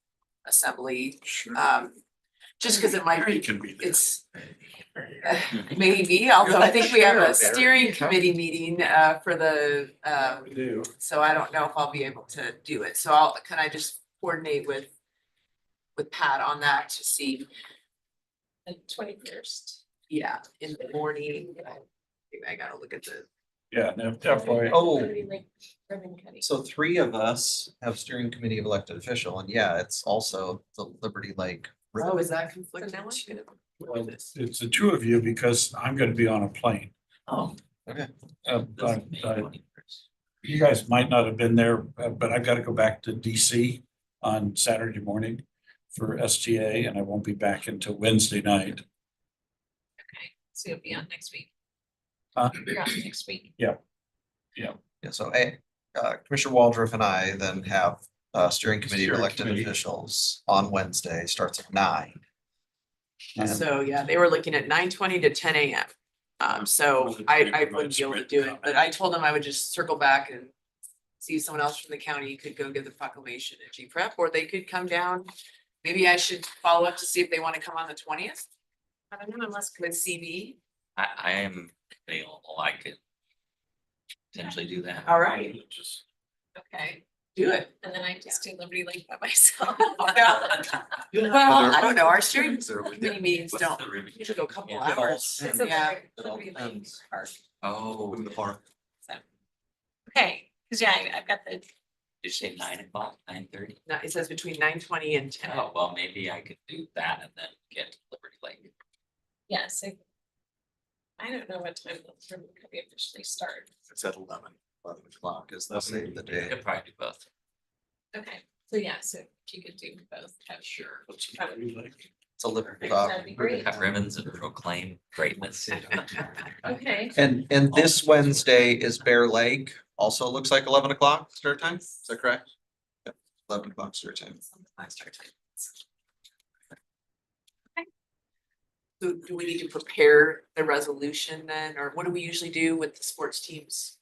assembly. Just because it might be, it's maybe, although I think we have a steering committee meeting for the We do. so I don't know if I'll be able to do it. So can I just coordinate with Pat on that to see, The 21st. yeah, in the morning. I gotta look at the, Yeah, definitely. Oh. Like ribbon cutting. So 3 of us have steering committee of elected official, and yeah, it's also the Liberty Lake. oh, is that conflicting? So now I'm gonna- Well, it's the two of you because I'm gonna be on a plane. Oh, Okay. You guys might not have been there, but I've got to go back to DC on Saturday morning for STA, and I won't be back until Wednesday night. Okay, so you'll be on next week. Huh? You're on next week. Yeah, so Commissioner Waldrop and I then have steering committee of Steering elected committee. officials on Wednesday, starts at 9. And so yeah, they were looking at 9:20 to 10 a.m. So I wouldn't be able to do it, but I told them I would just circle back and see if someone else from the county could go give the proclamation at G Prep, or they could come down. Maybe I should follow up to see if they want to come on the 20th. I don't know unless With CB. I am available. I could potentially do that. All right, Okay, do it. and then I just do Liberty Lake by myself. Well, I don't know, our steering committee meetings don't, usually go a couple Yeah. hours. It's a Yeah. Liberty Lake Park. Oh, in the park. Okay, cause yeah, I've got the, did you say 9:00, 9:30? No, it says between 9:20 and 10. Oh, well, maybe I could do that and then get to Liberty Lake. yeah, so. I don't know what time the ribbon cutting officially start. It's at 11 o'clock is They'll save the I day. could probably do both. Okay, so yeah, so if you could do both, Sure. It's a Liberty. that'd be great. Cut ribbons and proclaim greatness. Okay, And this Wednesday is Bear Lake, also looks like 11 o'clock start time, is that correct? Yep, 11 o'clock start time. So do we need to prepare the resolution then, or what do we usually do with the sports teams?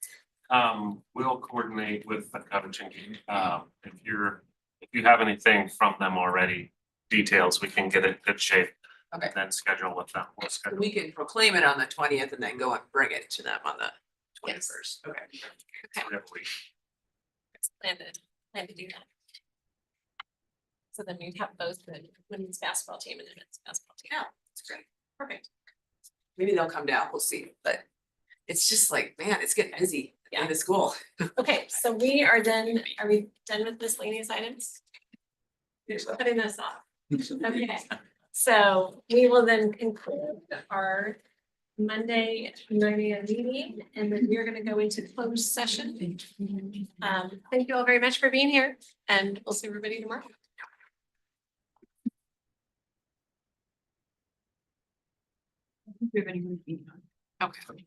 We'll coordinate with the coaching team. If you have anything from them already, details, we can get it in good shape. Okay. And then schedule with them. We'll schedule. We can proclaim it on the 20th and then go and bring it to them on the 21st. Okay. Whatever we- Plan to do that. So then we'd have both the women's basketball team and the men's basketball team. Yeah, that's great. Perfect. Maybe they'll come down, we'll see, but it's just like, man, it's getting busy in the school. Okay, so we are then, are we done with miscellaneous items? Cutting this off. Okay, so we will then conclude our Monday 9 a.m. meeting, and then we're gonna go into closed session. Thank you all very much for being here, and we'll see everybody tomorrow. Okay.